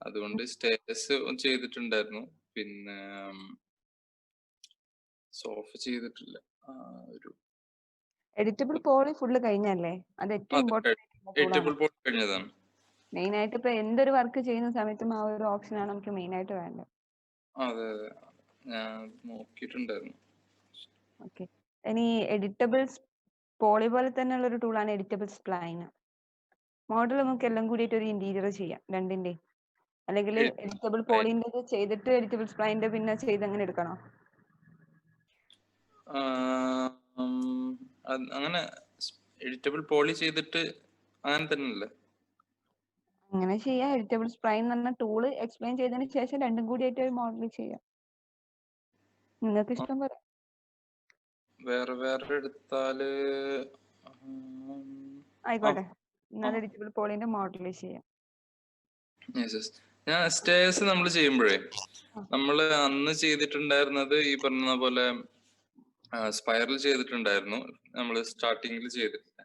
അതുകൊണ്ട് സ്റ്റേജസ് ചെയ്തിട്ടുണ്ടായിരുന്നു. പിന്നെ സോഫ ചെയ്തിട്ടില്ല. ഒരു എഡിറ്റബിൾ പോളി ഫുള്ള് കഴിഞ്ഞല്ലേ? അത് ഏറ്റവും ഇമ്പോർട്ടന്റ് ആയിട്ടുള്ള ടൂളാണ്. എഡിറ്റബിൾ പോളി കഴിഞ്ഞതാണ്. മെയിൻ ആയിട്ട് ഇപ്പൊ എന്തൊരു വർക്ക് ചെയ്യുന്ന സമയത്തും ആ ഒരു ഓപ്ഷനാണ് നമുക്ക് മെയിൻ ആയിട്ട് വേണ്ടത്. അതെ അതെ, ഞാൻ നോക്കിയിട്ടുണ്ടായിരുന്നു. ഓക്കെ. ഇനി എഡിറ്റബിൾസ് പോളി പോലെ തന്നെയുള്ള ഒരു ടൂളാണ് എഡിറ്റബിൾ സ്പ്ലൈൻ. മോഡൽ നമുക്ക് എല്ലാം കൂടിയിട്ട് ഒരു ഇന്റീരിയർ ചെയ്യാം രണ്ടിന്റെയും. അല്ലെങ്കിൽ എഡിറ്റബിൾ പോളിന്റെ ചെയ്തിട്ട് എഡിറ്റബിൾ സ്പ്ലൈൻ്റെ പിന്നെ ചെയ്ത് അങ്ങനെ എടുക്കണോ? അങ്ങനെ എഡിറ്റബിൾ പോളി ചെയ്തിട്ട് അങ്ങനെ തന്നെയല്ലേ? അങ്ങനെ ചെയ്യാം. എഡിറ്റബിൾ സ്പ്ലൈൻ എന്ന് പറഞ്ഞ ടൂള് എക്സ്പ്ലെയിൻ ചെയ്തതിന് ശേഷം രണ്ടും കൂടിയിട്ട് ഒരു മോഡൽ ചെയ്യാം. നിങ്ങൾക്ക് ഇഷ്ടം പോലെ. വേറെ വേറെ എടുത്താല് ആയിക്കോട്ടെ, എന്നാൽ എഡിറ്റബിൾ പോളിന്റെ മോഡൽ ചെയ്യാം. ഞാൻ സ്റ്റേഴ്സ് നമ്മൾ ചെയ്യുമ്പോഴേ നമ്മള് അന്ന് ചെയ്തിട്ടുണ്ടായിരുന്നത് ഈ പറഞ്ഞ പോലെ സ്പൈറൽ ചെയ്തിട്ടുണ്ടായിരുന്നു. നമ്മൾ സ്റ്റാർട്ടിങ്ങിൽ ചെയ്തിട്ടില്ല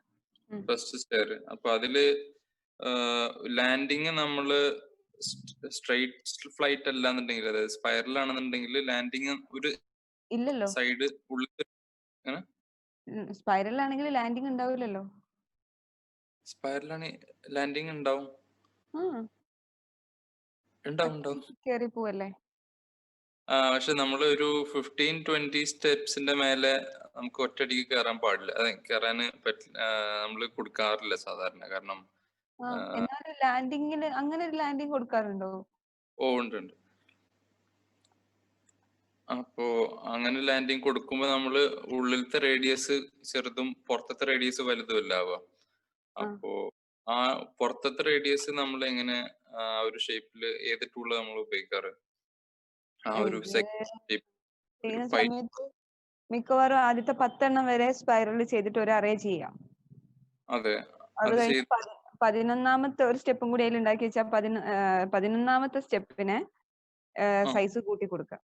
ഫസ്റ്റ് സ്റ്റെയർ. അപ്പൊ അതില് ലാൻഡിങ് നമ്മള് സ്ട്രെയിറ്റ് ഫ്ലൈറ്റ് അല്ലാന്നുണ്ടെങ്കിൽ, അതായത് സ്പൈറൽ ആണെന്നുണ്ടെങ്കിൽ ലാൻഡിങ് ഒരു ഇല്ലല്ലോ, സൈഡ് ഉള്ളിൽ. സ്പൈറൽ ആണെങ്കിൽ ലാൻഡിങ് ഉണ്ടാവില്ലല്ലോ. സ്പൈറലാണ് ലാൻഡിങ് ഉണ്ടാവും. കേറി പോവല്ലേ? പക്ഷെ നമ്മൾ ഒരു 15-20 സ്റ്റെപ്സിന്റെ മേലെ നമുക്ക് ഒറ്റയടിക്ക് കയറാൻ പാടില്ല. അതെ, കയറാൻ പറ്റില്ല. നമ്മൾ കൊടുക്കാറില്ല സാധാരണ. കാരണം എന്നാലും ലാൻഡിങ്ങിന് അങ്ങനെ ഒരു ലാൻഡിങ് കൊടുക്കാറുണ്ടോ? ഉണ്ട്. അപ്പോ അങ്ങനെ ലാൻഡിങ് കൊടുക്കുമ്പോ നമ്മള് ഉള്ളിലത്തെ റേഡിയസ് ചെറുതും പുറത്തത്തെ റേഡിയസ് വലുതും അല്ല ആവുക. അപ്പോ ആ പുറത്തത്തെ റേഡിയസ് നമ്മൾ എങ്ങനെ ഒരു ഷേപ്പില് ഏത് ടൂള് നമ്മൾ ഉപയോഗിക്കാറ്? ആ ഒരു ചെയ്യുന്ന സമയത്ത് മിക്കവാറും ആദ്യത്തെ 10 വരെ സ്പൈറൽ ചെയ്തിട്ട് ഒരു അറേ ചെയ്യാം. അതെ, അത് കഴിഞ്ഞ് 11ാമത്തെ ഒരു സ്റ്റെപ്പും കൂടി അതിൽ ഉണ്ടാക്കി വെച്ചാൽ 11ാമത്തെ സ്റ്റെപ്പിന് സൈസ് കൂട്ടി കൊടുക്കാം.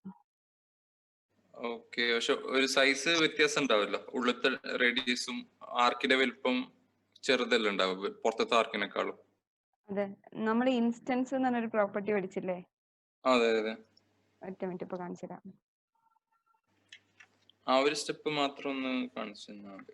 ഓക്കെ. പക്ഷെ ഒരു സൈസ് വ്യത്യാസം ഉണ്ടാവല്ലോ. ഉള്ളത്തെ റേഡിയസും ആർക്കിന്റെ വലിപ്പം ചെറുതല്ല ഉണ്ടാവുക പുറത്തത്തെ ആർക്കിനെക്കാളും. അതെ, നമ്മൾ ഇൻസ്റ്റൻസ് എന്ന് പറഞ്ഞൊരു പ്രോപ്പർട്ടി പഠിച്ചില്ലേ? അതെ അതെ, ഒറ്റ മിനിറ്റ് ഇപ്പൊ കാണിച്ചു തരാം. ആ ഒരു സ്റ്റെപ്പ് മാത്രം ഒന്ന് കാണിച്ചു തന്നാൽ മതി.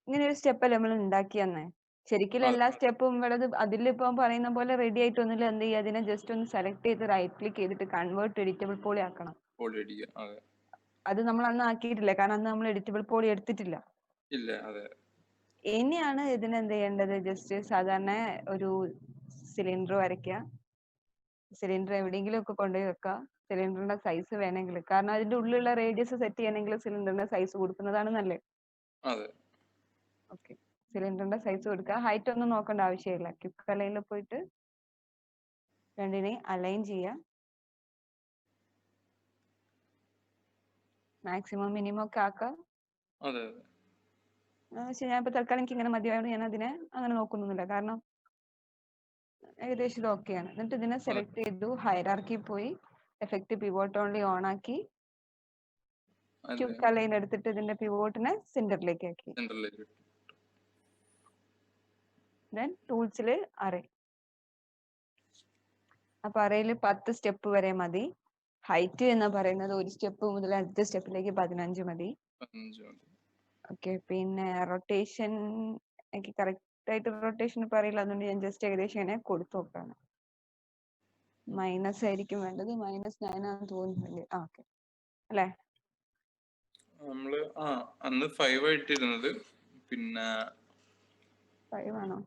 ഇങ്ങനെ ഒരു സ്റ്റെപ്പല്ലേ നമ്മൾ ഉണ്ടാക്കി തന്നെ. ശരിക്കും എല്ലാ സ്റ്റെപ്പും ഇവിടെ അതിലിപ്പോ പറയുന്ന പോലെ റെഡി ആയിട്ടൊന്നുമില്ല. എന്ത് ചെയ്യുക, അതിനെ ജസ്റ്റ് ഒന്ന് സെലക്ട് ചെയ്ത് റൈറ്റ് ക്ലിക്ക് ചെയ്തിട്ട് കൺവേർട്ട് എഡിറ്റബിൾ പോളി ആക്കണം. അത് നമ്മൾ അന്ന് ആക്കിയിട്ടില്ല, കാരണം അന്ന് നമ്മൾ എഡിറ്റബിൾ പോളി എടുത്തിട്ടില്ല. ഇല്ല. അതെ. ഇനിയാണ് ഇതിന് എന്ത് ചെയ്യേണ്ടത്, ജസ്റ്റ് സാധാരണ ഒരു സിലിണ്ടർ വരയ്ക്കുക. സിലിണ്ടർ എവിടെയെങ്കിലും ഒക്കെ കൊണ്ടുപോയി വെക്കുക. സിലിണ്ടറിന്റെ സൈസ് വേണമെങ്കിൽ, കാരണം അതിന്റെ ഉള്ളിലുള്ള റേഡിയസ് സെറ്റ് ചെയ്യണമെങ്കിൽ സിലിണ്ടറിന്റെ സൈസ് കൊടുക്കുന്നതാണ് നല്ലത്. ഓക്കെ, സിലിണ്ടറിന്റെ സൈസ് കൊടുക്കുക. ഹൈറ്റ് ഒന്നും നോക്കേണ്ട ആവശ്യമില്ല. ക്വിക്ക് അലൈനിൽ പോയിട്ട് രണ്ടിനെയും അലൈൻ ചെയ്യുക. മാക്സിമം മിനിമം ഒക്കെ ആക്കുക. പക്ഷെ ഞാൻ ഇപ്പൊ തൽക്കാലം എനിക്ക് ഇങ്ങനെ മതിയായതുകൊണ്ട് ഞാൻ അതിനെ അങ്ങനെ നോക്കുന്നൊന്നുമില്ല, കാരണം ഏകദേശം ഇത് ഓക്കെയാണ്. എന്നിട്ട് ഇതിനെ സെലക്ട് ചെയ്തു, ഹൈറാർക്കി പോയി എഫക്റ്റ് പിവോട്ട് ഓൺലി ഓൺ ആക്കി ക്വിക്ക് അലൈൻ എടുത്തിട്ട് ഇതിന്റെ പിവോട്ടിനെ സെന്ററിലേക്ക് ആക്കി. ദെൻ ടൂൾസിൽ അറേ. അപ്പൊ അറേയിൽ 10 സ്റ്റെപ്പ് വരെ മതി. ഹൈറ്റ് എന്ന് പറയുന്നത് ഒരു സ്റ്റെപ്പ് മുതൽ അടുത്ത സ്റ്റെപ്പിലേക്ക് 15 മതി. ഓക്കെ, പിന്നെ റൊട്ടേഷൻ എനിക്ക് കറക്റ്റ് ആയിട്ട് റൊട്ടേഷൻ ഇപ്പൊ അറിയില്ല, അതുകൊണ്ട് ഞാൻ ജസ്റ്റ് ഏകദേശം ഇങ്ങനെ കൊടുത്തു നോക്കാണ്. മൈനസ് ആയിരിക്കും വേണ്ടത്. -9 ആണെന്ന് തോന്നുന്നില്ലേ? ഓക്കെ അല്ലേ? നമ്മള് അന്ന് 5 ആയിട്ടിരുന്നത്, പിന്നെ 5 ആണോ?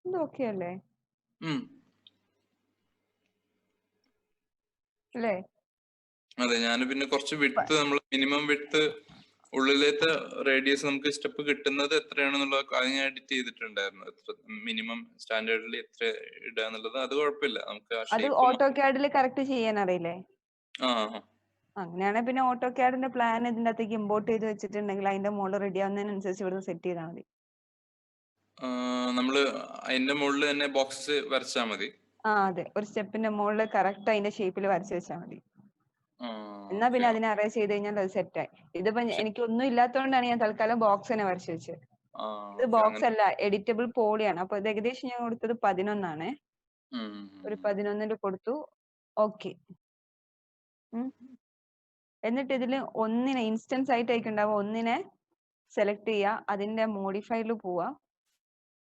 ഇത് ഓക്കെ അല്ലേ? അല്ലേ? അതെ, ഞാൻ പിന്നെ കുറച്ച് വിഡ്ത്ത്, നമ്മൾ മിനിമം വിഡ്ത്ത് ഉള്ളിലത്തെ റേഡിയസ് നമുക്ക് സ്റ്റെപ്പ് കിട്ടുന്നത് എത്രയാണെന്നുള്ളത് അത് ഞാൻ എഡിറ്റ് ചെയ്തിട്ടുണ്ടായിരുന്നു. എത്ര മിനിമം സ്റ്റാൻഡേർഡിൽ എത്ര ഇടുക എന്നുള്ളത്. അത് കുഴപ്പമില്ല, നമുക്ക് അത് ഓട്ടോ കാഡിൽ കറക്റ്റ് ചെയ്യാൻ അറിയില്ലേ? അങ്ങനെയാണെങ്കിൽ പിന്നെ ഓട്ടോ കാഡിന്റെ പ്ലാൻ ഇതിന്റെ അകത്തേക്ക് ഇമ്പോർട്ട് ചെയ്ത് വെച്ചിട്ടുണ്ടെങ്കിൽ അതിന്റെ മോഡൽ റെഡി ആവുന്നതിനനുസരിച്ച് ഇവിടെ സെറ്റ് ചെയ്താൽ മതി. നമ്മള് അതിന്റെ മുകളിൽ തന്നെ ബോക്സ് വരച്ചാ മതി. അതെ, ഒരു സ്റ്റെപ്പിന്റെ മുകളിൽ കറക്റ്റ് അതിന്റെ ഷേപ്പിൽ വരച്ചു വെച്ചാൽ മതി. എന്നാ ഓക്കെ. പിന്നെ അതിനെ അറേഞ്ച് ചെയ്ത് കഴിഞ്ഞാൽ അത് സെറ്റായി. ഇതിപ്പോ എനിക്ക് ഒന്നും ഇല്ലാത്തതുകൊണ്ടാണ് ഞാൻ തൽക്കാലം ബോക്സ് തന്നെ വരച്ചു വെച്ചത്. ഇത് ബോക്സ് അല്ല, എഡിറ്റബിൾ പോളിയാണ്. അപ്പൊ ഇത് ഏകദേശം ഞാൻ കൊടുത്തത് 11 ഒരു 11 കൊടുത്തു. ഓക്കെ. എന്നിട്ട് ഇതിൽ ഒന്നിനെ ഇൻസ്റ്റൻസ് ആയിട്ടായിരിക്കും ഉണ്ടാവുക. ഒന്നിനെ സെലക്ട് ചെയ്യുക, അതിന്റെ മോഡിഫൈഡിൽ പോവുക,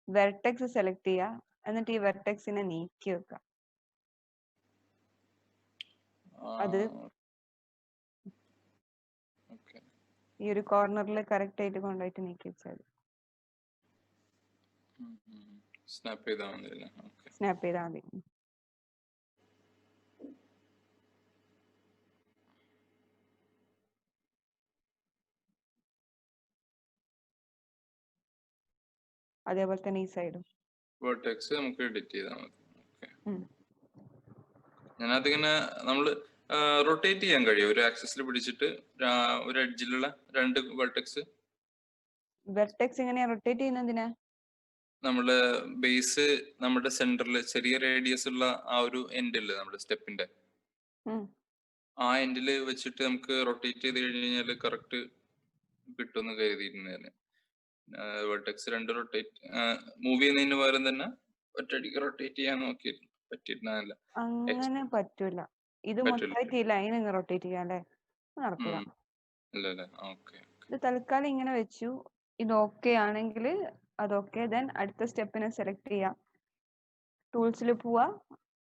വെർട്ടെക്സ് സെലക്ട് ചെയ്യുക, എന്നിട്ട് ഈ വെർട്ടെക്സിനെ നീക്കി വെക്കുക. അത് ഈ ഒരു കോർണറിൽ കറക്റ്റ് ആയിട്ട് കൊണ്ടുപോയിട്ട് നീക്കി വെച്ചാൽ സ്നാപ്പ് ചെയ്താൽ മതി. അതേപോലെ തന്നെ ഈ സൈഡും വെർട്ടെക്സ് നമുക്ക് എഡിറ്റ് ചെയ്താൽ മതി. ഞാനതിങ്ങനെ നമ്മള് റൊട്ടേറ്റ് ചെയ്യാൻ കഴിയും ഒരു ആക്സിസിൽ പിടിച്ചിട്ട് ഒരു എഡ്ജിലുള്ള 2 വെർട്ടെക്സ്. എങ്ങനെയാ റൊട്ടേറ്റ് ചെയ്യുന്നതിനാ? നമ്മള് ബേസ് നമ്മുടെ സെന്ററിൽ ചെറിയ റേഡിയസ് ഉള്ള ആ ഒരു എൻഡ് ഇല്ലേ നമ്മുടെ സ്റ്റെപ്പിന്റെ, ആ എൻഡിൽ വെച്ചിട്ട് നമുക്ക് റൊട്ടേറ്റ് ചെയ്ത് കഴിഞ്ഞാൽ കറക്റ്റ് കിട്ടുമെന്ന് കരുതിയിരുന്നേനെ. വെർട്ടെക്സ് 2 റൊട്ടേറ്റ് മൂവ് ചെയ്യുന്നതിന് പകരം തന്നെ ഒറ്റയടിക്ക് റൊട്ടേറ്റ് ചെയ്യാൻ പറ്റിയിരുന്നല്ല. അങ്ങനെ പറ്റൂല. ഇത് മൊത്തമായിട്ട് ഈ ലൈൻ അങ്ങ് റൊട്ടേറ്റ് ചെയ്യാല്ലേ? നടക്കൂല. ഇത് തൽക്കാലം ഇങ്ങനെ വെച്ചു. ഇത് ഓക്കെ ആണെങ്കിൽ അതൊക്കെ. ദെൻ അടുത്ത സ്റ്റെപ്പിനെ സെലക്ട് ചെയ്യാം. ടൂൾസിൽ പോവാ,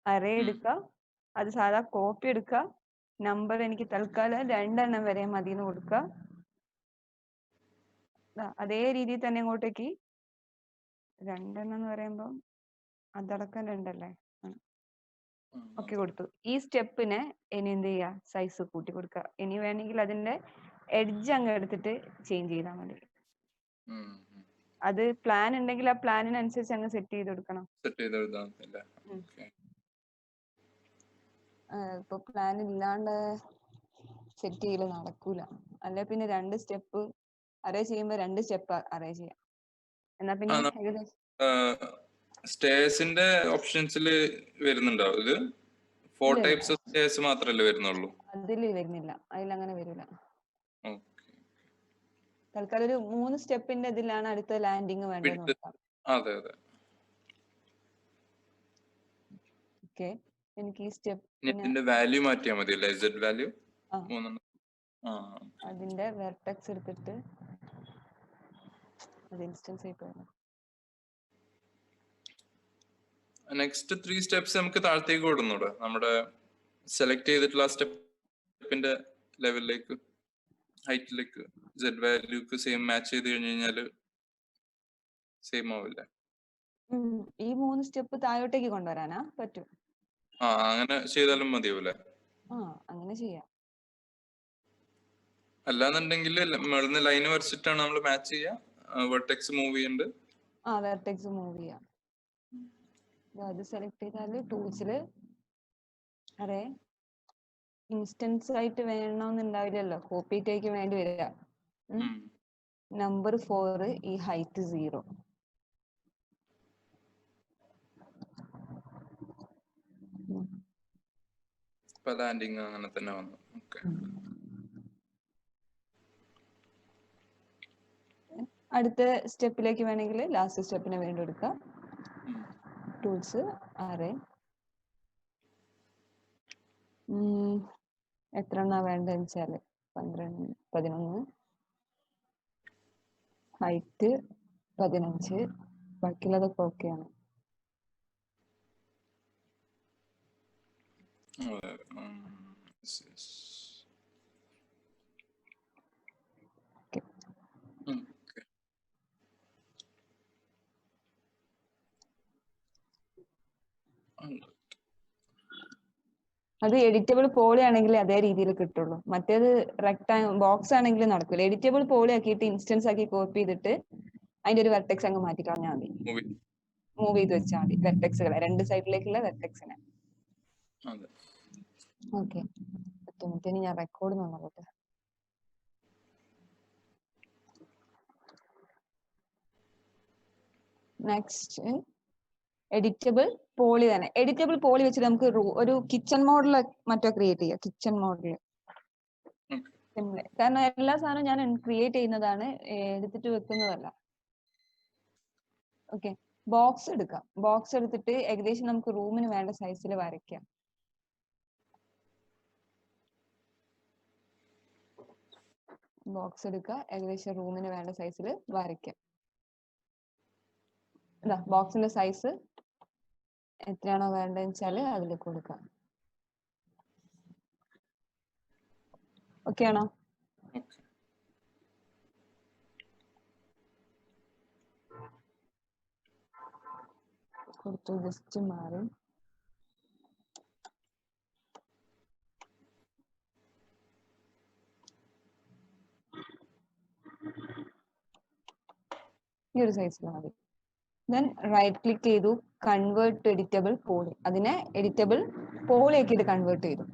അറേ എടുക്കുക, അത് സാധാ കോപ്പി എടുക്കുക, നമ്പർ എനിക്ക് തൽക്കാലം 2 വരെ മതി എന്ന് കൊടുക്കുക. അതേ രീതിയിൽ തന്നെ ഇങ്ങോട്ടേക്ക് 2 എന്ന് പറയുമ്പോൾ അതടക്കം 2 അല്ലേ? ഓക്കെ കൊടുത്തു. ഈ സ്റ്റെപ്പിനെ ഇനി എന്ത് ചെയ്യുക? സൈസ് കൂട്ടി കൊടുക്കുക. ഇനി വേണമെങ്കിൽ അതിന്റെ എഡ്ജ് അങ്ങ് എടുത്തിട്ട് ചേഞ്ച് ചെയ്താൽ മതി. അത് പ്ലാൻ ഉണ്ടെങ്കിൽ ആ പ്ലാനിനനുസരിച്ച് അങ്ങ് സെറ്റ് ചെയ്ത് കൊടുക്കണം. ഇപ്പൊ പ്ലാൻ ഇല്ലാണ്ട് സെറ്റ് ചെയ്യല് നടക്കൂല. അല്ലെ പിന്നെ 2 സ്റ്റെപ്പ് അറേ ചെയ്യുമ്പോ 2 സ്റ്റെപ്പ് അറേ ചെയ്യാം. എന്നാ പിന്നെ സ്റ്റേഴ്സിന്റെ ഓപ്ഷൻസിൽ വരുന്നുണ്ടോ ഇത്? 4 ടൈപ്സ് ഓഫ് സ്റ്റേഴ്സ് മാത്രമല്ലേ വരുന്നുള്ളൂ? അതിൽ വരുന്നില്ല, അതിലങ്ങനെ വരില്ല. തൽക്കാലം ഒരു 3 സ്റ്റെപ്പിന്റെ ഇതിലാണ് അടുത്ത ലാൻഡിങ് വേണ്ടത്. അതെ അതെ. ഓക്കേ, എനിക്ക് ഈ സ്റ്റെപ്പിന്റെ വാല്യൂ മാറ്റിയാൽ മതി അല്ലേ? Z വാല്യൂ അതിന്റെ വെർട്ടെക്സ് എടുത്തിട്ട് അത് ഇൻസ്റ്റൻസ് ആയി പോയി. നെക്സ്റ്റ് 3 സ്റ്റെപ്സ് നമുക്ക് താഴത്തേക്ക് കൊടുന്നൂടെ? നമ്മുടെ സെലക്ട് ചെയ്തിട്ടുള്ള സ്റ്റെപ്പിന്റെ ലെവലിലേക്ക്, ഹൈറ്റിലേക്ക് Z വാല്യൂക്ക് സെയിം മാച്ച് ചെയ്ത് കഴിഞ്ഞാല് സെയിം ആവില്ല. ഈ 3 സ്റ്റെപ്പ് താഴോട്ടേക്ക് കൊണ്ടുവരാനാ പറ്റും? അങ്ങനെ ചെയ്താലും മതിയാവൂലെ? അങ്ങനെ ചെയ്യാം. അല്ലാന്നുണ്ടെങ്കിൽ മുകളിൽ ലൈൻ വരച്ചിട്ടാണ് നമ്മൾ മാച്ച് ചെയ്യുക. വെർട്ടെക്സ് മൂവ് ചെയ്യുന്നുണ്ട്. വെർട്ടെക്സ് മൂവ് ചെയ്യാം. അത് സെലക്ട് ചെയ്താല് ടൂൾസില് അറേ ഇൻസ്റ്റൻസ് ആയിട്ട് വേണമെന്നുണ്ടാവില്ലല്ലോ, കോപ്പി ടേക്ക് വേണ്ടി വരിക. നമ്പർ 4, ഈ ഹൈറ്റ് 0. ലാൻഡിങ് അങ്ങനെ തന്നെ വന്നു. അടുത്ത സ്റ്റെപ്പിലേക്ക് വേണമെങ്കിൽ ലാസ്റ്റ് സ്റ്റെപ്പിനെ വേണ്ടി എടുക്കാം. ടൂൾസ് അറേ എത്ര എണ്ണ വേണ്ടതെന്ന് വെച്ചാല് 11, ഹൈറ്റ് 15, ബാക്കിയുള്ളതൊക്കെ ഓക്കെയാണ്. അത് എഡിറ്റബിൾ പോളി ആണെങ്കിൽ അതേ രീതിയിൽ കിട്ടുള്ളൂ. മറ്റേത് ബോക്സ് ആണെങ്കിൽ നടക്കില്ല. എഡിറ്റബിൾ പോളി ആക്കിയിട്ട് ഇൻസ്റ്റൻസ് ആക്കി കോപ്പി ചെയ്തിട്ട് അതിന്റെ ഒരു വെർട്ടെക്സ് അങ്ങ് മാറ്റി കളഞ്ഞാൽ മതി. മൂവ് ചെയ്ത് വെച്ചാൽ മതി വെർട്ടെക്സുകളെ, 2 സൈഡിലേക്കുള്ള വെർട്ടെക്സിനെ. ഓക്കെ, ഇനി ഞാൻ റെക്കോർഡ് നോക്കട്ടെ. നെക്സ്റ്റ് എഡിറ്റബിൾ പോളി തന്നെ. എഡിറ്റബിൾ പോളി വെച്ചിട്ട് നമുക്ക് ഒരു കിച്ചൺ മോഡൽ മറ്റോ ക്രിയേറ്റ് ചെയ്യാം. Kitchen model simple. കാരണം എല്ലാ സാധനവും ഞാൻ ക്രിയേറ്റ് ചെയ്യുന്നതാണ്, എടുത്തിട്ട് വെക്കുന്നതല്ല. ഓക്കെ, ബോക്സ് എടുക്കാം. ബോക്സ് എടുത്തിട്ട് ഏകദേശം നമുക്ക് റൂമിന് വേണ്ട സൈസിൽ വരയ്ക്കാം. ബോക്സ് എടുക്കുക, ഏകദേശം റൂമിന് വേണ്ട സൈസിൽ വരയ്ക്കാം. ഇതാ ബോക്സിന്റെ സൈസ് എത്രയാണോ വേണ്ടതെന്ന് വെച്ചാല് അതിൽ കൊടുക്കാം. ഓക്കെ ആണോ? കൊടുത്തു, ജസ്റ്റ് മാറി. ഈ ഒരു സൈസിൽ മതി. ദെൻ റൈറ്റ് ക്ലിക്ക് ചെയ്തു, കൺവേർട്ട് ടു എഡിറ്റബിൾ പോളി. അതിനെ എഡിറ്റബിൾ പോളി ആക്കിയിട്ട് കൺവേർട്ട് ചെയ്തു.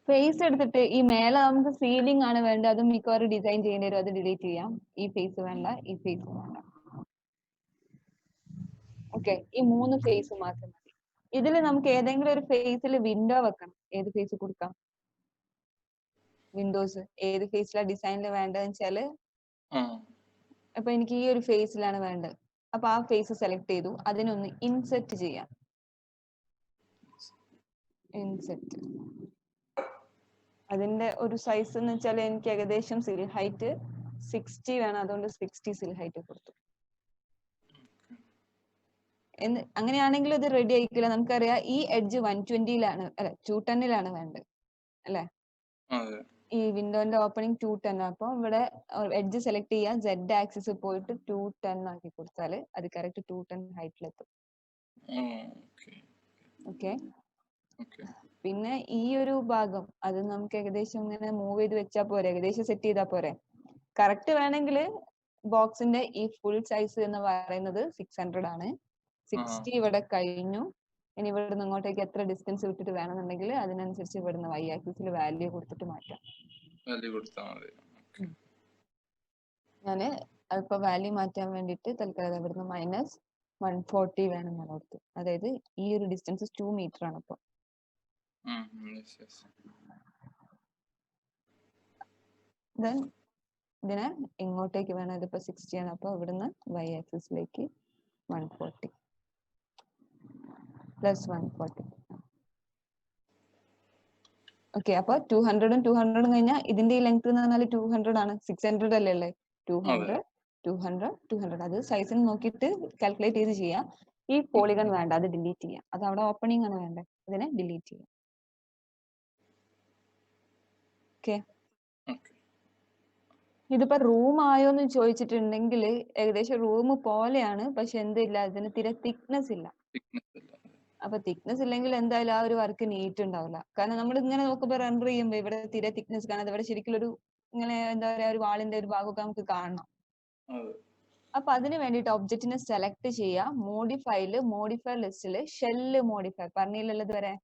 ഫേസ് എടുത്തിട്ട് ഈ മേലെ നമുക്ക് സീലിംഗ് ആണ് വേണ്ടത്, അത് മിക്കവാറും ഡിസൈൻ ചെയ്യേണ്ടി വരും, അത് ഡിലീറ്റ് ചെയ്യാം. ഈ ഫേസ് വേണ്ട, ഈ ഫേസ് വേണ്ട. ഓക്കെ, ഈ 3 ഫേസ് മാത്രം മതി. ഇതിൽ നമുക്ക് ഏതെങ്കിലും ഒരു ഫേസിൽ വിൻഡോ വെക്കണം. ഏത് ഫേസ് കൊടുക്കാം? വിൻഡോസ് ഏത് ഫേസിലാണ് ഡിസൈനിൽ വേണ്ടതെന്ന് വെച്ചാല്, അപ്പൊ എനിക്ക് ഈ ഒരു ഫേസിലാണ് വേണ്ടത്. അപ്പൊ ആ ഫേസ് സെലക്ട് ചെയ്തു, അതിനൊന്ന് ഇൻസെർട്ട് ചെയ്യാം. ഇൻസെർട്ട്. അതിന്റെ ഒരു സൈസ് എന്ന് വെച്ചാൽ എനിക്ക് ഏകദേശം സിൽ ഹൈറ്റ് 60 വേണം, അതുകൊണ്ട് 60 സിൽ ഹൈറ്റ് കൊടുത്തു. അങ്ങനെയാണെങ്കിൽ ഇത് റെഡി ആയിക്കില്ല. നമുക്കറിയാം ഈ എഡ്ജ് 120 അല്ല 210 വേണ്ടത് അല്ലെ? ഈ വിൻഡോന്റെ ഓപ്പണിംഗ് 210. അപ്പൊ ഇവിടെ എഡ്ജ് സെലക്ട് ചെയ്യാം, Z ആക്സിസ് പോയിട്ട് 210 ആക്കി കൊടുത്താൽ അത് കറക്റ്റ് 210 ഹൈറ്റിലെത്തും. ഓക്കെ, പിന്നെ ഈ ഒരു ഭാഗം അത് നമുക്ക് ഏകദേശം ഇങ്ങനെ മൂവ് ചെയ്ത് വെച്ചാൽ പോരെ, ഏകദേശം സെറ്റ് ചെയ്താൽ പോരെ. കറക്റ്റ് വേണമെങ്കിൽ ബോക്സിന്റെ ഈ ഫുൾ സൈസ് എന്ന് പറയുന്നത് 600 ആണ്. 60 ഇവിടെ കഴിഞ്ഞു. ഇനി ഇവിടുന്ന് ഇങ്ങോട്ടേക്ക് എത്ര ഡിസ്റ്റൻസ് വിട്ടിട്ട് വേണമെന്നുണ്ടെങ്കിൽ അതിനനുസരിച്ച് ഇവിടുന്ന് Y ആക്സിസിൽ വാല്യൂ കൊടുത്തിട്ട് മാറ്റാം. ഞാന് അതിപ്പോ വാല്യൂ മാറ്റാൻ വേണ്ടിട്ട് തൽക്കാലം ഇവിടുന്ന് -140 വേണം ഞാൻ കൊടുത്തു. അതായത് ഈ ഒരു ഡിസ്റ്റൻസ് 2 മീറ്റർ ആണ്. ഇപ്പൊ ദെൻ ഇതിനെ ഇങ്ങോട്ടേക്ക് വേണം, ഇതിപ്പോ 60 ആണ്. അപ്പൊ ഇവിടുന്ന് Y ആക്സിസിലേക്ക് 140 പ്ലസ് 140. ഓക്കെ, അപ്പൊ 200 200 കഴിഞ്ഞാൽ ഇതിന്റെ ഈ ലെങ്ത് എന്ന് പറഞ്ഞാൽ 200 ആണ്. 600 അല്ലേ? 200 200 200. അത് സൈസിന് നോക്കിയിട്ട് കാൽക്കുലേറ്റ് ചെയ്ത് ചെയ്യാം. ഈ പോളിഗൺ വേണ്ട, അത് ഡിലീറ്റ് ചെയ്യാം. അത് അവിടെ ഓപ്പണിംഗ് ആണ് വേണ്ടത്, അതിനെ ഡിലീറ്റ് ചെയ്യാം. ഓക്കെ, ഇതിപ്പോ റൂം ആയോന്ന് ചോദിച്ചിട്ടുണ്ടെങ്കിൽ ഏകദേശം റൂം പോലെയാണ്, പക്ഷെ എന്തില്ല, ഇതിന് തീരെ തിക്നെസ് ഇല്ല. അപ്പൊ തിക്നെസ് ഇല്ലെങ്കിൽ എന്തായാലും ആ ഒരു വർക്ക് നീറ്റ് ഉണ്ടാവില്ല. കാരണം നമ്മൾ ഇങ്ങനെ നോക്കുമ്പോ റെൻഡർ ചെയ്യുമ്പോ ഇവിടെ തീരെ തിക്നെസ് കാണാതെ ഇവിടെ ശരിക്കും ഒരു ഇങ്ങനെ എന്താ പറയാ ഒരു വാളിന്റെ ഒരു ഭാഗമൊക്കെ നമുക്ക് കാണണം. അപ്പൊ അതിന് വേണ്ടിയിട്ട് ഒബ്ജക്റ്റിനെ സെലക്ട് ചെയ്യാം. മോഡിഫൈല് മോഡിഫയർ ലിസ്റ്റില് ഷെല്ല് മോഡിഫയർ പറഞ്ഞില്ലല്ലോ ഇതുവരെ?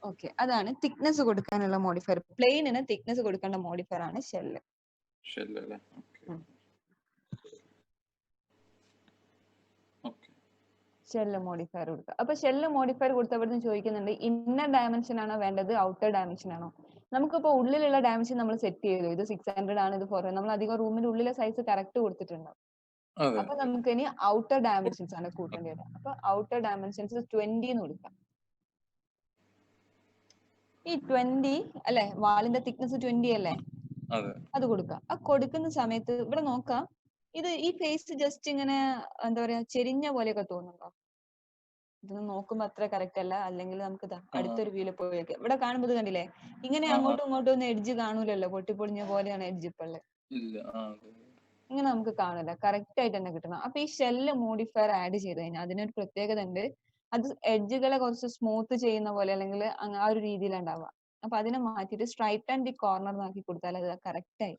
ഓക്കെ, അതാണ് തിക്നെസ് കൊടുക്കാനുള്ള മോഡിഫയർ. പ്ലെയിനിന് തിക്നെസ് കൊടുക്കേണ്ട മോഡിഫയർ ആണ് ഷെല്ല്. ഷെല്ല് മോഡിഫയർ കൊടുക്കുക. അപ്പൊ ഷെല്ല് മോഡിഫയർ കൊടുത്തവിടുന്ന് ചോദിക്കുന്നുണ്ട് ഇന്നർ ഡയമെൻഷൻ ആണോ വേണ്ടത്, ഔട്ടർ ഡയമെൻഷൻ ആണോ? നമുക്കിപ്പോ ഉള്ളിലുള്ള ഡയമെൻഷൻ നമ്മൾ സെറ്റ് ചെയ്തു. ഇത് 600 ആണ്, ഇത് 400. നമ്മൾ അധികം റൂമിന്റെ ഉള്ളിലെ സൈസ് കറക്റ്റ് കൊടുത്തിട്ടുണ്ടാവും. അപ്പൊ നമുക്ക് ഇനി ഔട്ടർ ഡയമെൻഷൻസ് ആണ് കൂട്ടേണ്ടി വരിക. അപ്പൊ ഔട്ടർ ഡയമെൻഷൻസ് 20 എന്ന് കൊടുക്കാം. ഈ 20 അല്ലെ, വാളിന്റെ തിക്നെസ് 20 അല്ലേ? അത് കൊടുക്കാം. ആ കൊടുക്കുന്ന സമയത്ത് ഇവിടെ നോക്കാം, ഇത് ഈ ഫേസ് ജസ്റ്റ് ഇങ്ങനെ എന്താ പറയാ ചെരിഞ്ഞ പോലെയൊക്കെ തോന്നുന്നുണ്ടോ? ഇതൊന്നും നോക്കുമ്പോ അത്ര കറക്റ്റ് അല്ല. അല്ലെങ്കിൽ നമുക്ക് അടുത്തൊരു വ്യൂല് പോയി വെക്കാം. ഇവിടെ കാണുമ്പോ ഇത് കണ്ടില്ലേ, ഇങ്ങനെ അങ്ങോട്ടും ഇങ്ങോട്ടും ഒന്നും എഡ്ജ് കാണൂലല്ലോ, പൊട്ടിപ്പൊളിഞ്ഞ പോലെയാണ് എഡ്ജ് ഇപ്പൊ ഉള്ളത്. ഇങ്ങനെ നമുക്ക് കാണില്ല, കറക്റ്റ് ആയിട്ട് തന്നെ കിട്ടണം. അപ്പൊ ഈ ഷെല്ല് മോഡിഫയർ ആഡ് ചെയ്ത് കഴിഞ്ഞാൽ അതിനൊരു പ്രത്യേകത ഉണ്ട്. അത് എഡ്ജുകളെ കുറച്ച് സ്മൂത്ത് ചെയ്യുന്ന പോലെ അല്ലെങ്കിൽ ആ ഒരു രീതിയിലുണ്ടാവുക. അപ്പൊ അതിനെ മാറ്റിയിട്ട് സ്ട്രൈറ്റ് ആൻഡ് ദി കോർണർ ആക്കി കൊടുത്താൽ അത് കറക്റ്റ് ആയി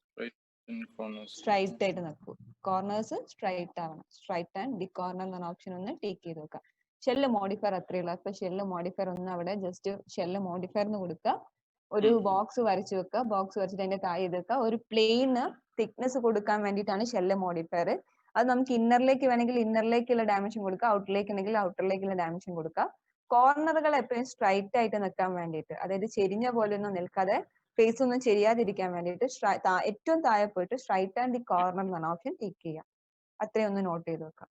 സ്ട്രൈറ്റ് ആയിട്ട് നിൽക്കും. കോർണേഴ്സ് സ്ട്രൈറ്റ് ആവണം. സ്ട്രൈറ്റ് ആൻഡ് ദി കോർണർ എന്ന ഓപ്ഷൻ ഒന്ന് ടേക്ക് ചെയ്ത് നോക്കാം. ഷെല്ല് മോഡിഫയർ അത്രയേ ഉള്ളൂ. അപ്പൊ ഷെല്ല് മോഡിഫയർ ഒന്ന് അവിടെ ജസ്റ്റ് ഷെല്ല് മോഡിഫയർ എന്ന് കൊടുക്കുക. ഒരു ബോക്സ് വരച്ചു വെക്കുക. ബോക്സ് വരച്ചിട്ട് അതിന്റെ താഴെ വെക്കുക. ഒരു പ്ലെയിന് തിക്നെസ് കൊടുക്കാൻ വേണ്ടിയിട്ടാണ് ഷെല്ല് മോഡിഫയർ. അത് നമുക്ക് ഇന്നറിലേക്ക് വേണമെങ്കിൽ ഇന്നറിലേക്കുള്ള ഡയമെൻഷൻ കൊടുക്കാം, ഔട്ടറിലേക്ക് ഉണ്ടെങ്കിൽ ഔട്ടറിലേക്കുള്ള ഡയമെൻഷൻ കൊടുക്കാം. കോർണറുകൾ എപ്പോഴും സ്ട്രൈറ്റ് ആയിട്ട് നിൽക്കാൻ വേണ്ടിയിട്ട്, അതായത് ചെരിഞ്ഞ പോലെ ഒന്നും നിൽക്കാതെ ഫേസ് ഒന്നും ചെരിയാതിരിക്കാൻ വേണ്ടിയിട്ട് ഏറ്റവും താഴെ പോയിട്ട് സ്ട്രൈറ്റ് ആൻഡ് ദി കോർണർ എന്ന് പറഞ്ഞ ഓപ്ഷൻ ടിക്ക് ചെയ്യാം. അത്രയും ഒന്ന് നോട്ട് ചെയ്ത് വെക്കാം.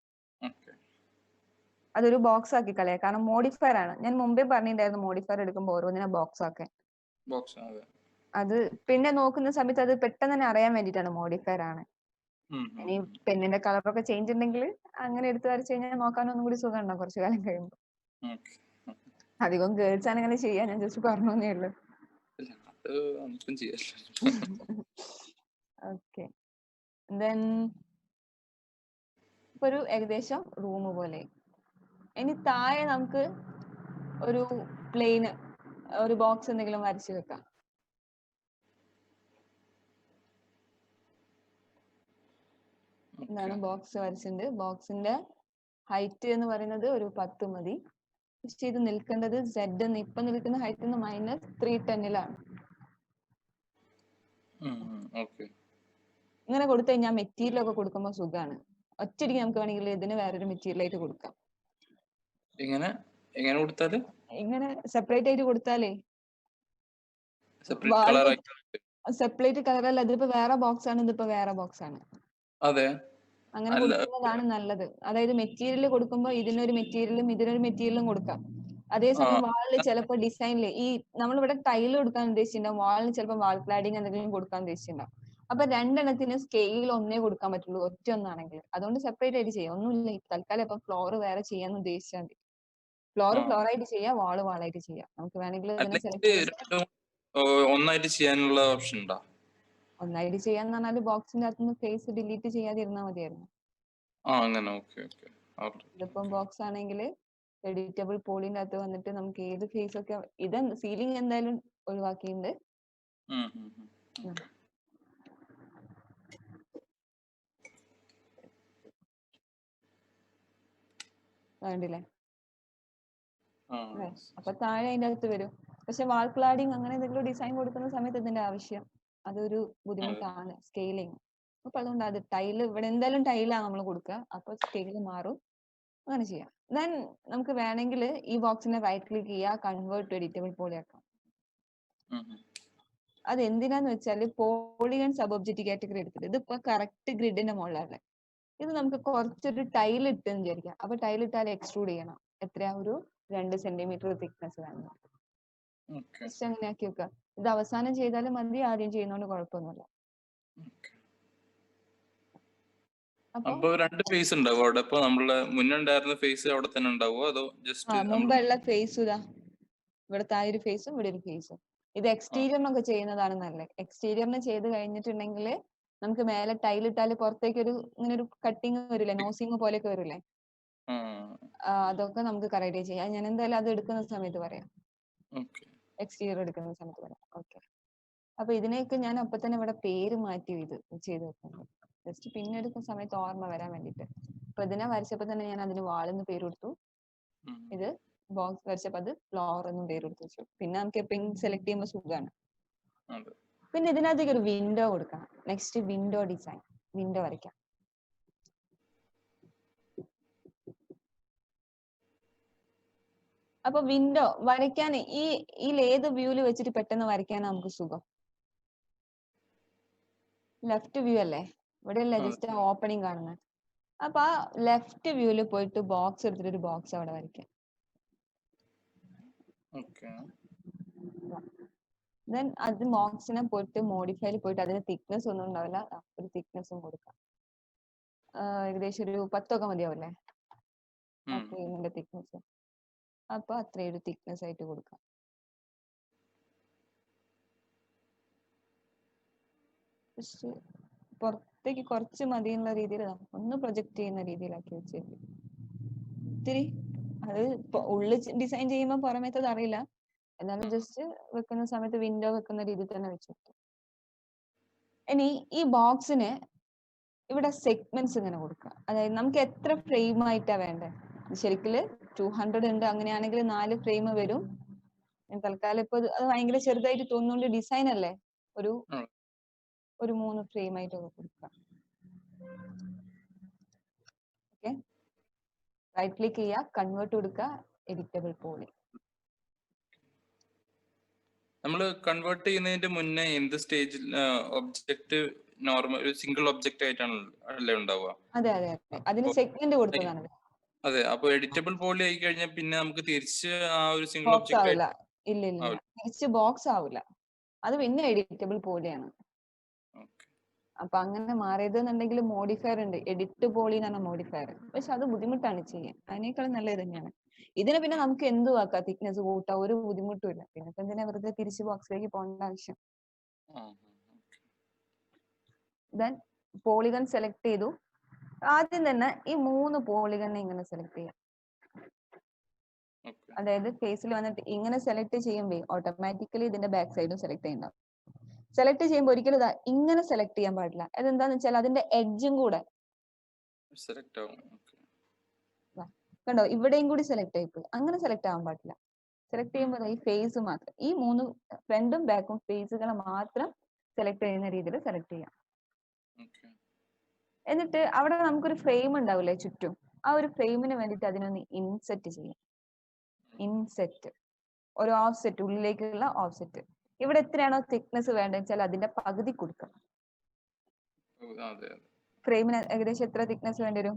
അതൊരു ബോക്സ് ആക്കി കളയാം, കാരണം മോഡിഫയർ ആണ്. ഞാൻ മുമ്പേ പറഞ്ഞിട്ടുണ്ടായിരുന്നു മോഡിഫയർ എടുക്കുമ്പോൾ ഓരോന്നിനെ ബോക്സ് ആക്കാൻ. അത് പിന്നെ നോക്കുന്ന സമയത്ത് അത് പെട്ടെന്ന് തന്നെ അറിയാൻ വേണ്ടിയിട്ടാണ് മോഡിഫയർ ആണ്. ഇനി പെണ്ണിന്റെ കളറൊക്കെ ചേഞ്ച് ഉണ്ടെങ്കിൽ അങ്ങനെ എടുത്ത് വരച്ച് കഴിഞ്ഞാൽ നോക്കാനൊന്നും കൂടി സുഖം ഉണ്ടാവും കുറച്ചു കാലം കഴിയുമ്പോൾ. അധികം ഗേൾസ് ആണ് ഇങ്ങനെ ചെയ്യാൻ, ഞാൻ ജസ്റ്റ് പറഞ്ഞേ ഉള്ളൂ. ഓക്കെ, ദെൻ ഒരു ഏകദേശം റൂം പോലെ. ഇനി താഴെ നമുക്ക് ഒരു പ്ലെയിന് ഒരു ബോക്സ് എന്തെങ്കിലും വരച്ചു വെക്കാം. എന്താണ് ബോക്സ് വരച്ചിട്ടുണ്ട്. ബോക്സിന്റെ ഹൈറ്റ് എന്ന് പറയുന്നത് ഒരു 10 മതി. പക്ഷെ ഇത് നിൽക്കേണ്ടത് സെഡ് എന്ന് ഇപ്പൊ നിൽക്കുന്ന ഹൈറ്റ് -310 ഇങ്ങനെ കൊടുത്തു കഴിഞ്ഞാൽ മെറ്റീരിയൽ ഒക്കെ കൊടുക്കുമ്പോൾ സുഖമാണ്. ഒറ്റയടിക്ക് നമുക്ക് വേണമെങ്കിൽ ഇതിന് വേറൊരു മെറ്റീരിയൽ ആയിട്ട് കൊടുക്കാം. ഇങ്ങനെ സെപ്പറേറ്റ് ആയിട്ട് കൊടുത്താലേ സെപ്പറേറ്റ് കളർ അല്ല, ഇതിപ്പോ വേറെ ബോക്സ് ആണ്, ഇതിപ്പോ വേറെ ബോക്സ് ആണ്. അങ്ങനെ കൊടുക്കുന്നതാണ് നല്ലത്. അതായത് മെറ്റീരിയൽ കൊടുക്കുമ്പോൾ ഇതിനൊരു മെറ്റീരിയലും ഇതിനൊരു മെറ്റീരിയലും കൊടുക്കാം. അതേസമയം വാളിൽ ചിലപ്പോൾ ഡിസൈനിൽ ഈ നമ്മളിവിടെ ടൈല് കൊടുക്കാൻ ഉദ്ദേശിച്ചിട്ടുണ്ടാവും, വാളിന് ചിലപ്പോൾ വാൾ ക്ലാഡിങ് എന്തെങ്കിലും കൊടുക്കാൻ ഉദ്ദേശിച്ചിട്ടുണ്ടാവും. അപ്പൊ രണ്ടെണ്ണത്തിന് സ്കെയിൽ ഒന്നേ കൊടുക്കാൻ പറ്റുള്ളൂ ഒറ്റ ഒന്നാണെങ്കിൽ. അതുകൊണ്ട് സെപ്പറേറ്റ് ആയിട്ട് ചെയ്യാം. ഒന്നുമില്ല, തൽക്കാലം ഇപ്പൊ ഫ്ലോർ വേറെ ചെയ്യാന്ന് ഉദ്ദേശിച്ചാൽ മതി. ഫ്ലോർ ആയിട്ട് ചെയ്യാം, വാളായിട്ട് ചെയ്യാം. നമുക്ക് വേണമെങ്കിൽ ഒന്നായിട്ട് ചെയ്യാനുള്ള ഓപ്ഷൻ ഉണ്ടോ? ഒന്നായിട്ട് ചെയ്യാന്ന് പറഞ്ഞാൽ ബോക്സിന്റെ അകത്തുനിന്ന് ഫേസ് ഡിലീറ്റ് ചെയ്യാതിരുന്നാൽ മതിയായിരുന്നു. ഇതിപ്പം ബോക്സ് ആണെങ്കിൽ എഡിറ്റബിൾ പോളിന്റെ അകത്ത് വന്നിട്ട് നമുക്ക് ഏത് ഫേസ് ഒക്കെ ഇത് സീലിംഗ് എന്തായാലും ഒഴിവാക്കിയിട്ടുണ്ട്. വേണ്ടില്ലേ? അപ്പൊ താഴെ അതിന്റെ അകത്ത് വരും. പക്ഷെ വാൾ ക്ലാഡിങ് അങ്ങനെ എന്തെങ്കിലും ഡിസൈൻ കൊടുക്കുന്ന സമയത്ത് ഇതിന്റെ ആവശ്യം അതൊരു ബുദ്ധിമുട്ടാണ്, സ്കെയിലിങ്. അപ്പൊ അതുകൊണ്ട് അത് ടൈല് ഇവിടെ എന്തായാലും ടൈലാണ് നമ്മൾ കൊടുക്കുക, അപ്പൊ സ്കെയില് മാറും. അങ്ങനെ ചെയ്യാം. ദെൻ നമുക്ക് വേണമെങ്കിൽ ഈ ബോക്സിനെ റൈറ്റ് ക്ലിക്ക് ചെയ്യുക, കൺവേർട്ട് ടു എഡിറ്റബിൾ പോളി ആക്കാം. അത് എന്തിനാന്ന് വെച്ചാൽ പോളിഗൺ സബ് ഒബ്ജക്റ്റ് കാറ്റഗറി എടുത്തിട്ട് ഇതിപ്പോ കറക്റ്റ് ഗ്രിഡിന്റെ മുകളിലാണ്. ഇത് നമുക്ക് കുറച്ചൊരു ടൈൽ ഇട്ടെന്ന് വിചാരിക്കാം. അപ്പൊ ടൈൽ ഇട്ടാൽ എക്സ്ട്രൂഡ് ചെയ്യണം. എത്രയാ? ഒരു 2 സെന്റിമീറ്റർ തിക്നെസ് വേണം. ജസ്റ്റ് അങ്ങനെ ആക്കി വെക്കുക. ഇത് അവസാനം ചെയ്താലും മതി, ആദ്യം ചെയ്യുന്നോണ്ട് കുഴപ്പമൊന്നുമില്ല. അപ്പൊ രണ്ട് ഫേസ് ഉണ്ടാവും അവിടെ. ഇപ്പൊ നമ്മളെ മുന്നുണ്ടായിരുന്ന ഫേസ് അവിടെ തന്നെ ഉണ്ടാവോ അതോ ജസ്റ്റ് മുമ്പുള്ള ഫേസ് ഇതാ ഇവിടെ താഴെ ഒരു ഫേസും ഇവിടെ ഒരു ഫേസും. ഇത് എക്സ്റ്റീരിയറിനൊക്കെ ചെയ്യുന്നതാണ് നല്ലത്. എക്സ്റ്റീരിയറിന് ചെയ്ത് കഴിഞ്ഞിട്ടുണ്ടെങ്കിൽ നമുക്ക് മേലെ ടൈലിട്ടാല് പുറത്തേക്ക് ഒരു ഇങ്ങനെ ഒരു കട്ടിങ് വരില്ലേ, നോസിങ് പോലെയൊക്കെ വരില്ലേ, അതൊക്കെ നമുക്ക് കറക്റ്റ് ചെയ്യാം. ഞാൻ എന്തായാലും അത് എടുക്കുന്ന സമയത്ത് പറയാം, എക്സ്റ്റീരിയർ എടുക്കുന്ന സമയത്ത് പറയാം. ഓക്കെ, അപ്പൊ ഇതിനെയൊക്കെ ഞാൻ അപ്പൊ തന്നെ ഇവിടെ പേര് മാറ്റി ചെയ്ത് വെക്കുന്നു, ജസ്റ്റ് പിന്നെ എടുക്കുന്ന സമയത്ത് ഓർമ്മ വരാൻ വേണ്ടിട്ട്. അപ്പൊ ഇതിനെ വരച്ചപ്പോ തന്നെ ഞാൻ അതിന് വാളെന്ന് പേര് കൊടുത്തു. ഇത് ബോക്സ് വരച്ചപ്പോ അത് ഫ്ലോർ എന്നും പേര് കൊടുത്തു വെച്ചു. പിന്നെ നമുക്ക് എപ്പോഴും സെലക്ട് ചെയ്യുമ്പോൾ സുഖമാണ്. പിന്നെ ഇതിനകത്തേക്ക് ഒരു വിൻഡോ കൊടുക്കണം. നെക്സ്റ്റ് വിൻഡോ ഡിസൈൻ, വിൻഡോ വരയ്ക്കാം. അപ്പൊ വിൻഡോ വരയ്ക്കാൻ ഈ ഏത് വ്യൂല് വെച്ചിട്ട് പെട്ടെന്ന് വരയ്ക്കാൻ നമുക്ക് സുഖം? ലെഫ്റ്റ് വ്യൂ അല്ലേ? ഇവിടെയല്ല ജസ്റ്റ് ഓപ്പണിംഗ് കാണുന്നത്. അപ്പൊ ആ ലെഫ്റ്റ് വ്യൂല് പോയിട്ട് ബോക്സ് എടുത്തിട്ട് ഒരു ബോക്സ് അവിടെ വരയ്ക്കാം. ദെൻ അത് ബോക്സിനെ പോയിട്ട് മോഡിഫൈയിൽ പോയിട്ട് അതിന് തിക്നെസ് ഒന്നും ഉണ്ടാവില്ല, ഒരു തിക്നെസ്സും കൊടുക്കാം. ഏകദേശം ഒരു 10 ഒക്കെ മതിയാവില്ലേ ഇതിന്റെ തിക്നെസ്? അപ്പൊ അത്രയും ഒരു തിക്നെസ് ആയിട്ട് കൊടുക്കാം. പുറത്തേക്ക് കുറച്ച് മതി എന്നുള്ള രീതിയിൽ ഒന്ന് പ്രൊജക്ട് ചെയ്യുന്ന രീതിയിലാക്കി വെച്ചേക്ക്. ഇത്തിരി അത് ഉള്ളിൽ ഡിസൈൻ ചെയ്യുമ്പോൾ പുറമേത്തത് അറിയില്ല, എന്നാലും ജസ്റ്റ് വെക്കുന്ന സമയത്ത് വിൻഡോ വെക്കുന്ന രീതിയിൽ തന്നെ വെച്ചു. ഇനി ഈ ബോക്സിന് ഇവിടെ സെഗ്മെന്റ്സ് ഇങ്ങനെ കൊടുക്കുക. അതായത് നമുക്ക് എത്ര ഫ്രെയിം ആയിട്ടാ വേണ്ടത്? ശരിക്കും 200 ഉണ്ട്, അങ്ങനെയാണെങ്കിൽ 4 ഫ്രെയിം വരും. തൽക്കാലം ഇപ്പൊ അത് ഭയങ്കര ചെറുതായിട്ട് തോന്നുന്നുണ്ട്, ഡിസൈൻ അല്ലേ, ഒരു 3 ഫ്രെയിം ആയിട്ടൊക്കെ കൊടുക്കാം. റൈറ്റ് ക്ലിക്ക് ചെയ്യുക, കൺവേർട്ട് കൊടുക്കുക, എഡിറ്റബിൾ പോളി. നമ്മൾ കൺവേർട്ട് ചെയ്യുന്നതിന്റെ മുന്നേ എന്ത് സ്റ്റേജിൽ ഒബ്ജക്റ്റ് നോർമൽ ഒരു സിംഗിൾ ഒബ്ജക്റ്റ് ആയിട്ടാണ് അല്ലേ ഉണ്ടാവുക? അതെ അതെ അതെ, അതിന് സെഗ്മെന്റ് കൊടുത്തതാണ്. അതെ, അപ്പൊ എഡിറ്റബിൾ പോളി ആയി കഴിഞ്ഞാൽ പിന്നെ നമുക്ക് തിരിച്ച് ആ ഒരു സിംഗിൾ ബോക്സ് ഒബ്ജക്റ്റ് ആവില്ല. ആയിട്ട് ഇല്ല ഇല്ല, തിരിച്ച് ബോക്സ് ആവില്ല. അത് പിന്നെ എഡിറ്റബിൾ പോലെയാണ്. അപ്പൊ അങ്ങനെ മാറിയത് എന്നുണ്ടെങ്കിൽ മോഡിഫയർ ഉണ്ട്, എഡിറ്റ് പോളി എന്ന് പറഞ്ഞ മോഡിഫയർ. പക്ഷെ അത് ബുദ്ധിമുട്ടാണ് ചെയ്യാൻ, അതിനേക്കാളും നല്ലത് തന്നെയാണ്. ഇതിന് പിന്നെ നമുക്ക് എന്ത് ആക്കാം, തിക്നെസ് കൂട്ടാം, ഒരു ബുദ്ധിമുട്ടും ഇല്ല. പിന്നെ ഇപ്പൊ എന്തിനാ വെറുതെ തിരിച്ച് ബോക്സിലേക്ക് പോകേണ്ട ആവശ്യം. ദെൻ പോളിഗൺ സെലക്ട് ചെയ്തു. ആദ്യം തന്നെ ഈ 3 പോളിഗണെ ഇങ്ങനെ സെലക്ട് ചെയ്യാം. അതായത് ഫേസിൽ വന്നിട്ട് ഇങ്ങനെ സെലക്ട് ചെയ്യുമ്പോൾ ഓട്ടോമാറ്റിക്കലി ഇതിന്റെ ബാക്ക് സൈഡും സെലക്ട് ചെയ്യുന്നുണ്ടാവും. സെലക്ട് ചെയ്യുമ്പോൾ ഒരിക്കലും ഇങ്ങനെ സെലക്ട് ചെയ്യാൻ പാടില്ല. അതെന്താന്ന് വെച്ചാൽ അതിന്റെ എഡ്ജും കൂടെ സെലക്ട് ആവും. കണ്ടോ, ഇവിടെയും കൂടി സെലക്ട് ആയിപ്പോയി. അങ്ങനെ സെലക്ട് ആവാൻ പാടില്ല. സെലക്ട് ചെയ്യുമ്പോൾ ഈ ഫേസ് മാത്രം, ഈ 3 ഫ്രണ്ടും ബാക്കും ഫേസുകളെ മാത്രം സെലക്ട് ചെയ്യുന്ന രീതിയിൽ സെലക്ട് ചെയ്യാം. എന്നിട്ട് അവിടെ നമുക്കൊരു ഫ്രെയിം ഉണ്ടാവില്ലേ ചുറ്റും, ആ ഒരു ഫ്രെയിമിന് വേണ്ടിയിട്ട് അതിനൊന്ന് ഇൻസെറ്റ് ചെയ്യാം. ഇൻസെറ്റ്, ഒരു ഓഫ്സെറ്റ്, ഉള്ളിലേക്കുള്ള ഓഫ്സെറ്റ്. ഇവിടെ എത്രയാണോ തിക്നെസ് വേണ്ടത് വെച്ചാൽ അതിന്റെ പകുതി കൊടുക്കണം. ഫ്രെയിമിന് ഏകദേശം എത്ര തിക്നെസ് വേണ്ടി വരും?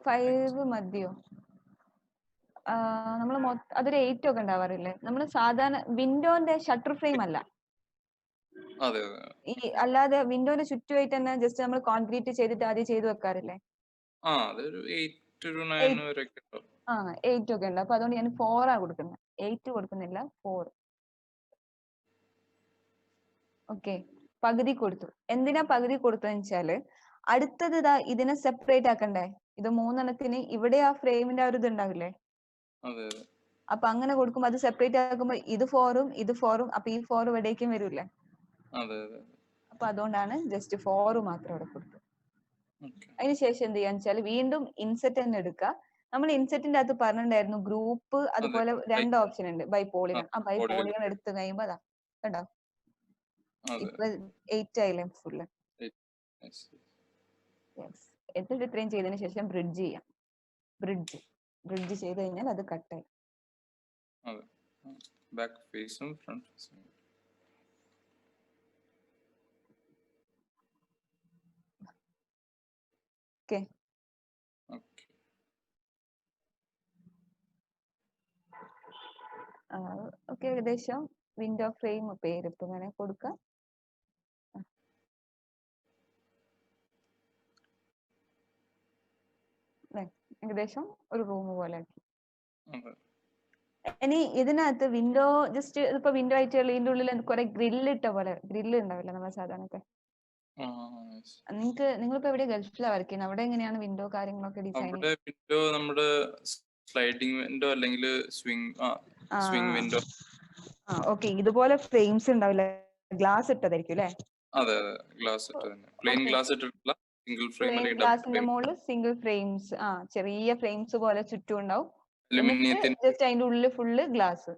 5 മതിയോ? നമ്മൾ അതൊരു 8 ഒക്കെ ഉണ്ടാവാറില്ലേ? നമ്മൾ സാധാരണ വിൻഡോന്റെ ഷട്ടർ ഫ്രെയിം അല്ല, ഈ അല്ലാതെ വിൻഡോന്റെ ചുറ്റുമായിട്ട് തന്നെ ജസ്റ്റ് നമ്മൾ കോൺക്രീറ്റ് ചെയ്തിട്ട് ആദ്യം ചെയ്തു വെക്കാറില്ലേ? 8 ഒക്കെ ഉണ്ട്. അപ്പൊ അതുകൊണ്ട് ഞാൻ 4 ആ കൊടുക്കുന്നത്, 8 കൊടുക്കുന്നില്ല, 4. ഓക്കെ, പകുതി കൊടുത്തു. എന്തിനാ പകുതി കൊടുത്തതെന്ന് വെച്ചാല് അടുത്തത് ഇതാ ഇതിനെ സെപ്പറേറ്റ് ആക്കണ്ടേ. ഇത് 3 ഇവിടെ ആ ഫ്രെയിമിന്റെ ആ ഒരു ഇത് ഉണ്ടാവില്ലേ, അപ്പൊ അങ്ങനെ കൊടുക്കുമ്പോ അത് സെപ്പറേറ്റ് ആക്കുമ്പോ ഇത് 4ഉം ഇത് 4ഉം, അപ്പൊ ഈ 4 ഇവിടേക്കും വരൂല്ലേ. അപ്പൊ അതുകൊണ്ടാണ് ജസ്റ്റ് 4 മാത്രം അവിടെ കൊടുത്തത്. അതിനുശേഷം എന്ത് ചെയ്യാന്ന് വെച്ചാൽ വീണ്ടും ഇൻസെറ്റ് തന്നെ എടുക്കുക. നമ്മൾ ഇൻസെറ്റിന്റെ അകത്ത് പറഞ്ഞിട്ടുണ്ടായിരുന്നു ഗ്രൂപ്പ്, അതുപോലെ 2 ഓപ്ഷൻ ഉണ്ട്, ബൈ പോളിഗൺ. ആ ബൈ പോളിഗൺ എടുത്തു കഴിയുമ്പോ അതാ കണ്ടോ, ഇപ്പൊ 8 ആയില്ലേ ഫുള്ള്. എന്നിട്ട് ഇത്രയും ചെയ്തതിനു ശേഷം ബ്രിഡ്ജ് ചെയ്യാം. ബ്രിഡ്ജ് ചെയ്ത് കഴിഞ്ഞാൽ അത് കട്ടായി. ബാക്ക് ഫേസും ഫ്രണ്ട് ഫേസും. ഓക്കെ, ഓക്കെ, ഏകദേശം വിൻഡോ ഫ്രെയിം പേര് ഇപ്പൊ ഇങ്ങനെ കൊടുക്കാം. ഏകദേശം ഒരു റൂം പോലെ ആക്കി. ഇനി ഇതിനകത്ത് വിൻഡോ ജസ്റ്റ് ഇപ്പൊ വിൻഡോ ആയിട്ട് ഇതിന്റെ ഉള്ളിൽ കുറെ ഗ്രില്ല് ഇട്ട പോലെ, ഗ്രില്ല് ഉണ്ടാവില്ല നമ്മൾ സാധാരണ. നിങ്ങളിപ്പോ എവിടെ ഗൾഫിലാണ് വർക്ക് ചെയ്യുന്നത്? അവിടെ എങ്ങനെയാണ് വിൻഡോ കാര്യങ്ങളൊക്കെ ഡിസൈൻ? വിൻഡോ നമ്മുടെ സ്ലൈഡിംഗ് വിൻഡോ അല്ലെങ്കിൽ സ്വിംഗ് വിൻഡോ. ഓക്കെ, ഇതുപോലെ ഫ്രെയിംസ് ഉണ്ടാവില്ല, ഗ്ലാസ് ഇട്ടതായിരിക്കും അല്ലേ? അതെ, ഗ്ലാസ് ഇട്ടതന്നെ, പ്ലെയിൻ ഗ്ലാസ് ഇട്ടിട്ടുള്ള സിംഗിൾ ഫ്രെയിം അല്ലെങ്കിൽ ഗ്ലാസിന്റെ മുകളിൽ സിംഗിൾ ഫ്രെയിംസ്, ചെറിയ ഫ്രെയിംസ് പോലെ ചുറ്റും ഉണ്ടാവും. ജസ്റ്റ് അതിന്റെ ഉള്ളിൽ ഫുള്ള് ഗ്ലാസ്.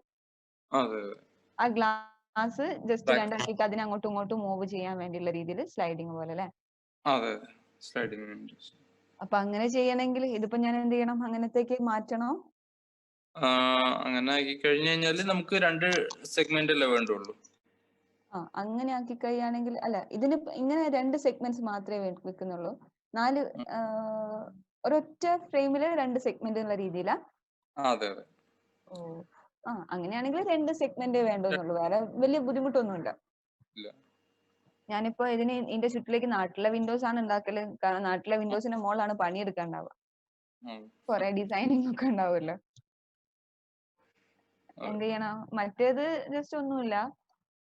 ആ ഗ്ലാസ് ജസ്റ്റ് രണ്ടായിട്ട് അതിനെ അങ്ങോട്ടും ഇങ്ങോട്ടും മൂവ് ചെയ്യാൻ വേണ്ടിയുള്ള രീതിയിൽ സ്ലൈഡിങ് പോലെ അല്ലേ? അപ്പൊ അങ്ങനെ ചെയ്യണമെങ്കിൽ ഇതിപ്പോ ഞാൻ എന്ത് ചെയ്യണം, അങ്ങനത്തേക്ക് മാറ്റണോ? അങ്ങനെ ആക്കി കഴിഞ്ഞു കഴിഞ്ഞാല് നമുക്ക് 2 സെഗ്മെന്റ് അല്ലേ വേണ്ടുള്ളൂ. അങ്ങനെ ആക്കി കഴിയുകയാണെങ്കിൽ, അല്ല ഇതിന് ഇങ്ങനെ 2 സെഗ്മെന്റ്സ് മാത്രമേ വെക്കുന്നുള്ളൂ. 4 ഒരൊറ്റ ഫ്രെയിമില് 2 സെഗ്മെന്റ് എന്നുള്ള രീതിയിലാ? അങ്ങനെയാണെങ്കിൽ 2 സെഗ്മെന്റ് വേണ്ടുന്നുള്ളൂ, വേറെ വലിയ ബുദ്ധിമുട്ടൊന്നുമില്ല. ഞാനിപ്പോ ഇതിന്റെ ചുറ്റിലേക്ക് നാട്ടിലെ വിൻഡോസ് ആണ് ഉണ്ടാക്കല്, കാരണം നാട്ടിലെ വിൻഡോസിന്റെ മുകളിലാണ് പണിയെടുക്കാണ്ടാവുക, കുറെ ഡിസൈനിങ് ഒക്കെ ഉണ്ടാവുമല്ലോ. എന്ത് ചെയ്യണം, മറ്റേത് ജസ്റ്റ് ഒന്നുമില്ല,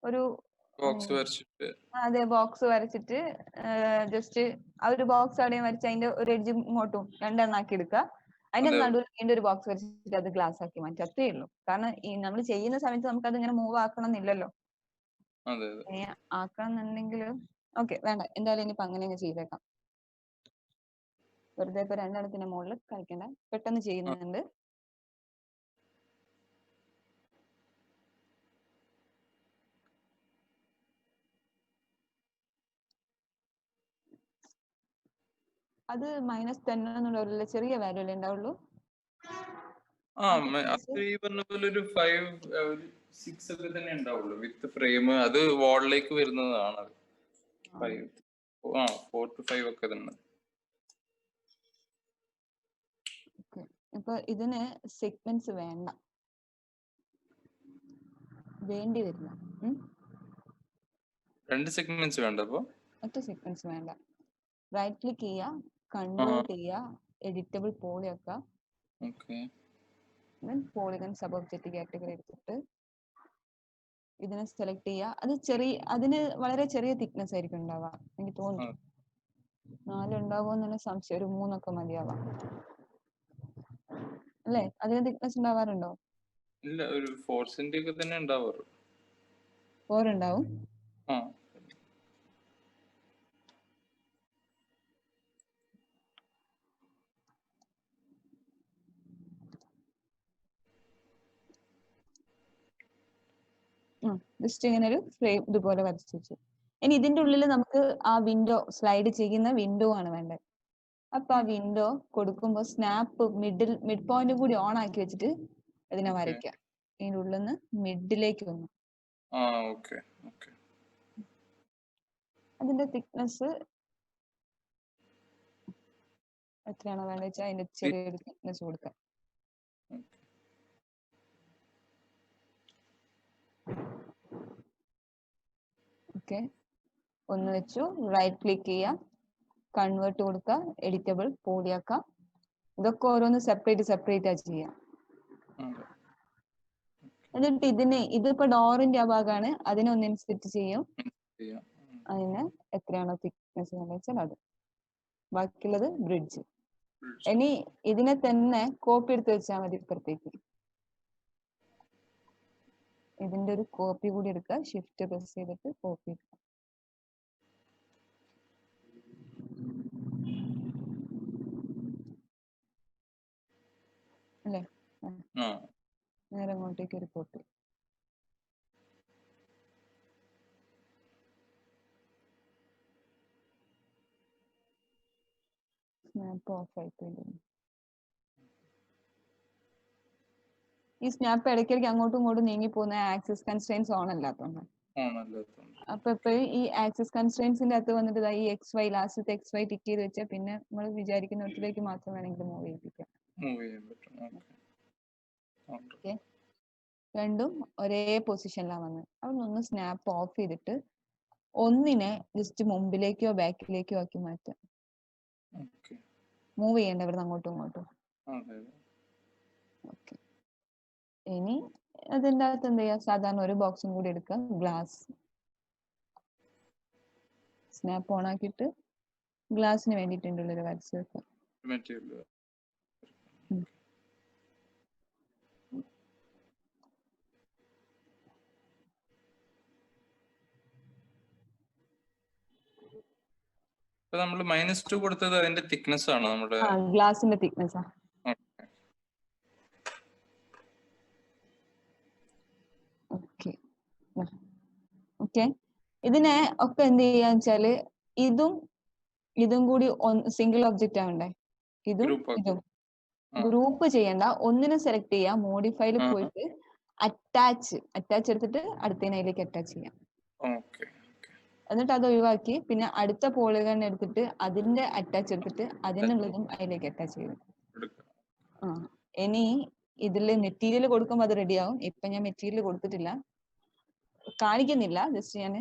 ഒരു ബോക്സ് വരച്ചിട്ട് ജസ്റ്റ് ആ ഒരു ബോക്സ് അവിടെയും വരച്ച് അതിന്റെ ഒരു എഡ്ജ് ഇങ്ങോട്ടും 2 ആക്കി എടുക്കുക. അതിന്റെ നടുവിൽ വീണ്ടും ഒരു ബോക്സ് വരച്ചിട്ട് അത് ഗ്ലാസ് ആക്കി മാറ്റി, അത്രേ ഉള്ളൂ. കാരണം നമ്മൾ ചെയ്യുന്ന സമയത്ത് നമുക്ക് അത് ഇങ്ങനെ മൂവ് ആക്കണം എന്നില്ലല്ലോ. ആക്കണം എന്നുണ്ടെങ്കിൽ ഓക്കെ, വേണ്ട, എന്തായാലും ഇനിയിപ്പോ അങ്ങനെ അങ്ങ് ചെയ്തേക്കാം. വെറുതെ ഇപ്പൊ 2 മുകളിൽ കളിക്കണ്ട, പെട്ടെന്ന് ചെയ്യുന്നുണ്ട്. അത് -10 എന്നുള്ള ചെറിയ വാല്യൂ അല്ലേ ഉണ്ടാവുള്ളൂ? അത് ഈ പറഞ്ഞ പോലെ ഒരു 5 6 ഒക്കെ തന്നെ ഉണ്ടാവുള്ളൂ വിത്ത് ഫ്രെയിം. അത് വാളിലേക്ക് വരുന്നതാണ്. 4 to 5 ഒക്കെ തന്നെ. ഇപ്പൊ ഇതിന് സെഗ്മെന്റ്സ് വേണ്ടി വരില്ല. 2 സെഗ്മെന്റ്സ് വേണ്ട. അപ്പൊ ഒറ്റ സെഗ്മെന്റ്സ് വേണ്ട. റൈറ്റ് ക്ലിക്ക് ചെയ്യുക, കൺവേർട്ട് ചെയ്യുക, എഡിറ്റബിൾ പോളി ആക്കുക. പോളിഗൺ സബ് ഒബ്ജക്റ്റ് കാറ്റഗറി എടുത്തിട്ട് ഇതിനെ സെലക്ട് ചെയ്യുക. അതിന് വളരെ ചെറിയ തിക്നെസ് ആയിരിക്കും ഉണ്ടാവുക. എനിക്ക് തോന്നുന്നു 4 ഉണ്ടാവുമോ എന്നുള്ള സംശയം. ഒരു 3 ഒക്കെ മതിയാവാം അല്ലേ? അതിന് തിക്നെസ് ഉണ്ടാവാറുണ്ടോ? ഇല്ല, ഒരു 4 cm ഒക്കെ തന്നെ ഉണ്ടാവാറ്. 4 ഉണ്ടാവും. ജസ്റ്റ് ഇങ്ങനെ ഒരു ഫ്രെയിം ഇതുപോലെ വരച്ചു വെച്ചു. ഇനി ഇതിന്റെ ഉള്ളിൽ നമുക്ക് ആ വിൻഡോ സ്ലൈഡ് ചെയ്യുന്ന വിൻഡോ ആണ് വേണ്ടത്. അപ്പൊ ആ വിൻഡോ കൊടുക്കുമ്പോൾ സ്നാപ്പ് മിഡ് പോയിന്റ് കൂടി ഓൺ ആക്കി വെച്ചിട്ട് ഇതിനെ വരയ്ക്കുക. ഇതിന്റെ ഉള്ളിൽ നിന്ന് മിഡിലേക്ക് വന്നു. അതിന്റെ തിക്നെസ് എത്രയാണോ വേണ്ടത് വെച്ചാൽ അതിന്റെ ചെറിയൊരു തിക്നെസ് കൊടുക്കാം. ഓക്കെ, ഒന്ന് വെച്ചു. റൈറ്റ് ക്ലിക്ക് ചെയ്യുക, കൺവേർട്ട് കൊടുക്കുക, എഡിറ്റബിൾ പോളിയാക്കാം. ഇതൊക്കെ ഓരോന്ന് സെപ്പറേറ്റ് ചെയ്യാം. എന്നിട്ട് ഇതിപ്പോ ഡോറിന്റെ ആ ഭാഗമാണ്, അതിനൊന്നിന് സെറ്റ് ചെയ്യും. അതിന് എത്രയാണോ തിക്നെസ് വേണ്ടത് വെച്ചാൽ അത്. ബാക്കിയുള്ളത് ബ്രിഡ്ജ്. ഇനി ഇതിനെ തന്നെ കോപ്പി എടുത്ത് വെച്ചാൽ മതി ഇപ്പുറത്തേക്ക്. ഇതിന്റെ ഒരു കോപ്പി കൂടി എടുക്കുക, ഷിഫ്റ്റ് പ്രസ് ചെയ്തിട്ട് കോപ്പി എടുക്കുക. അല്ലേ? നേരെ അങ്ങോട്ടേക്ക് ഒരു കോപ്പി. സ്നാപ്പ് ഓഫ് ആയിപ്പോയി. ഈ സ്നാപ്പ് ഇടയ്ക്കിടയ്ക്ക് അങ്ങോട്ടും ഇങ്ങോട്ടും നീങ്ങി പോകുന്ന ആക്സിസ് കൺസ്ട്രെയിൻസ് ഓൺ അല്ലാത്തതുകൊണ്ട്. അപ്പൊ എപ്പോഴും ഈ ആക്സിസ് കൺസ്ട്രെയിൻസിന്റെ അകത്ത് വന്നിട്ട് ഈ XY ലാസ്റ്റത്തെ XY ടിക്ക് ചെയ്ത് വെച്ചാൽ പിന്നെ നമ്മൾ വിചാരിക്കുന്ന ഇടത്തിലേക്ക് മാത്രം വേണമെങ്കിൽ മൂവ് ചെയ്യിപ്പിക്കാം. രണ്ടും ഒരേ പൊസിഷനിലാണ് വന്നത്. അവിടെ ഒന്ന് സ്നാപ്പ് ഓഫ് ചെയ്തിട്ട് ഒന്നിനെ ജസ്റ്റ് മുമ്പിലേക്കോ ബാക്കിലേക്കോ ആക്കി മാറ്റാം. മൂവ് ചെയ്യണ്ട ഇവിടുന്ന് അങ്ങോട്ടും ഇങ്ങോട്ടും. ഓക്കെ, ഇനി അതിൻ്റെ അകത്ത് എന്ത് ചെയ്യാം? സാധാരണ ഒരു ബോക്സും കൂടി എടുക്കുക, ഗ്ലാസ്. സ്നാപ്പ് ഓൺ ആക്കിയിട്ട് ഗ്ലാസിന് വേണ്ടിയിട്ടുണ്ടല്ലോ വരച്ച് വെക്കാം. നമ്മൾ -2 കൊടുത്തത് അതിന്റെ തിക്നെസ് ആണ്, നമ്മുടെ ഗ്ലാസിന്റെ തിക്നെസ് ആണ്. ഓക്കെ, ഇതിനെ ഒക്കെ എന്ത് ചെയ്യാന്ന് വെച്ചാല് ഇതും കൂടി സിംഗിൾ ഒബ്ജക്റ്റ് ആവണ്ടേ? ഇതും ഗ്രൂപ്പ് ചെയ്യണ്ട. ഒന്നിനെ സെലക്ട് ചെയ്യാം, മോഡിഫൈയിൽ പോയിട്ട് അറ്റാച്ച് എടുത്തിട്ട് അടുത്തതിലേക്ക് അറ്റാച്ച് ചെയ്യാം. എന്നിട്ട് അത് ഒഴിവാക്കി പിന്നെ അടുത്ത പോളിഗൺ എടുത്തിട്ട് അതിന്റെ അറ്റാച്ച് എടുത്തിട്ട് അതിനുള്ളതും അതിലേക്ക് അറ്റാച്ച് ചെയ്യും. ഇനി ഇതില് മെറ്റീരിയൽ കൊടുക്കുമ്പോൾ അത് റെഡിയാവും. ഇപ്പൊ ഞാൻ മെറ്റീരിയൽ കൊടുത്തിട്ടില്ല, കാണിക്കുന്നില്ല. ജസ്റ്റ് ഞാൻ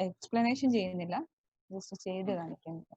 എക്സ്പ്ലനേഷൻ ചെയ്യുന്നില്ല, ജസ്റ്റ് ചെയ്ത് കാണിക്കുന്നില്ല.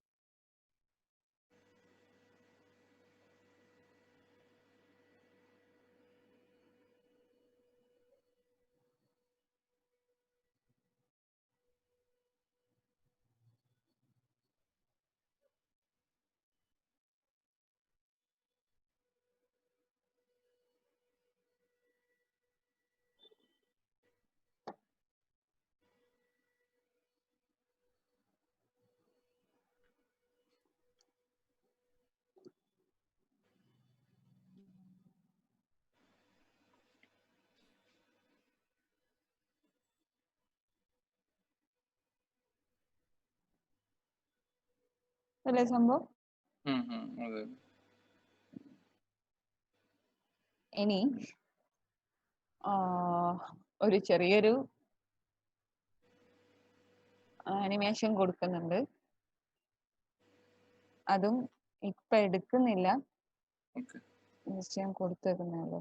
അല്ലേ സംഭവം? അതെ. ഇനി ഒരു ചെറിയൊരു ആനിമേഷൻ കൊടുക്കുന്നുണ്ട്. അതും ഇപ്പൊ എടുക്കുന്നില്ല, ഓക്കെ. ജസ്റ്റ് ഞാൻ കൊടുത്തേക്കുന്നേ ഉള്ളൂ.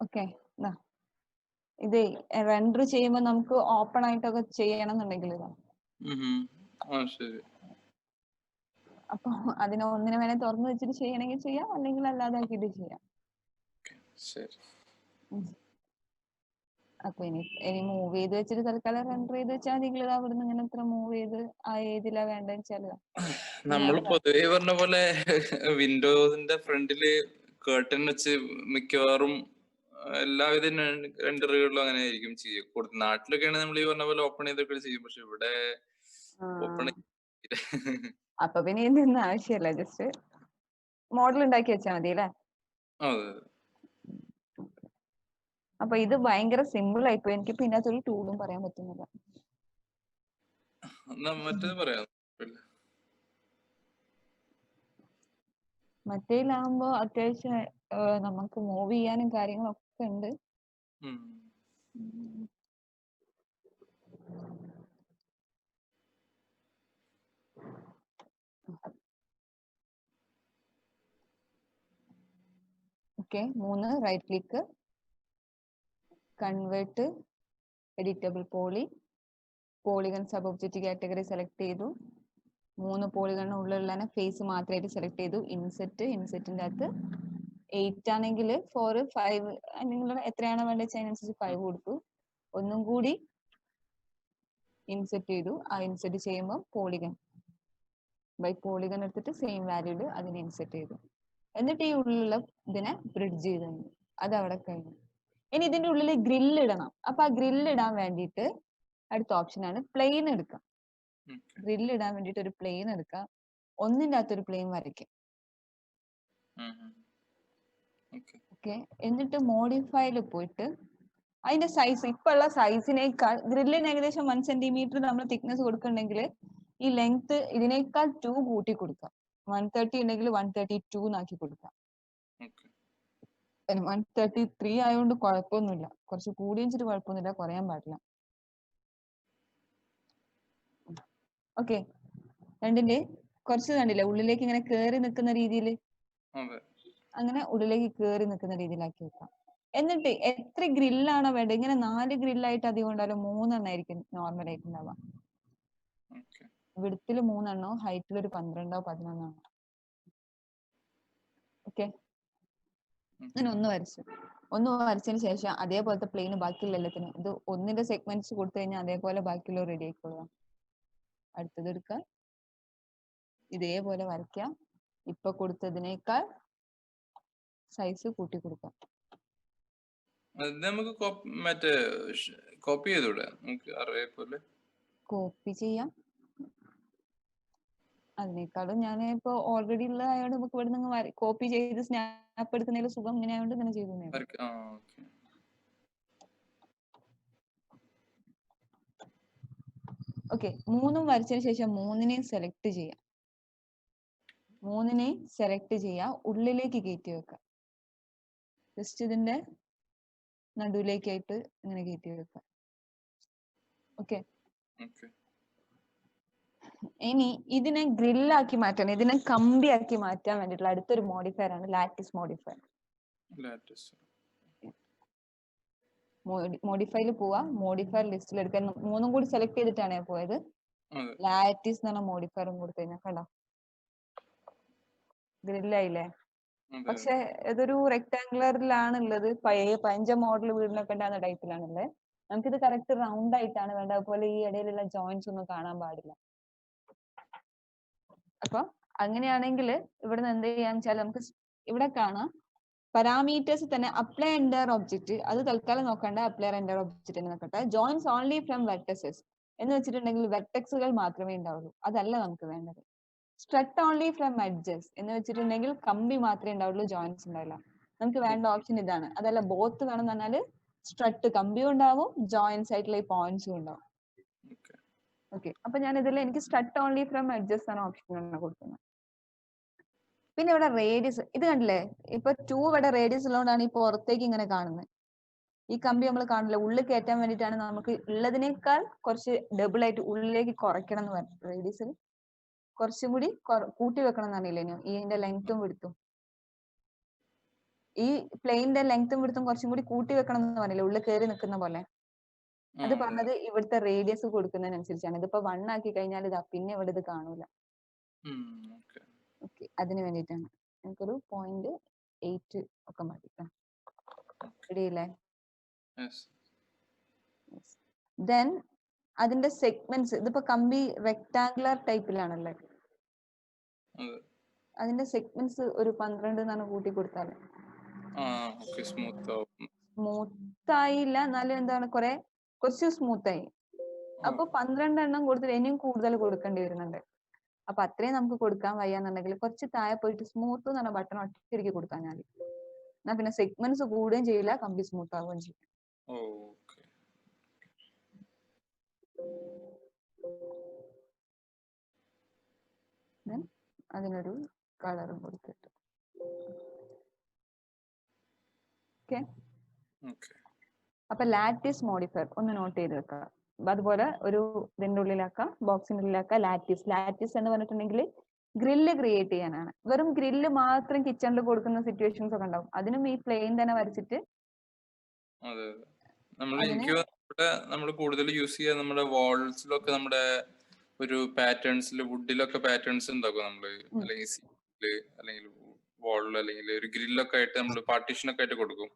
ഓക്കെ, ഇത് റെൻഡർ ചെയ്യുമ്പോൾ നമുക്ക് ഓപ്പൺ ആയിട്ടൊക്കെ ചെയ്യണം എന്നുണ്ടെങ്കിൽ ഇതാ. ശരി. അപ്പൊ അതിനെ ഒന്നിനെ വേണേ തുറന്നു വെച്ചിട്ട് ചെയ്യണമെങ്കിൽ ചെയ്യാം, അല്ലെങ്കിൽ അല്ലാതെ ആക്കിയിട്ട് ചെയ്യാം. ശരി. അപ്പൊ ഇനി മൂവ് ചെയ്ത് വെച്ചിട്ട് തൽക്കാലം റെൻഡർ ചെയ്ത് വെച്ചാൽ നിങ്ങൾ അവിടുന്ന് ഇങ്ങനെ ഇത്ര മൂവ് ചെയ്ത് ആ ഏതിലാ വേണ്ടെന്ന് വെച്ചാൽ നമ്മൾ പൊതുവെ പറഞ്ഞ പോലെ വിൻഡോസിന്റെ ഫ്രണ്ടില് കേർട്ടൻ വെച്ച് മിക്കവാറും എല്ലാവിധ റെൻഡറുകളിലും അങ്ങനെ ആയിരിക്കും ചെയ്യുക. നാട്ടിലൊക്കെയാണ് നമ്മൾ ഈ പറഞ്ഞ പോലെ ഓപ്പൺ ചെയ്തൊക്കെ ചെയ്യും. പക്ഷെ ഇവിടെ ഓപ്പൺ അപ്പൊ പിന്നെ ഇതിന്റെ ആവശ്യമില്ല, ജസ്റ്റ് മോഡൽ ഉണ്ടാക്കി വെച്ചാൽ മതി അല്ലേ? അതെ. അപ്പൊ ഇത് ഭയങ്കര സിമ്പിൾ ആയിപ്പോയി. എനിക്ക് പിന്നെ അതൊരു ടൂളും പറയാൻ പറ്റുന്നില്ല. മറ്റേത് പറയാം. മറ്റേലാകുമ്പോ അത്യാവശ്യം നമുക്ക് മൂവ് ചെയ്യാനും കാര്യങ്ങളൊക്കെ ഉണ്ട്. Okay, 3 right click, convert editable poly, polygon sub object category select ചെയ്തു. 3 പോളിഗണിന് ഉള്ളിലുള്ള ഫേസ് മാത്രമായിട്ട് സെലക്ട് ചെയ്തു. ഇൻസെറ്റിന്റെ അകത്ത് 8 ആണെങ്കിൽ 4, 5 നിങ്ങൾ എത്രയാണോ വേണ്ടത് അതിനനുസരിച്ച് 5 കൊടുത്തു. ഒന്നും കൂടി ഇൻസെറ്റ് ചെയ്തു. ആ ഇൻസെറ്റ് ചെയ്യുമ്പോൾ പോളിഗൺ ബൈ പോളിഗൺ എടുത്തിട്ട് സെയിം വാല്യൂല് അതിനെ ഇൻസെറ്റ് ചെയ്തു. എന്നിട്ട് ഈ ഉള്ളിലുള്ള ഇതിനെ ബ്രിഡ്ജ് ചെയ്തു. അത് അവിടെ കഴിഞ്ഞു. ഇനി ഇതിന്റെ ഉള്ളിൽ ഗ്രില്ല് ഇടണം. അപ്പൊ ആ ഗ്രില്ല് ഇടാൻ വേണ്ടിയിട്ട് അടുത്ത ഓപ്ഷൻ ആണ് പ്ലെയിൻ എടുക്കാം. ഗ്രില്ല് ഇടാൻ വേണ്ടിയിട്ട് ഒരു പ്ലെയിൻ എടുക്കാം. ഒന്നിന്റെ അകത്തൊരു പ്ലെയിൻ വരയ്ക്കും. ഓക്കെ, എന്നിട്ട് മോഡിഫൈയിൽ പോയിട്ട് അതിന്റെ സൈസ് ഇപ്പൊ ഉള്ള സൈസിനേക്കാൾ ഗ്രില്ലിന് ഏകദേശം 1 സെന്റിമീറ്റർ നമ്മൾ തിക്നെസ് കൊടുക്കുന്നുണ്ടെങ്കിൽ ഈ ലെങ്ത് ഇതിനേക്കാൾ 2 കൂട്ടി കൊടുക്കാം. 130 ഉണ്ടെങ്കിൽ 132 എന്നാക്കി കൊടുക്കാം. 133 ആയതുകൊണ്ട് കുഴപ്പമൊന്നുമില്ല. കുറച്ച് കൂടി വെച്ചിട്ട് കുഴപ്പമൊന്നുമില്ല, കുറയാൻ പാടില്ല. ഓക്കെ, രണ്ടിന്റെ കുറച്ച് കണ്ടില്ല ഉള്ളിലേക്ക് ഇങ്ങനെ കേറി നിൽക്കുന്ന രീതിയിൽ, അങ്ങനെ ഉള്ളിലേക്ക് കേറി നിൽക്കുന്ന രീതിയിലാക്കി വെക്കാം. എന്നിട്ട് എത്ര ഗ്രില്ലാണോ വേണ്ടത്, ഇങ്ങനെ 4 ഗ്രില്ലായിട്ട് അധികം ഉണ്ടാവില്ല, 3 എണ്ണമായിരിക്കും നോർമൽ ആയിട്ട് ഉണ്ടാവുക. വിഡ്ത്തിൽ 3 എണ്ണോ ഹൈറ്റിൽ ഒരു 12 or 11 എണ്ണോ. ഓക്കെ, അങ്ങനെ ഒന്ന് വരച്ചതിന് ശേഷം അതേപോലത്തെ പ്ലെയിൻ ബാക്കിയുള്ള എല്ലാത്തിനും ഇത് ഒന്നിന്റെ സെഗ്മെന്റ്സ് കൊടുത്തു കഴിഞ്ഞാൽ അതേപോലെ ബാക്കിയുള്ള റെഡി ആയിക്കോളുക. അടുത്തത് എടുക്കുക, ഇതേപോലെ വരയ്ക്കാം. ഇപ്പൊ കൊടുത്തതിനേക്കാൾ സൈസ് കൂട്ടി കൊടുക്കാം. നമുക്ക് മറ്റേ കോപ്പി ചെയ്തൂടെ? നമുക്ക് അറിയാപ്പോലെ കോപ്പി ചെയ്യാം. അതിനേക്കാളും ഞാൻ ഇപ്പൊ ഓൾറെഡി ഉള്ളതായോണ്ട് നമുക്ക് ഇവിടെ നിന്ന് കോപ്പി ചെയ്ത് സ്നാപ്പ് എടുക്കുന്നതിൽ സുഖം ഇങ്ങനെ ആയതുകൊണ്ട് ഇങ്ങനെ ചെയ്തു. ഓക്കെ, 3 വരച്ചതിന് ശേഷം 3നെയും സെലക്ട് ചെയ്യാം. മൂന്നിനെ സെലക്ട് ചെയ്യുക, ഉള്ളിലേക്ക് കയറ്റി വെക്കുക. ജസ്റ്റ് ഇതിന്റെ നടുവിലേക്കായിട്ട് ഇങ്ങനെ കയറ്റി വെക്കുക. ഓക്കെ. ഓക്കെ. ഇനി ഇതിനെ ഗ്രില്ലാക്കി മാറ്റാൻ, ഇതിനെ കമ്പിയാക്കി മാറ്റാൻ വേണ്ടിയിട്ടുള്ള അടുത്തൊരു മോഡിഫയർ ആണ് ലാറ്റിസ് മോഡിഫയർ. ലാറ്റിസ്. മോഡിഫൈയിൽ പോവാ, മോഡിഫയർ ലിസ്റ്റിൽ എടുക്കാൻ മൂന്നും കൂടി സെലക്ട് ചെയ്തിട്ടാണ് ഞാൻ പോയത്. അതെ. ലാറ്റിസ് എന്ന് പറഞ്ഞ മോഡിഫയറും കൊടുത്തു കഴിഞ്ഞാൽ കണ്ടോ ഗ്രില്ലായില്ലേ. അതെ. പക്ഷെ ഇതൊരു റെക്ടാങ്കുലറിലാണ് ഉള്ളത്. പഴയ പഞ്ച മോഡൽ വീടിനൊക്കെ ഉണ്ടാകുന്ന ടൈപ്പിലാണല്ലേ. നമുക്കിത് കറക്റ്റ് റൗണ്ട് ആയിട്ടാണ് വേണ്ടത്. അതുപോലെ ഈ ഇടയിലുള്ള ജോയിന്റ്സ് ഒന്നും കാണാൻ പാടില്ല. അപ്പൊ അങ്ങനെയാണെങ്കിൽ ഇവിടുന്ന് എന്ത് ചെയ്യാന്ന് വെച്ചാൽ നമുക്ക് ഇവിടെ കാണാം പാരാമീറ്റേഴ്സ് തന്നെ അപ്ലൈ എൻഡർ ഒബ്ജക്റ്റ്. അത് തൽക്കാലം നോക്കണ്ട, അപ്ലൈ എൻഡർ ഒബ്ജക്റ്റ് നോക്കട്ടെ. ജോയിൻസ് ഓൺലി ഫ്രം വെർട്ടസസ് എന്ന് വെച്ചിട്ടുണ്ടെങ്കിൽ വെർട്ടെക്സുകൾ മാത്രമേ ഉണ്ടാവുള്ളൂ. അതല്ല നമുക്ക് വേണ്ടത്. സ്ട്രട്ട് ഓൺലി ഫ്രം എഡ്ജസ് എന്ന് വെച്ചിട്ടുണ്ടെങ്കിൽ കമ്പി മാത്രമേ ഉണ്ടാവുള്ളൂ, ജോയിൻസ് ഉണ്ടാവില്ല. നമുക്ക് വേണ്ട ഓപ്ഷൻ ഇതാണ്. അതല്ല ബോത്ത് വേണം എന്ന് പറഞ്ഞാൽ സ്ട്രട്ട് കമ്പിയും ഉണ്ടാവും, ജോയിൻസ് ആയിട്ടുള്ള ഈ പോയിന്റ്സും ഉണ്ടാവും. ഓക്കെ. അപ്പൊ ഞാൻ ഇതിൽ എനിക്ക് സ്ട്രട്ട് ഓൺലി ഫ്രം എഡ്ജസ് ആണ് ഓപ്ഷൻ ആണ് കൊടുക്കുന്നത്. പിന്നെ ഇവിടെ റേഡിയസ് ഇത് കണ്ടില്ലേ, ഇപ്പൊ 2 ഇവിടെ റേഡിയസ് ഉള്ളതുകൊണ്ടാണ് ഈ പുറത്തേക്ക് ഇങ്ങനെ കാണുന്നത്. ഈ കമ്പി നമ്മൾ കാണില്ല, ഉള്ളിൽ കയറ്റാൻ വേണ്ടിയിട്ടാണ് നമുക്ക് ഉള്ളതിനേക്കാൾ കുറച്ച് ഡബിൾ ആയിട്ട് ഉള്ളിലേക്ക് കുറയ്ക്കണം എന്ന് പറഞ്ഞു. റേഡിയസിൽ കുറച്ചും കൂടി കൂട്ടി വെക്കണം എന്ന് പറഞ്ഞില്ലേ ഇതിന്റെ ലെങ്ത്തും വിടുത്തും. ഈ പ്ലെയിന്റെ ലെങ്ത്തും വിടുത്തും കുറച്ചും കൂടി കൂട്ടി വെക്കണം എന്ന് പറഞ്ഞില്ലേ, ഉള്ളിൽ കയറി നിൽക്കുന്ന പോലെ. അത് പറഞ്ഞത് ഇവിടുത്തെ റേഡിയസ് കൊടുക്കുന്നതിനനുസരിച്ചാണ്. ഇതിപ്പോ 1 ആക്കി കഴിഞ്ഞാൽ ഇതാ പിന്നെ ഇവിടെ ഇത് കാണൂല. ഓക്കെ, അതിന് വേണ്ടിയിട്ടാണ്. നമുക്കൊരു 0.8 ഒക്കെ മതി. റെഡിയല്ലേ? ദെൻ അതിന്റെ സെഗ്മെന്റ്സ്, ഇതിപ്പോ കമ്പി റെക്ടാങ്കുലർ ടൈപ്പിലാണല്ലേ, അതിന്റെ സെഗ്മെന്റ്സ് ഒരു 12 എന്നാണ് കൂട്ടി കൊടുത്താല് സ്മൂത്ത് ആയില്ല, എന്നാലും എന്താണ് കുറച്ച് സ്മൂത്ത് ആയി. അപ്പൊ 12 എണ്ണം കൊടുത്തിട്ട് ഇനിയും കൂടുതൽ കൊടുക്കേണ്ടി വരുന്നുണ്ട്. അപ്പൊ അത്രയും നമുക്ക് കൊടുക്കാൻ വയ്യാന്നുണ്ടെങ്കിൽ കുറച്ച് താഴെ പോയിട്ട് സ്മൂത്ത് എന്ന് പറഞ്ഞ ബട്ടൺ ഒറ്റയ്ക്ക് കൊടുക്കാൻ മതി. എന്നാ പിന്നെ സെഗ്മെന്റ്സ് കൂടുകയും ചെയ്യില്ല, കമ്പി സ്മൂത്ത് ആവുകയും ചെയ്യും. അതിനൊരു കളറും കൊടുത്തിട്ട് അപ്പൊ ലാറ്റിസ് മോഡിഫയർ ഒന്ന് നോട്ട് ചെയ്ത് വെക്കുക. അതുപോലെ ഒരു ഇതിന്റെ ഉള്ളിലാക്കാം, ബോക്സിന്റെ ഉള്ളിലാക്കാം ലാറ്റിസ്. ലാറ്റിസ് എന്ന് പറഞ്ഞിട്ടുണ്ടെങ്കിൽ ഗ്രില്ല് ക്രിയേറ്റ് ചെയ്യാനാണ്. വെറും ഗ്രില്ല് മാത്രം കിച്ചണിൽ കൊടുക്കുന്ന സിറ്റുവേഷൻസ് ഒക്കെ ഉണ്ടാവും. അതിനും ഈ പ്ലെയിൻ തന്നെ വരച്ചിട്ട് നമ്മൾ കൂടുതൽ യൂസ് ചെയ്യുക നമ്മുടെ വാൾസിലൊക്കെ നമ്മുടെ ഒരു പാറ്റേൺസിൽ വുഡിലൊക്കെ പാറ്റേൺസ് ഉണ്ടാക്കും നമ്മള്, അല്ലെങ്കിൽ വാളിൽ അല്ലെങ്കിൽ ഒരു ഗ്രില്ലൊക്കെ ആയിട്ട് നമ്മൾ പാർട്ടീഷനൊക്കെ ആയിട്ട് കൊടുക്കും,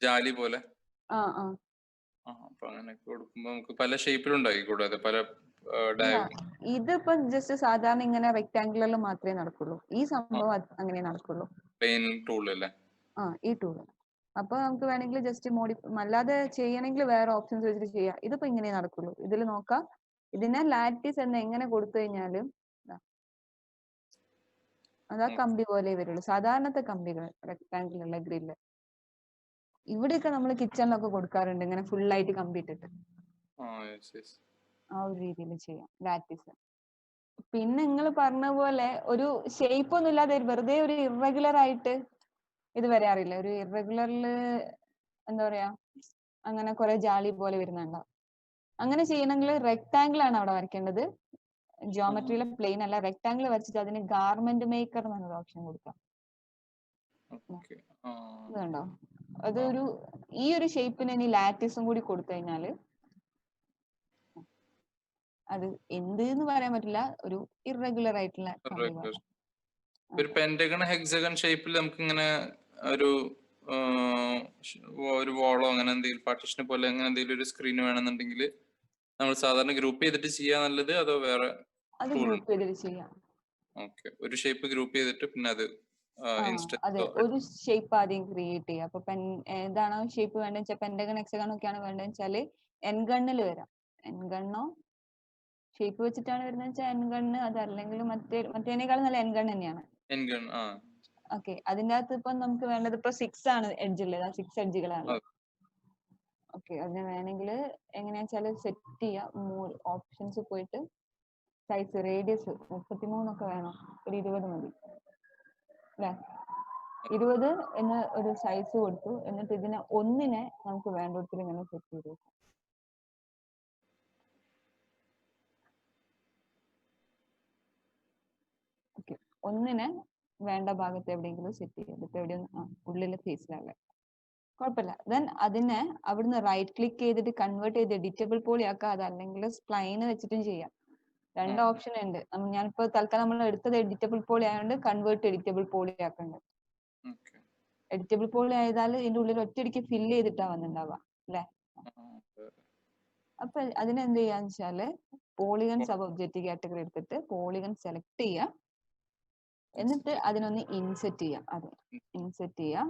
ജാലി പോലെ. അപ്പൊ അങ്ങനെയൊക്കെ കൊടുക്കുമ്പോ നമുക്ക് പല ഷേപ്പിലുണ്ടാക്കി കൂടാതെ പല ഇതിപ്പോ ജസ്റ്റ് സാധാരണ ഇങ്ങനെ റെക്ടാങ്കുലറിൽ മാത്രമേ നടക്കുള്ളൂ. ഈ സംഭവം അങ്ങനെ നടക്കുള്ളൂ, പ്ലെയിൻ ടൂൾ അല്ലേ? ഈ ടൂൾ. അപ്പൊ നമുക്ക് വേണമെങ്കിൽ ജസ്റ്റ് അല്ലാതെ ചെയ്യണമെങ്കിൽ വേറെ ഓപ്ഷൻസ് വെച്ചിട്ട് ചെയ്യാം. ഇതിപ്പോ ഇങ്ങനെ നടക്കുള്ളൂ. ഇതിൽ നോക്കാം, ഇതിനെ ലാറ്റിസ് എന്ന് എങ്ങനെ കൊടുത്തു കഴിഞ്ഞാലും അതാ കമ്പി പോലെ വരുള്ളൂ, സാധാരണത്തെ കമ്പികൾ റെക്ടാങ്കുലർ ഗ്രില്ല്. ഇവിടെയൊക്കെ നമ്മൾ കിച്ചണിലൊക്കെ കൊടുക്കാറുണ്ട് ഇങ്ങനെ ഫുൾ ആയിട്ട് കമ്പി ഇട്ടിട്ട്. ആ ഒരു രീതിയിൽ ചെയ്യാം ലാറ്റിസ്. പിന്നെ നിങ്ങൾ പറഞ്ഞ പോലെ ഒരു ഷേപ്പ് ഒന്നും ഇല്ലാതെ വെറുതെ ഒരു ഇറഗുലർ ആയിട്ട് ഇത് വരാറില്ല. ഒരു ഇറഗുലറില് എന്താ പറയാ, അങ്ങനെ കുറെ ജാലി പോലെ വരുന്നുണ്ടാവും. അങ്ങനെ ചെയ്യണമെങ്കിൽ റെക്ടാങ്കിൾ ആണ് അവിടെ വരയ്ക്കേണ്ടത്. ജിയോമെട്രിയിലെ പ്ലെയിൻ അല്ല, റെക്ടാങ്കിൾ വരച്ചിട്ട് അതിന് ഗാർമെന്റ് മേക്കർ എന്നൊരു ഓപ്ഷൻ കൊടുക്കാം. ഇതുണ്ടോ, അതൊരു ഈ ഒരു ഷേപ്പിന് ഇനി ലാറ്റിസും കൂടി കൊടുത്തു കഴിഞ്ഞാല് അത് എന്ത് എന്ന് പറയാൻ പറ്റില്ല, ഒരു ഇറഗുലർ ആയിട്ടുള്ള ഒരു പെന്റഗൺ ഹെക്സഗൺ ഷേപ്പിൽ നമുക്ക് ഇങ്ങനെ ഒരു വാളോ അങ്ങനെ എന്തെങ്കിലും പാർട്ടീഷനെ പോലെ അങ്ങനെ എന്തെങ്കിലും ഒരു സ്ക്രീൻ വേണമെന്നുണ്ടെങ്കിൽ നമ്മൾ സാധാരണ ഗ്രൂപ്പ് ചെയ്തിട്ട് ചെയ്യാൻ നല്ലത്, അതോ വേറെ ഗ്രൂപ്പ് ചെയ്തിട്ട് ചെയ്യാം? ഒരു ഷേപ്പ് ഗ്രൂപ്പ് ചെയ്തിട്ട് പിന്നെ അത് അതെ, ഒരു ഷേപ്പ് ആദ്യം ക്രിയേറ്റ് ചെയ്യാം. അപ്പൊ ഏതാണോ ഷേപ്പ് വേണ്ടത് വെച്ചാൽ പെന്റഗൺ ഹെക്സഗൺ ഒക്കെയാണ് വേണ്ടത് വെച്ചാല് എൻഗണ്ണിൽ വരാം. എൻഗണ്ണോ ഷേപ്പ് വെച്ചിട്ടാണ് വരുന്നത് വെച്ചാൽ എൻഗണ്ണ്, അതല്ലെങ്കിൽ മറ്റേനേക്കാളും നല്ല എൻഗണ്ണ് തന്നെയാണ്. ഓക്കെ, അതിന്റെ അകത്ത് ഇപ്പൊ നമുക്ക് വേണ്ടത് ഇപ്പൊ 6 ആണ് എഡ്ജ് ഉള്ളത്, 6 എഡ്ജുകളാണ്. ഓക്കെ, അതിന് വേണമെങ്കിൽ എങ്ങനെയാ വെച്ചാൽ സെറ്റ് ചെയ്യാം. ഓപ്ഷൻസ് പോയിട്ട് സൈസ് റേഡിയസ് 33 ഒക്കെ വേണം, ഒരു 20 മതി അല്ലെ? 20 എന്ന് ഒരു സൈസ് കൊടുത്തു. എന്നിട്ട് ഇതിനെ ഒന്നിനെ നമുക്ക് വേണ്ടത്തിൽ ഇങ്ങനെ സെറ്റ് ചെയ്ത് വെക്കാം. ഓക്കെ, ഒന്നിനെ വേണ്ട ഭാഗത്ത് എവിടെയെങ്കിലും സെറ്റ് ചെയ്യാം. ഇതിപ്പോ എവിടെയൊന്നും ഉള്ളിലെ ഫേസിലല്ലേ, കുഴപ്പമില്ല. ദെൻ അതിനെ അവിടുന്ന് റൈറ്റ് ക്ലിക്ക് ചെയ്തിട്ട് കൺവേർട്ട് ചെയ്ത് എഡിറ്റബിൾ പോളി ആക്കാം, അതല്ലെങ്കിൽ സ്പ്ലൈന് വെച്ചിട്ടും ചെയ്യാം. രണ്ട് ഓപ്ഷൻ ഉണ്ട്. ഞാനിപ്പോ തൽക്കാലം നമ്മൾ എടുത്തത് എഡിറ്റബിൾ പോളി ആയതുകൊണ്ട് കൺവേർട്ട് എഡിറ്റബിൾ പോളി ആക്കണ്ട്. എഡിറ്റബിൾ പോളി ആയതാൽ ഇതിന്റെ ഉള്ളിൽ ഒറ്റയടിക്ക് ഫില്ല് ചെയ്തിട്ടാ വന്നിട്ടുണ്ടാവുക അല്ലെ? അപ്പൊ അതിനെന്ത് ചെയ്യാന്ന് വെച്ചാല് പോളിഗൺ സബ് ഒബ്ജക്റ്റ് കാറ്റഗറി എടുത്തിട്ട് പോളിഗൺ സെലക്ട് ചെയ്യാം. എന്നിട്ട് അതിനൊന്ന് ഇൻസെറ്റ് ചെയ്യാം. അതെ, ഇൻസെറ്റ് ചെയ്യാം.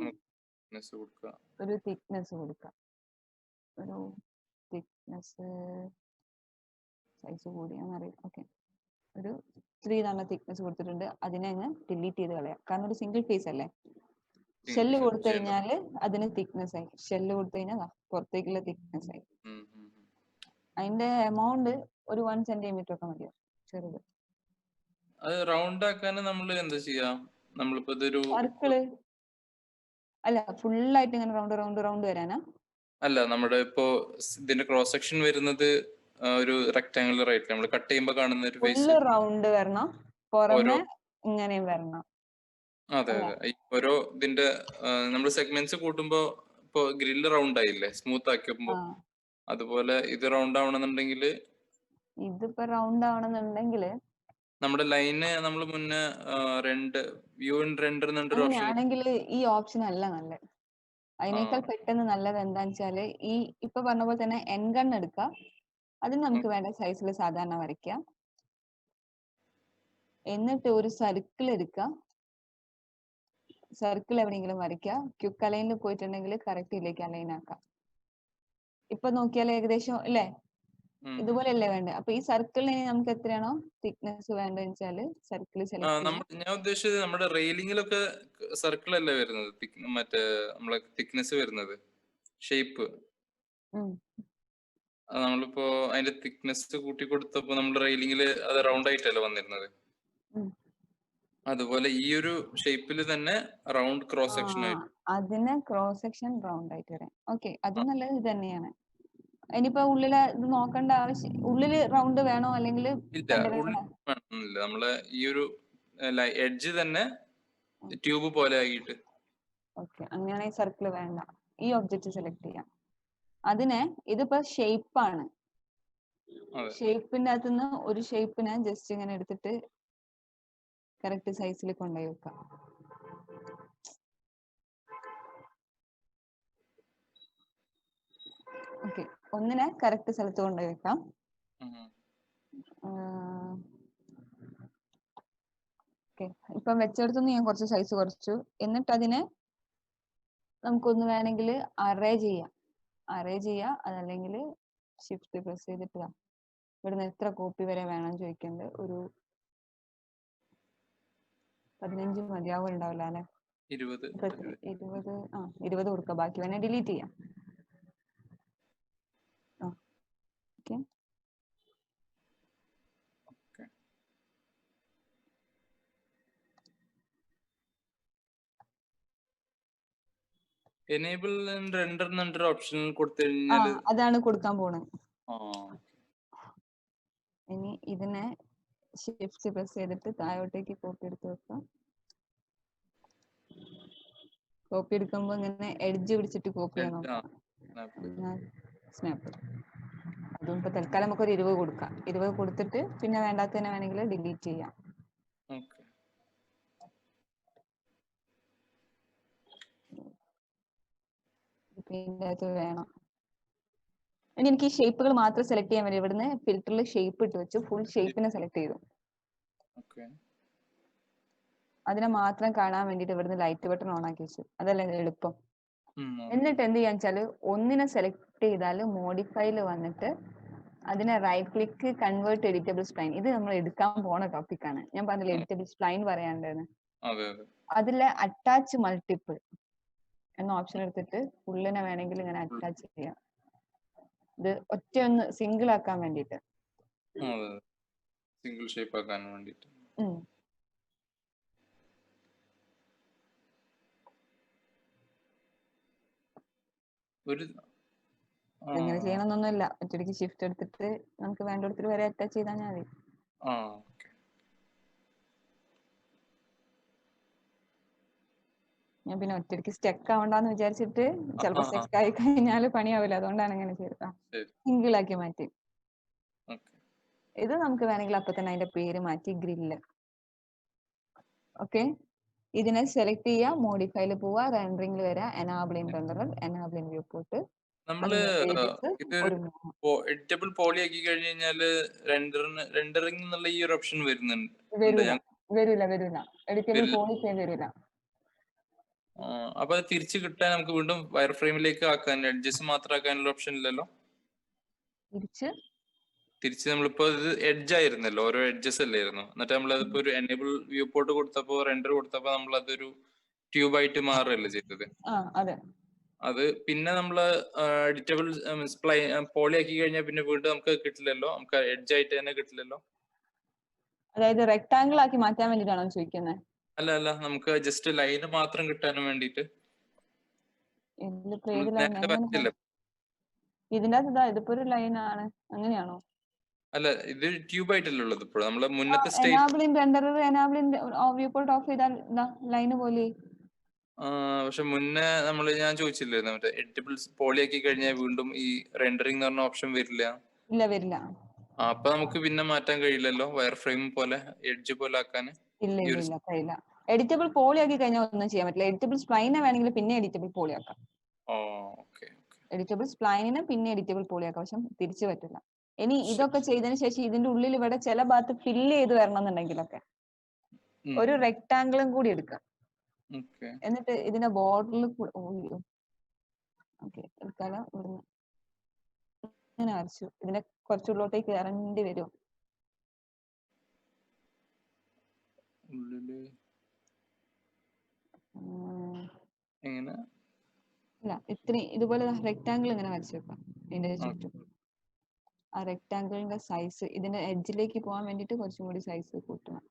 ഒരു തിക്നെസ് കൊടുക്കാം. ഒരു തിക്നെസ് സൈസ് കൂടിയാന്നറിയാം. ഓക്കെ, ഒരു 3 നല്ല തിക്നെസ് കൊടുത്തിട്ടുണ്ട്. അതിനെ അങ്ങ് ഡിലീറ്റ് ചെയ്ത് കളയാം. കാരണം ഒരു സിംഗിൾ ഫേസ് അല്ലേ. ഷെല്ല് കൊടുത്തു കഴിഞ്ഞാല് അതിന് തിക്നെസ് ആയി. ഷെല്ല് കൊടുത്തു കഴിഞ്ഞാൽ പുറത്തേക്കുള്ള തിക്നെസ് ആയി. അതിന്റെ എമൗണ്ട് ഒരു 1 സെന്റിമീറ്റർ ഒക്കെ മതിയോ, ചെറുത്. അത് റൗണ്ട് ആക്കാൻ നമ്മൾ എന്താ ചെയ്യാ? നമ്മളിപ്പോ ഇതൊരു സർക്കിള് അല്ല, ഫുള്ളായിട്ട് ഇങ്ങനെ റൗണ്ട് വരാനാ? അല്ല, നമ്മുടെ ഇപ്പോ ഇതിന്റെ ക്രോസ് സെക്ഷൻ വരുന്നത് ഒരു റെക്ടാംഗുലർ ആയിട്ട് നമ്മൾ കട്ട് ചെയ്യുമ്പോൾ കാണുന്ന ഒരു ഫേസ് ഫുള്ള് റൗണ്ട് വരണം, പുറമെ ഇങ്ങനെയും വരണം. അതെ അതെ. ഓരോ ഇതിന്റെ നമ്മൾ സെഗ്മെന്റ്സ് കൂട്ടുമ്പോ ഇപ്പൊ ഗ്രില്ല് റൗണ്ട് ആയില്ലേ, സ്മൂത്ത് ആക്കിയപ്പോ. അതുപോലെ ഇത് റൗണ്ട് ആവണമെന്നുണ്ടെങ്കിൽ, ഇതിപ്പോ റൗണ്ട് ആവണമെന്നുണ്ടെങ്കിൽ നമ്മുടെ ലൈന് നമ്മൾ മുന്നേ വ്യൂ ഇൻ റെൻഡർ എന്നൊരു ഓപ്ഷൻ. അങ്ങനെയാണെങ്കിൽ ഈ ഓപ്ഷൻ അല്ല നല്ലത്. അതിനേക്കാൾ പെട്ടെന്ന് നല്ലത് എന്താന്ന് വെച്ചാല് ഈ ഇപ്പൊ പറഞ്ഞ പോലെ തന്നെ എൻ ഗൺ എടുക്കാം. അതിന് നമുക്ക് വേണ്ട സൈസിൽ സാധാരണ വരയ്ക്കാം. എന്നിട്ട് ഒരു സർക്കിൾ എടുക്കാം. സർക്കിൾ എവിടെയെങ്കിലും വരയ്ക്കാം. ക്യുക്ക് അലൈനിൽ പോയിട്ടുണ്ടെങ്കിൽ കറക്റ്റ് ഇതിലേക്ക് അലൈൻ ആക്കാം. ഇപ്പൊ നോക്കിയാൽ ഏകദേശം അല്ലേ, ഇതുപോലെയല്ലേ വേണ്ടത്. അപ്പൊ ഈ സർക്കിളിന് നമുക്ക് എത്രയാണോ തിക്നെസ് വേണ്ടതെന്ന് വെച്ചാല് സർക്കിൾ സെലക്ട് ചെയ്യാം. ഞാൻ ഉദ്ദേശിച്ചത് നമ്മുടെ റെയിലിംഗിലൊക്കെ സർക്കിൾ അല്ലേ വരുന്നത്, മറ്റേ നമ്മളെ തിക്നെസ് വരുന്നത്, ഷേപ്പ്. നമ്മളിപ്പോ അതിന്റെ തിക്നെസ് കൂട്ടി കൊടുത്തപ്പോ നമ്മുടെ റെയിലിംഗില് അത് റൗണ്ട് ആയിട്ടല്ലേ വന്നിരുന്നത്. അതുപോലെ ഈ ഒരു ഷേപ്പിൽ തന്നെ റൗണ്ട് ക്രോസ് സെക്ഷൻ ആയിട്ട് അതിന് ക്രോസ് സെക്ഷൻ റൗണ്ട് ആയിട്ട് വരാം. ഓക്കെ, അത് നല്ലത് ഇത് തന്നെയാണ്. ഇനിയിപ്പോ ഉള്ളില് ഇത് നോക്കേണ്ട ആവശ്യം, ഉള്ളില് റൗണ്ട് വേണോ അല്ലെങ്കിൽ ഇല്ല, നമ്മളെ ഈ ഒരു എഡ്ജ് തന്നെ ട്യൂബ് പോലെ ആയിട്ട്. ഓക്കെ, അങ്ങനെയാണെങ്കിൽ സർക്കിൾ വേണ്ട, ഈ ഒബ്ജക്റ്റ് സെലക്ട് ചെയ്യാം. അതിനെ ഇതിപ്പോ ഷേപ്പ് ആണ്. ഷേപ്പിന്റെ അകത്തുനിന്ന് ഒരു ഷേപ്പിനെ ജസ്റ്റ് ഇങ്ങനെ എടുത്തിട്ട് കറക്റ്റ് സൈസിൽ കൊണ്ടുപോയി വെക്കാം. ഓക്കെ, ഒന്നിനെ കറക്റ്റ് സ്ഥലത്ത് കൊണ്ടുപോയി വെക്കാം. ഓക്കെ, ഇപ്പം വെച്ചെടുത്തുനിന്ന് ഞാൻ കുറച്ച് സൈസ് കുറച്ചു. എന്നിട്ട് അതിനെ നമുക്കൊന്ന് വേണമെങ്കിൽ അറേ ചെയ്യാം. അതല്ലെങ്കിൽ ഷിഫ്റ്റ് പ്രസ് ചെയ്തിട്ട് ഇവിടുന്ന് എത്ര കോപ്പി വരെ വേണം ചോദിക്കുന്നത്. ഒരു 15 മതിയാവും ഉണ്ടാവില്ല അല്ലെ? 20 കൊടുക്കാം. ബാക്കി വേണേ ഡിലീറ്റ് ചെയ്യാം. ഓക്കെ, എനേബിൾ റെൻഡർ എന്നൊരു ഓപ്ഷൻ കൊടുത്തു കഴിഞ്ഞാൽ അതാണ് കൊടുക്കാൻ പോണത്. ഇനി ഇതിനെ ഷിഫ്റ്റ് പ്രസ് ചെയ്തിട്ട് താഴോട്ടേക്ക് കോപ്പി എടുത്ത് വെക്കാം. കോപ്പി എടുക്കുമ്പോ ഇങ്ങനെ എഡ്ജ് പിടിച്ചിട്ട് കോപ്പി ചെയ്യാൻ നോക്കാം. സ്നാപ്പ്. അതും ഇപ്പൊ തൽക്കാലം നമുക്കൊരു 20 കൊടുക്കാം. 20 കൊടുത്തിട്ട് പിന്നെ വേണ്ടാത്തതിനെ വേണമെങ്കിൽ ഡിലീറ്റ് ചെയ്യാം. പിന്നെ അത് വേണം. ഇനി എനിക്ക് ഈ ഷേപ്പുകൾ മാത്രം സെലക്ട് ചെയ്യാൻ വേണ്ടി ഇവിടുന്ന് ഫിൽറ്ററിൽ ഷേപ്പ് ഇട്ട് വെച്ചു. ഫുൾ ഷേപ്പിനെ സെലക്ട് ചെയ്തു. അതിനെ മാത്രം കാണാൻ വേണ്ടിട്ട് ഇവിടുന്ന് ലൈറ്റ് ബട്ടൺ ഓൺ ആക്കി വെച്ചു. അതല്ലേ എളുപ്പം. എന്നിട്ട് എന്ത് ചെയ്യാന്ന് വെച്ചാല് ഒന്നിനെ സെലക്ട് ചെയ്താൽ മോഡിഫൈയിൽ വന്നിട്ട് അതിനെ right click convert editable spline. ഇത് നമ്മൾ എടുക്കാൻ പോണ ടോപ്പിക്കാണ്. ഞാൻ പറഞ്ഞില്ല എഡിറ്റബിൾ സ്പ്ലൈൻ പറയാണ്ടെന്ന്. അതിലെ അറ്റാച്ച് മൾട്ടിപ്പിൾ എന്ന ഓപ്ഷൻ എടുത്തിട്ട് ഫുള്ളിനെ വേണമെങ്കിൽ ഇങ്ങനെ അറ്റാച്ച് ചെയ്യാം. ഇത് ഒറ്റ ഒന്ന് സിംഗിൾ ആക്കാൻ വേണ്ടിട്ട്. സിംഗിൾ ഷേപ്പ് ആക്കാൻ വേണ്ടിട്ട്. ഒരു ഇങ്ങനെ ചെയ്യണമെന്നൊന്നുമില്ല. ഒറ്റയടിക്ക് ഷിഫ്റ്റ് എടുത്തിട്ട് നമുക്ക് വേണ്ടിടത്തിൽ വരെ അറ്റാച്ച് ചെയ്താൽ മതി. ഞാൻ പിന്നെ ഒറ്റയടിക്ക് സ്റ്റക്ക് ആവണ്ടെന്ന് വിചാരിച്ചിട്ട് ചിലപ്പോ സ്റ്റക്ക് ആയി കഴിഞ്ഞാൽ പണിയാവില്ല, അതുകൊണ്ടാണ് ഇങ്ങനെ ചെയ്തത്. സിംഗിൾ ആക്കി മാറ്റി. ഇത് നമുക്ക് വേണമെങ്കിൽ അപ്പൊ തന്നെ അതിന്റെ പേര് മാറ്റി ഗ്രില്ല്. ഓക്കെ, ഇതിനെ സെലക്ട് ചെയ്യുക, മോഡിഫൈയിൽ പോവുക, റെൻഡറിംഗിൽ വരിക, enable in renderer, enable in viewport. നമ്മള് ഇത് എഡിറ്റബിൾ പോളി ആക്കി കഴിഞ്ഞു കഴിഞ്ഞാല് റെൻഡറിംഗ് എന്നുള്ള ഈ ഒരു ഓപ്ഷൻ വരുന്നുണ്ട്. വരില്ല. എഡിറ്റബിൾ പോളി വരില്ല. അപ്പൊ അത് തിരിച്ചു കിട്ടാൻ നമുക്ക് വീണ്ടും വയർ ഫ്രെയിമിലേക്ക് ആക്കാൻ, എഡ്ജസ് മാത്രം ആക്കാനുള്ള ഓപ്ഷൻ ഇല്ലല്ലോ? തിരിച്ച് നമ്മളിപ്പോ ഇത് എഡ്ജ് ആയിരുന്നല്ലോ, ഓരോ എഡ്ജസ് അല്ലായിരുന്നു. എന്നിട്ട് നമ്മളതിപ്പോ ഒരു എനേബിൾ വ്യൂ പോർട്ട് കൊടുത്തപ്പോ, റെൻഡർ കൊടുത്തപ്പോ നമ്മൾ അതൊരു ട്യൂബ് ആയിട്ട് മാറുകയല്ലേ ചെയ്തത്. അത് പിന്നെ നമ്മള് എഡിറ്റബിൾ പോളി ആക്കി കഴിഞ്ഞാൽ പിന്നെ വീണ്ടും നമുക്ക് കിട്ടില്ലല്ലോ, നമുക്ക് എഡ്ജ് ആയിട്ട് തന്നെ കിട്ടില്ലല്ലോ. അതായത് റെക്ടാംഗിൾ ആക്കി മാറ്റാൻ വേണ്ടിട്ടാണോ ചോദിക്കുന്നത്? അല്ല, നമുക്ക് ജസ്റ്റ് ലൈന് മാത്രം കിട്ടാൻ വേണ്ടിട്ട്. ഇതിന്റെ അകത്ത് ഇതിപ്പോ ഒരു ലൈൻ ആണ്, അങ്ങനെയാണോ? അല്ല, ഇത് ട്യൂബ് ആയിട്ടല്ലേ ഉള്ളത് ഇപ്പോഴും. നമ്മള് മുന്നത്തെ ലൈന് പോലെ. പക്ഷെ മുന്നേ ഞാൻ ചോദിച്ചില്ലായിരുന്നു, മറ്റേ എഡിറ്റബിൾസ് പോളി ആക്കി കഴിഞ്ഞാൽ വീണ്ടും ഈ റെൻഡറിംഗ് എന്ന് പറഞ്ഞ ഓപ്ഷൻ വരില്ല. വരില്ല. അപ്പൊ നമുക്ക് പിന്നെ മാറ്റാൻ കഴിയില്ലല്ലോ, വയർ ഫ്രെയിം പോലെ എഡ്ജ് പോലെ ആക്കാൻ. ഇല്ല, കഴിയില്ല. എഡിറ്റബിൾ പോളി ആക്കി കഴിഞ്ഞാൽ ഒന്നും ചെയ്യാൻ പറ്റില്ല. എഡിറ്റബിൾ സ്പ്ലൈനെ വേണമെങ്കിൽ പിന്നെ എഡിറ്റബിൾ പോളി ആക്കാം. എഡിറ്റബിൾ സ്പ്ലൈനിന് പിന്നെ എഡിറ്റബിൾ പോളി ആക്കാം, പക്ഷെ തിരിച്ചു പറ്റില്ല. ഇനി ഇതൊക്കെ ചെയ്തതിന് ശേഷം ഇതിന്റെ ഉള്ളിൽ ഇവിടെ ചില ഭാഗത്ത് ഫില്ല് ചെയ്ത് വരണം എന്നുണ്ടെങ്കിലൊക്കെ ഒരു റെക്ടാംഗിളും കൂടി എടുക്കാം. എന്നിട്ട് ഇതിന്റെ ബോർഡറിൽ ഇങ്ങനെ വരച്ചു. ഇതിനെ കുറച്ചുള്ളിലോട്ടേക്ക് ഇറങ്ങേണ്ടി വരും. ഇല്ല, ഇത്രയും ഇതുപോലെ റെക്ടാംഗിൾ ഇങ്ങനെ വരച്ചു വെക്കാം ഇതിന്റെ ചുറ്റും. ആ റെക്ടാംഗിളിന്റെ സൈസ് ഇതിന്റെ എഡ്ജിലേക്ക് പോകാൻ വേണ്ടിട്ട് കുറച്ചും കൂടി സൈസ് കൂട്ടണം.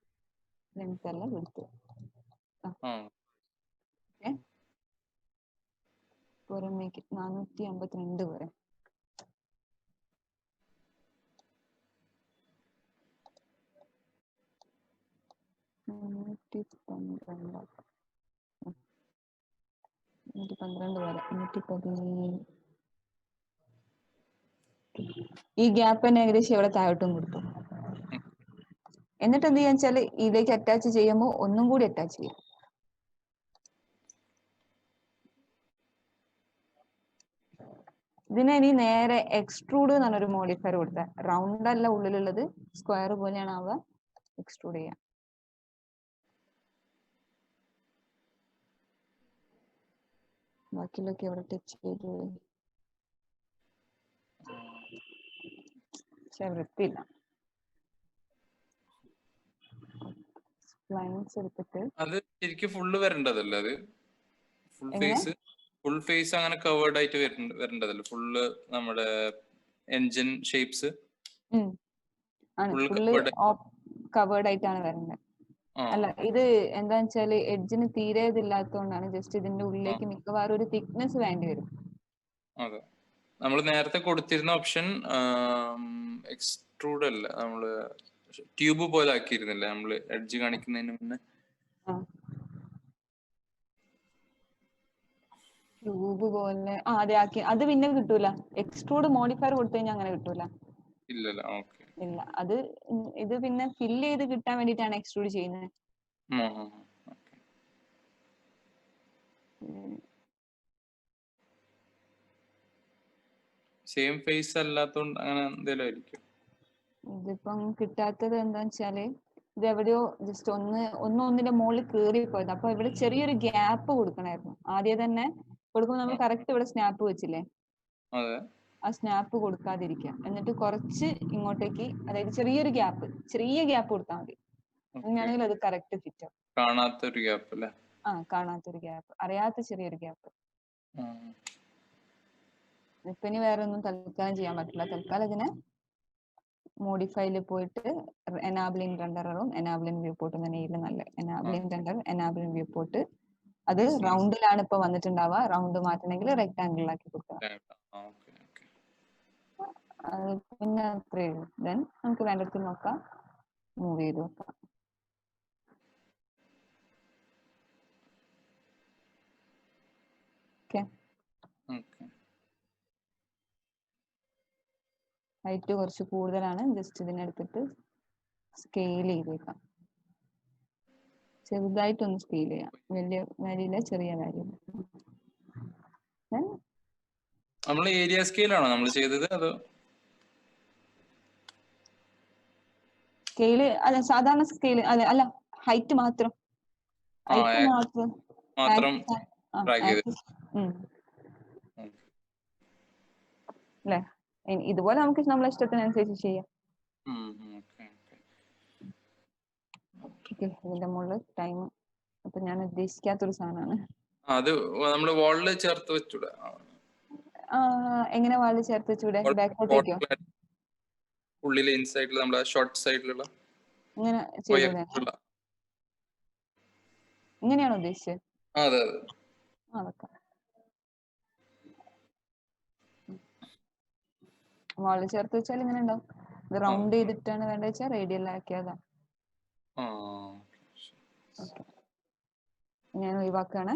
ലെങ്ത് അല്ല, വിഡ്ത്. പുറമേക്ക് 452 വരെ. ഈ ഗ്യാപ്പ് തന്നെ ഏകദേശം ഇവിടെ താഴോട്ടും കൊടുത്തു. എന്നിട്ട് എന്ത് ചെയ്യാന്ന് വെച്ചാല് ഇതിലേക്ക് അറ്റാച്ച് ചെയ്യുമ്പോൾ ഒന്നും കൂടി അറ്റാച്ച് ചെയ്യാം. ഇതിനെ ഇനി നേരെ എക്സ്ട്രൂഡ് എന്ന് പറഞ്ഞൊരു മോഡിഫയർ കൊടുത്ത, റൗണ്ട് അല്ല ഉള്ളിലുള്ളത്, സ്ക്വയർ പോലെയാണ് ആവുക. എക്സ്ട്രൂഡ് ചെയ്യാം. ബാക്കിയുള്ളൊക്കെ അവിടെ ടച്ച് ചെയ്ത് പക്ഷെ വൃത്തിയില്ല. ലൈൻസ് എടുത്തിട്ട് അത് ശരിക്കും ഫുള്ള് വരേണ്ടതല്ലേ? അത് ഫുൾ ഫേസ് അങ്ങനെ കവേർഡ് ആയിട്ട് വരേണ്ടതല്ലേ? ഫുള്ള് നമ്മുടെ എൻജിൻ ഷേപ്സ് കവേർഡ് ആയിട്ടാണ് വരുന്നത്. അല്ല, ഇത് എന്താന്ന് വെച്ചാല് എഡ്ജിന് തീരെ ഇതില്ലാത്തതുകൊണ്ടാണ്. ജസ്റ്റ് ഇതിന്റെ ഉള്ളിലേക്ക് മിക്കവാറും ഒരു തിക്നെസ് വേണ്ടി വരും. അതെ, നമ്മൾ നേരത്തെ കൊടുത്തിരുന്ന ഓപ്ഷൻ എക്സ്ട്രൂഡ് അല്ല, നമ്മള് ട്യൂബ് പോലെ ആക്കിയിരുന്നില്ലേ നമ്മള് എഡ്ജ് കാണിക്കുന്നതിന് മുന്നേ? ട്യൂബ് പോലെ അതെ ആക്കി. അത് പിന്നെ കിട്ടൂല. എക്സ്ട്രൂഡ് മോഡിഫയർ കൊടുത്തു കഴിഞ്ഞാൽ അങ്ങനെ കിട്ടൂല. ഇല്ല, അത് ഇത് പിന്നെ ഫില്ല് ചെയ്ത് കിട്ടാൻ വേണ്ടിട്ടാണ് എക്സ്ട്രൂഡ് ചെയ്യുന്നത്. സെയിം ഫേസ് അല്ലാത്തോണ്ട് അങ്ങനെ എന്തെങ്കിലും ആയിരിക്കും. ഇതിപ്പം കിട്ടാത്തത് എന്താന്ന് വെച്ചാല് ഇത് എവിടെയോ ജസ്റ്റ് ഒന്നിന്റെ മുകളിൽ കേറി പോയത്. അപ്പൊ ഇവിടെ ചെറിയൊരു ഗ്യാപ്പ് കൊടുക്കണമായിരുന്നു. ആദ്യം തന്നെ കൊടുക്കുമ്പോൾ നമ്മൾ കറക്റ്റ് ഇവിടെ സ്നാപ്പ് വെച്ചില്ലേ, ആ സ്നാപ്പ് കൊടുക്കാതിരിക്കുക. എന്നിട്ട് കുറച്ച് ഇങ്ങോട്ടേക്ക്, അതായത് ചെറിയ ഗ്യാപ്പ് കൊടുത്താൽ മതി. അങ്ങനെയാണെങ്കിൽ അത് കറക്റ്റ് ഫിറ്റ് ആവും. കാണാത്തൊരു ഗ്യാപ്പ് അല്ലേ? കാണാത്തൊരു ഗ്യാപ്പ്, അറിയാത്ത ചെറിയൊരു ഗ്യാപ്പ്. ഇപ്പൊ ഇനി വേറെ ഒന്നും തൽക്കാലം ചെയ്യാൻ പറ്റില്ല. തൽക്കാലം ഇതിനെ മോഡിഫൈയിൽ പോയിട്ട് എനാബിളിംഗ് റെൻഡറും എനാബിളിംഗ് വ്യൂ പോർട്ടും തന്നെ നല്ല എനാബിളിംഗ് റെൻഡർ എനാബിളിംഗ് വ്യൂ പോർട്ട് അത് റൗണ്ടിലാണ് ഇപ്പൊ വന്നിട്ടുണ്ടാവുക. റൗണ്ട് മാറ്റണമെങ്കിൽ റെക്ടാംഗിൾ ആക്കി കൊടുക്കുക. പിന്നെ അത്രയേ ഉള്ളൂ. ദെൻ നമുക്ക് വേണ്ടടുത്ത് നോക്കാം, മൂവ് ചെയ്ത് നോക്കാം. ഹൈറ്റ് കുറച്ച് കൂടുതലാണ്. ജസ്റ്റ് ഇതിനെടുത്തിട്ട് സ്കെയിൽ ചെയ്തേക്കാം. ചെറുതായിട്ടൊന്ന് സ്കെയിൽ ചെയ്യാം. വലിയ വാല്യൂല, ചെറിയ വാല്യൂല. നമ്മൾ ഏരിയ സ്കെയിലാണോ നമ്മൾ ചെയ്തത്? അതോ സ്കെയില് അല്ല, സാധാരണ സ്കെയില് അല്ല, ഹൈറ്റ് മാത്രം. ഹൈറ്റ് മാത്രം അല്ലേ? ഇതുപോലെ നമുക്ക് നമ്മളെ ഇഷ്ടത്തിനനുസരിച്ച് ചെയ്യാം. ഇതിന്റെ മുകളിൽ ടൈം അപ്പൊ ഞാൻ ഉദ്ദേശിക്കാത്തൊരു സാധനമാണ്. അത് നമ്മള് വാളിൽ ചേർത്ത് വെച്ചൂടെ? എങ്ങനെ വാളിൽ ചേർത്ത് വെച്ചൂടെ? ബാക്കോട്ടേക്കോ? ഉള്ളിലെ ഇൻസൈഡിൽ നമ്മളെ ഷോർട്ട് സൈഡിലുള്ള ഇങ്ങനെ ചെയ്തൂടെ? ഇങ്ങനെയാണോ ഉദ്ദേശിച്ചത്? അതെ അതെ. അതൊക്കെ വാളിൽ ചേർത്ത് വെച്ചാൽ ഇങ്ങനെ ഉണ്ടാവും. ഇത് റൗണ്ട് ചെയ്തിട്ടാണ് വേണ്ട വെച്ചാൽ റേഡിയൽ ആക്കിയതാ. ഞാൻ ഒഴിവാക്കാണ്.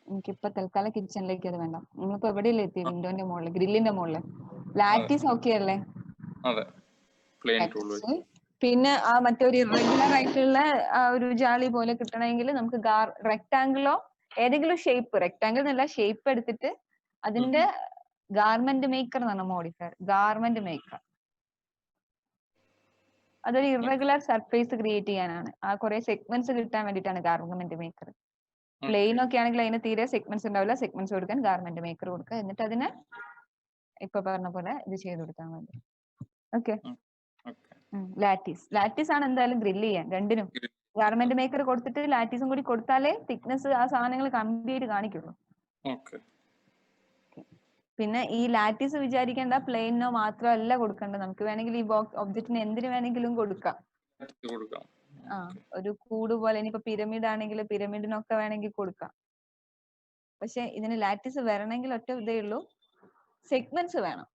എനിക്കിപ്പോ തൽക്കാലം കിച്ചണിലേക്ക് അത് വേണ്ട. നമ്മളിപ്പോ എവിടെയല്ലേ എത്തി? വിൻഡോന്റെ മുകളിൽ, ഗ്രില്ലിന്റെ മുകളിൽ. ലാറ്റീസ് ഓക്കെ അല്ലേ? പിന്നെ ആ മറ്റൊരു ഇറഗുലർ ആയിട്ടുള്ള ആ ഒരു ജാളി പോലെ കിട്ടണമെങ്കിൽ നമുക്ക് റെക്ടാംഗിളോ ഏതെങ്കിലും ഷേപ്പ്, റെക്ടാംഗിൾ എന്നല്ല, ഷേപ്പ് എടുത്തിട്ട് അതിന്റെ ഗാർമെന്റ് മേക്കർ എന്നാണ് മോഡിഫയർ. ഗാർമെന്റ് മേക്കർ അതൊരു ഇറഗുലർ സർഫേസ് ക്രിയേറ്റ് ചെയ്യാനാണ്. ആ കുറെ സെഗ്മെന്റ്സ് കിട്ടാൻ വേണ്ടിയിട്ടാണ് ഗാർമെന്റ് മേക്കർ. പ്ലെയിൻ ഒക്കെ ആണെങ്കിൽ അതിന് തീരെ സെഗ്മെന്റ്സ് ഉണ്ടാവില്ല. സെഗ്മെന്റ്സ് കൊടുക്കാൻ ഗാർമെന്റ് മേക്കർ കൊടുക്കുക. എന്നിട്ട് അതിനെ ഇപ്പൊ പറഞ്ഞ പോലെ ഇത് ചെയ്ത് കൊടുത്താൽ മതി. ഓക്കെ. ലാറ്റീസ് ആണ് എന്തായാലും ഗ്രില്ല് ചെയ്യാൻ രണ്ടിനും. ഗാർമെന്റ് മേക്കർ കൊടുത്തിട്ട് ലാറ്റീസും കൂടി കൊടുത്താലേ തിക്നെസ് ആ സാധനങ്ങൾ കംപ്ലീറ്റ് കാണിക്കുള്ളൂ. പിന്നെ ഈ ലാറ്റീസ് വിചാരിക്കേണ്ട പ്ലെയിനോ മാത്രമല്ല കൊടുക്കേണ്ടത്. നമുക്ക് വേണമെങ്കിൽ ഈ ബോക്സ് ഒബ്ജക്റ്റിന് എന്തിനു വേണമെങ്കിലും കൊടുക്കാം. ഒരു കൂട് പോലെ, ഇനിയിപ്പോ പിരമിഡ് ആണെങ്കിൽ പിരമിഡിനൊക്കെ വേണമെങ്കിൽ കൊടുക്കാം. പക്ഷെ ഇതിന് ലാറ്റീസ് വരണമെങ്കിൽ ഒറ്റ ഇതേ ഉള്ളൂ, സെഗ്മെന്റ്സ് വേണം.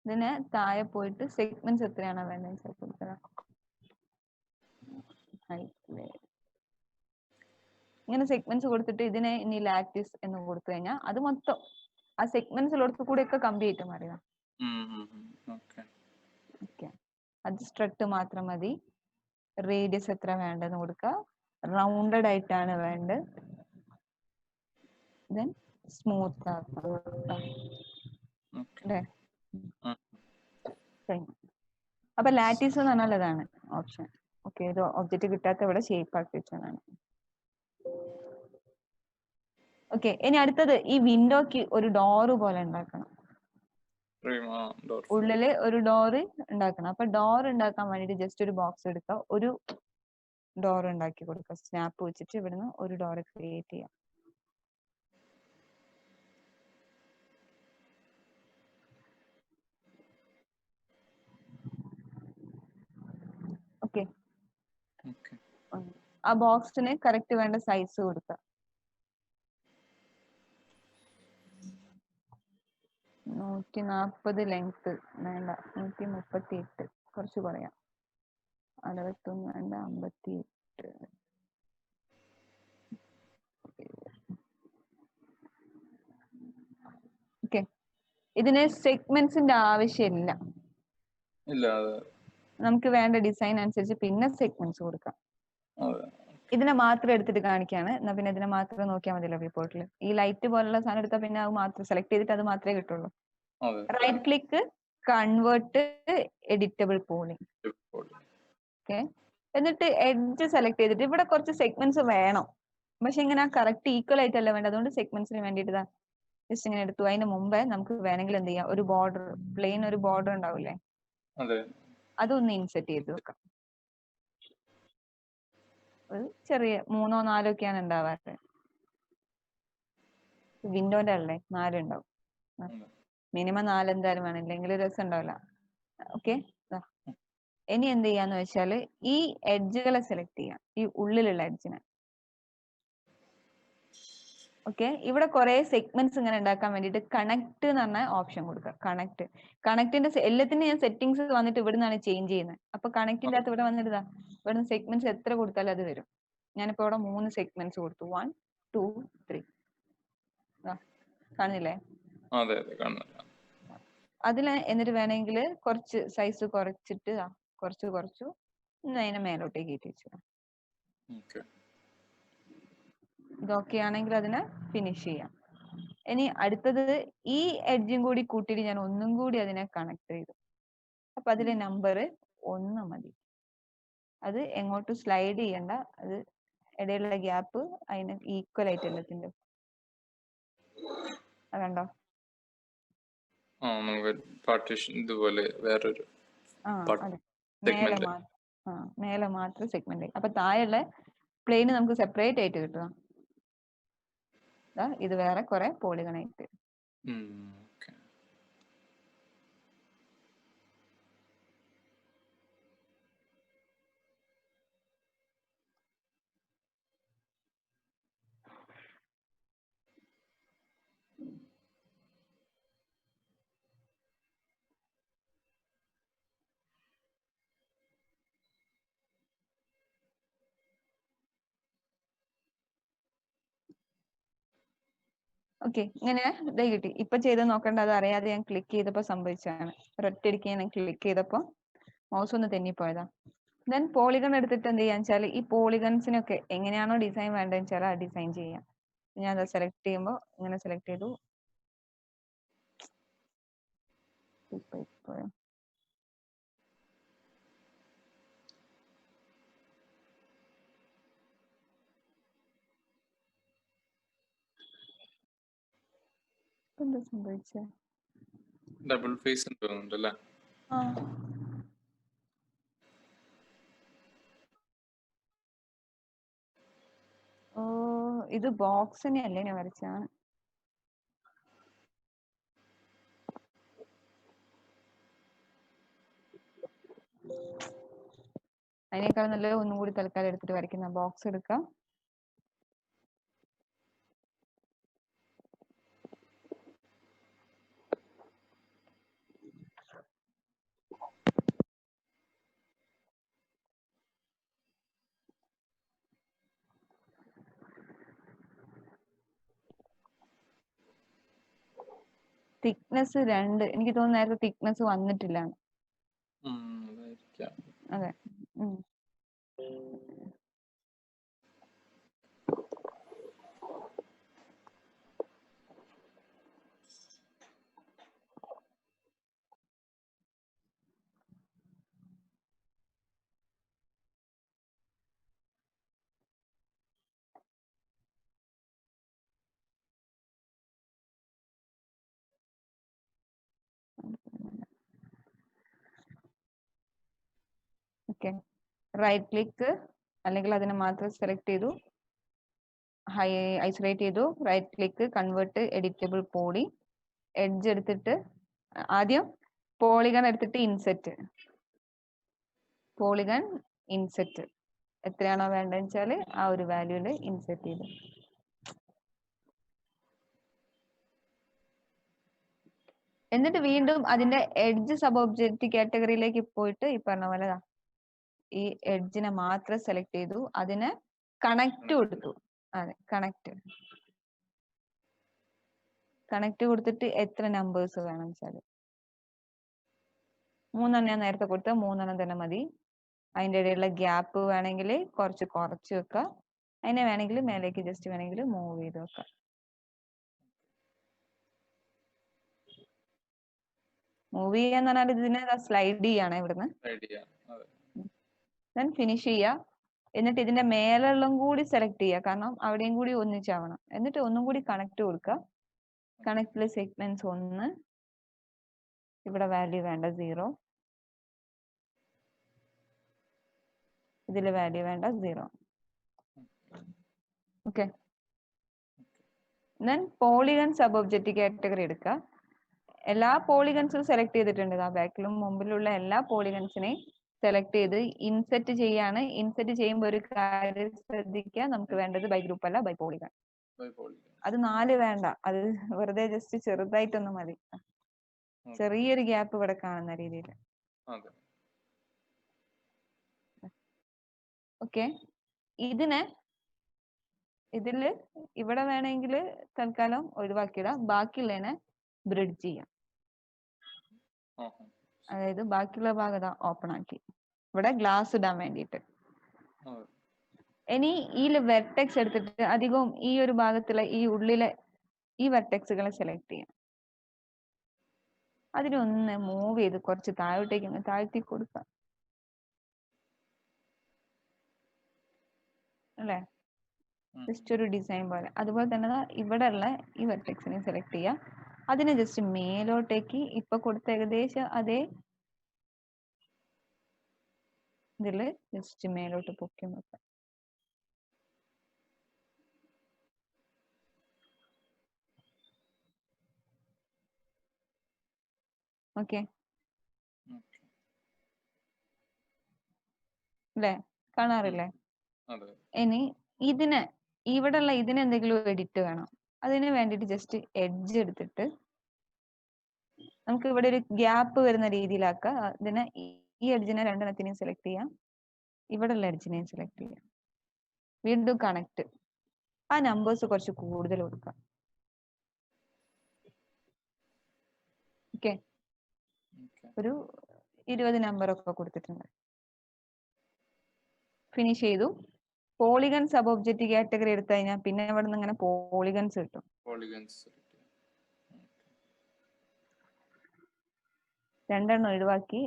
ഇതിന് താഴെ പോയിട്ട് സെഗ്മെന്റ്സ് എത്രയാണോ വേണ്ടത് ഇങ്ങനെ സെഗ്മെന്റ്സ് കൊടുത്തിട്ട് ഇതിനെ ഇനി ലാറ്റീസ് എന്ന് കൊടുത്തു കഴിഞ്ഞാൽ അത് മൊത്തം ആ സെഗ്മെന്റ്സിലോടത്ത് കൂടെ ഒക്കെ കംപ്ലീറ്റ് അറിയാം. അത് സ്ട്രെട്ട് മാത്രം മതി. റേഡിയസ് എത്ര വേണ്ടെന്ന് കൊടുക്കുക. റൗണ്ടഡ് ആയിട്ടാണ് വേണ്ടത്. ദെൻ സ്മൂത്ത് അപ്പൊ ലാറ്റീസ് എന്ന് പറഞ്ഞാൽ അതാണ് ഓപ്ഷൻ. ഓക്കെ, ഇത് ഒബ്ജക്റ്റ് കിട്ടാത്ത ഇവിടെ ഷേപ്പ് ആക്കി വെച്ചതാണ്. ഓക്കെ, ഇനി അടുത്തത് ഈ വിൻഡോക്ക് ഒരു ഡോറ് പോലെ ഉണ്ടാക്കണം. ഉള്ളില് ഒരു ഡോറ് ഉണ്ടാക്കണം. അപ്പൊ ഡോർ ഉണ്ടാക്കാൻ വേണ്ടിട്ട് ജസ്റ്റ് ഒരു ബോക്സ് എടുക്കുക, ഒരു ഡോർ ഉണ്ടാക്കി കൊടുക്കുക. സ്നാപ്പ് വെച്ചിട്ട് ഇവിടുന്ന് ഒരു ഡോർ ക്രിയേറ്റ് ചെയ്യാം. ഓക്കെ, ആ ബോക്സിന് കറക്റ്റ് വേണ്ട സൈസ് കൊടുക്കുക. 140 ലെങ്ത് വേണ്ട, 138 കുറച്ച് കുറയാം. 61 വേണ്ട, 58. ഓക്കെ, ഇതിന് സെഗ്മെന്റ്സിന്റെ ആവശ്യമില്ല. നമുക്ക് വേണ്ട ഡിസൈൻ അനുസരിച്ച് പിന്നെ സെഗ്മെന്റ്സ് കൊടുക്കാം. ഇതിനെ മാത്രം എടുത്തിട്ട് കാണിക്കാണ്. എന്നാ പിന്നെ ഇതിനെ മാത്രം നോക്കിയാൽ മതിയല്ലോ റിപ്പോർട്ടിൽ. ഈ ലൈറ്റ് പോലുള്ള സാധനം എടുത്താൽ പിന്നെ അത് മാത്രം സെലക്ട് ചെയ്തിട്ട് അത് മാത്രമേ കിട്ടുള്ളൂ. Right click, convert editable polling. Okay, എന്നിട്ട് എഡ്ജ് സെലക്ട് ചെയ്തിട്ട് ഇവിടെ കുറച്ച് സെഗ്മെന്റ്സ് വേണം. പക്ഷെ ഇങ്ങനെ കറക്റ്റ് ഈക്വൽ ആയിട്ടല്ല വേണ്ടത്. അതുകൊണ്ട് സെഗ്മെന്റ്സിന് വേണ്ടിയിട്ട് ജസ്റ്റ് ഇങ്ങനെ എടുത്തു. അതിന് മുമ്പേ നമുക്ക് വേണമെങ്കിൽ എന്ത് ചെയ്യാം, ഒരു ബോർഡർ, പ്ലെയിൻ ഒരു ബോർഡർ ഉണ്ടാവില്ലേ, അതൊന്ന് ഇൻസെറ്റ് ചെയ്ത് വെക്കാം. ഒരു ചെറിയ 3-4 ഒക്കെയാണ് ഉണ്ടാവാറ്. വിൻഡോന്റെ അല്ലേ 4 ഉണ്ടാവും. ഉം. മിനിമം 4 എന്തായാലും വേണം, ഇല്ലെങ്കിൽ രസം ഉണ്ടാവില്ല. ഓക്കെ, ഇനി എന്ത് ചെയ്യാന്ന് വെച്ചാല് ഈ എഡ്ജുകളെ സെലക്ട് ചെയ്യാം, ഈ ഉള്ളിലുള്ള എഡ്ജിനെ. ഓക്കെ, ഇവിടെ കുറെ സെഗ്മെന്റ്സ് ഇങ്ങനെ ഉണ്ടാക്കാൻ വേണ്ടിയിട്ട് കണക്ട് എന്ന് പറഞ്ഞ ഓപ്ഷൻ കൊടുക്കുക. കണക്ടിന്റെ എല്ലാത്തിന്റെ ഞാൻ സെറ്റിംഗ്സ് വന്നിട്ട് ഇവിടെ നിന്നാണ് ചേഞ്ച് ചെയ്യുന്നത്. അപ്പൊ കണക്റ്റിന്റെ അകത്ത് ഇവിടെ വന്നിട്ട് ഇവിടെ സെഗ്മെന്റ്സ് എത്ര കൊടുത്താലും അത് വരും. ഞാനിപ്പോ ഇവിടെ 3 സെഗ്മെന്റ്സ് കൊടുത്തു, 1 2 3. കാണുന്നില്ലേ? അതെ അതെ കാണുന്നില്ല. അതില് എന്നിട്ട് വേണമെങ്കിൽ കുറച്ച് സൈസ് കുറച്ചിട്ട് കുറച്ചു അതിനെ മേലോട്ടേക്ക് കയറ്റി വെച്ചു. ഓക്കെ, ഇതൊക്കെ ആണെങ്കിൽ അതിനെ ഫിനിഷ് ചെയ്യാം. ഇനി അടുത്തത് ഈ എഡ്ജും കൂടി കൂട്ടിയിട്ട് ഞാൻ ഒന്നും കൂടി അതിനെ കണക്ട് ചെയ്തു. അപ്പൊ അതിലെ നമ്പർ 1 മതി. അത് എങ്ങോട്ടും സ്ലൈഡ് ചെയ്യണ്ട, അത് ഇടയിലുള്ള ഗ്യാപ്പ് അതിന് ഈക്വൽ ആയിട്ട് എല്ലാത്തിന്റെ. അതുണ്ടോ? ആ നമുക്ക് പാർട്ടീഷൻ ഇതുപോലെ വേറൊരു അതെ, സെഗ്മെന്റ്. മേലെ മാത്രം സെഗ്മെന്റ്. അപ്പൊ താഴെയുള്ള പ്ലെയിന് നമുക്ക് സെപ്പറേറ്റ് ആയിട്ട് കിട്ടുക. ഇത് വേറെ കുറെ പോളിഗൺ ആയിട്ട്. ഓക്കെ, ഓക്കെ, ഇങ്ങനെ ഇതേ കിട്ടി. ഇപ്പൊ ചെയ്ത് നോക്കേണ്ട, അത് അറിയാതെ ഞാൻ ക്ലിക്ക് ചെയ്തപ്പോ സംഭവിച്ചതാണ്. ഒരൊറ്റയടിക്ക് ഞാൻ ക്ലിക്ക് ചെയ്തപ്പോ മൗസ് ഒന്ന് തെന്നിപ്പോയതാ. ദെൻ പോളിഗൺ എടുത്തിട്ട് എന്ത് ചെയ്യാന്ന് വെച്ചാൽ ഈ പോളിഗൺസിനൊക്കെ എങ്ങനെയാണോ ഡിസൈൻ വേണ്ടതെന്ന് വെച്ചാൽ ആ ഡിസൈൻ ചെയ്യാം. ഞാൻ അത് സെലക്ട് ചെയ്യുമ്പോൾ ഇങ്ങനെ സെലക്ട് ചെയ്തു. എന്താ സംഭവിച്ചേ? ഡബിൾ ഫേസ് തോന്നുന്നുണ്ട് അല്ലേ? ഓ, ഇത് ബോക്സിനെ അല്ലേ ഞാൻ വരച്ചാണ്. അതിനേക്കാൾ നല്ലത് ഒന്നും കൂടി തൽക്കാലം എടുത്തിട്ട് വരയ്ക്കുന്ന. ബോക്സ് എടുക്കാം. തിക്നെസ് 2. എനിക്ക് തോന്നുന്നു നേരത്തെ തിക്നെസ് വന്നിട്ടില്ല. അതെ. ഓക്കെ, റൈറ്റ് ക്ലിക്ക് അല്ലെങ്കിൽ അതിനെ മാത്രം സെലക്ട് ചെയ്തു, ഐസൊലേറ്റ് ചെയ്തു. Right click, convert editable poly. Edge എടുത്തിട്ട് ആദ്യം പോളിഗൺ എടുത്തിട്ട് ഇൻസെറ്റ്. പോളിഗൺ ഇൻസെറ്റ് എത്രയാണോ വേണ്ടതെന്ന് വെച്ചാൽ ആ ഒരു വാല്യൂല് ഇൻസെറ്റ് ചെയ്തു. എന്നിട്ട് വീണ്ടും അതിന്റെ എഡ്ജ് സബ് ഒബ്ജക്റ്റ് കാറ്റഗറിയിലേക്ക് പോയിട്ട് ഈ പറഞ്ഞ പോലെ ഈ എഡ്ജിനെ മാത്രം സെലക്ട് ചെയ്തു, അതിന് കണക്ട് കൊടുത്തു. അതെ, കണക്ട് കൊടുത്തിട്ട് എത്ര നമ്പേഴ്സ് വേണം വെച്ചാല് 3 ഞാൻ നേരത്തെ കൊടുത്ത 3 തന്നെ മതി. അതിന്റെ ഇടയിലുള്ള ഗ്യാപ്പ് വേണമെങ്കിൽ കുറച്ച് വെക്കുക. അതിനെ വേണമെങ്കിൽ മേലേക്ക് ജസ്റ്റ് വേണമെങ്കിൽ മൂവ് ചെയ്ത് വെക്കാം. മൂവ് ചെയ്യാന്ന് പറഞ്ഞാൽ ഇതിനെ സ്ലൈഡ് ചെയ്യാണ് ഇവിടുന്ന്. ദെൻ ഫിനിഷ് ചെയ്യുക. എന്നിട്ട് ഇതിന്റെ മേലെല്ലാം കൂടി സെലക്ട് ചെയ്യുക, കാരണം അവിടെയും കൂടി ഒന്നിച്ചാവണം. എന്നിട്ട് ഒന്നും കൂടി കണക്ട് കൊടുക്കുക. കണക്റ്റില് സെഗ്മെന്റ്സ് 1, ഇവിടെ വാല്യൂ വേണ്ട 0, ഇതില് വാല്യൂ വേണ്ട 0. Okay, then polygon sub objective category എടുക്കുക. എല്ലാ പോളിഗൺസും സെലക്ട് ചെയ്തിട്ടുണ്ട്. ആ ബാക്കിലും മുമ്പിലുള്ള എല്ലാ പോളിഗൺസിനെയും സെലക്ട് ചെയ്ത് ഇൻസെറ്റ് ചെയ്യാണ്. ഇൻസെറ്റ് ചെയ്യുമ്പോൾ ഒരു കാര്യം ശ്രദ്ധിക്കുക, നമുക്ക് വേണ്ടത് ബൈ ഗ്രൂപ്പ് അല്ല, ബൈ പോളിഗൺ. അത് 4 വേണ്ട, അത് വെറുതെ ജസ്റ്റ് ചെറുതായിട്ടൊന്നും മതി. ചെറിയൊരു ഗ്യാപ്പ് ഇവിടെ കാണുന്ന രീതിയിൽ. ഓക്കെ, ഇതില് ഇവിടെ വേണമെങ്കിൽ തൽക്കാലം ഒഴിവാക്കിയിടാം, ബാക്കിയുള്ളതിനെ ബ്രിഡ്ജ് ചെയ്യാം. അതായത് ബാക്കിയുള്ള ഭാഗം ഓപ്പൺ ആക്കി ഇവിടെ ഗ്ലാസ് ഇടാൻ വേണ്ടിയിട്ട്. ഇനി ഈ വെർട്ടെക്സ് എടുത്തിട്ട് അധികവും ഈ ഒരു ഭാഗത്തുള്ള ഈ ഉള്ളിലെ ഈ വെർട്ടെക്സുകളെ സെലക്ട് ചെയ്യാം. അതിനൊന്ന് മൂവ് ചെയ്ത് കുറച്ച് താഴോട്ടേക്ക് താഴ്ത്തി കൊടുക്കാം അല്ലേ, ജസ്റ്റ് ഒരു ഡിസൈൻ പോലെ. അതുപോലെ തന്നെ ഇവിടെ ഉള്ള ഈ വെർട്ടെക്സിനെ സെലക്ട് ചെയ്യാം. അതിനെ ജസ്റ്റ് മേലോട്ടേക്ക് ഇപ്പൊ കൊടുത്ത ഏകദേശം അതേ ഇതില് ജസ്റ്റ് മേലോട്ട് പൊക്കി നോക്കാം. ഓക്കെ അല്ലേ, കാണാറില്ലേ? ഇനി ഇവിടെയുള്ള ഇതിന് എന്തെങ്കിലും എഡിറ്റ് വേണം. അതിന് വേണ്ടിട്ട് ജസ്റ്റ് എഡ്ജ് എടുത്തിട്ട് നമുക്ക് ഇവിടെ ഒരു ഗ്യാപ്പ് വരുന്ന രീതിയിലാക്കാം. ഇതിനെ ഈ എഡ്ജിനെ രണ്ടെണ്ണത്തിനെയും സെലക്ട് ചെയ്യാം, ഇവിടെ ഉള്ള എഡ്ജിനെയും സെലക്ട് ചെയ്യാം. വീണ്ടും കണക്ട്, ആ നമ്പേഴ്സ് കുറച്ച് കൂടുതൽ കൊടുക്കാം. ഓക്കെ, ഒരു 20 നമ്പർ ഒക്കെ കൊടുത്തിട്ടുണ്ട്. ഫിനിഷ് ചെയ്തു. പോളിഗൺ സബ് ഒബ്ജക്റ്റീവ് കാറ്റഗറി എടുത്തു കഴിഞ്ഞാൽ പിന്നെ ഇവിടെ നിന്ന് ഇങ്ങനെ പോളിഗൺസ് കിട്ടും. രണ്ടെണ്ണം ഒഴിവാക്കി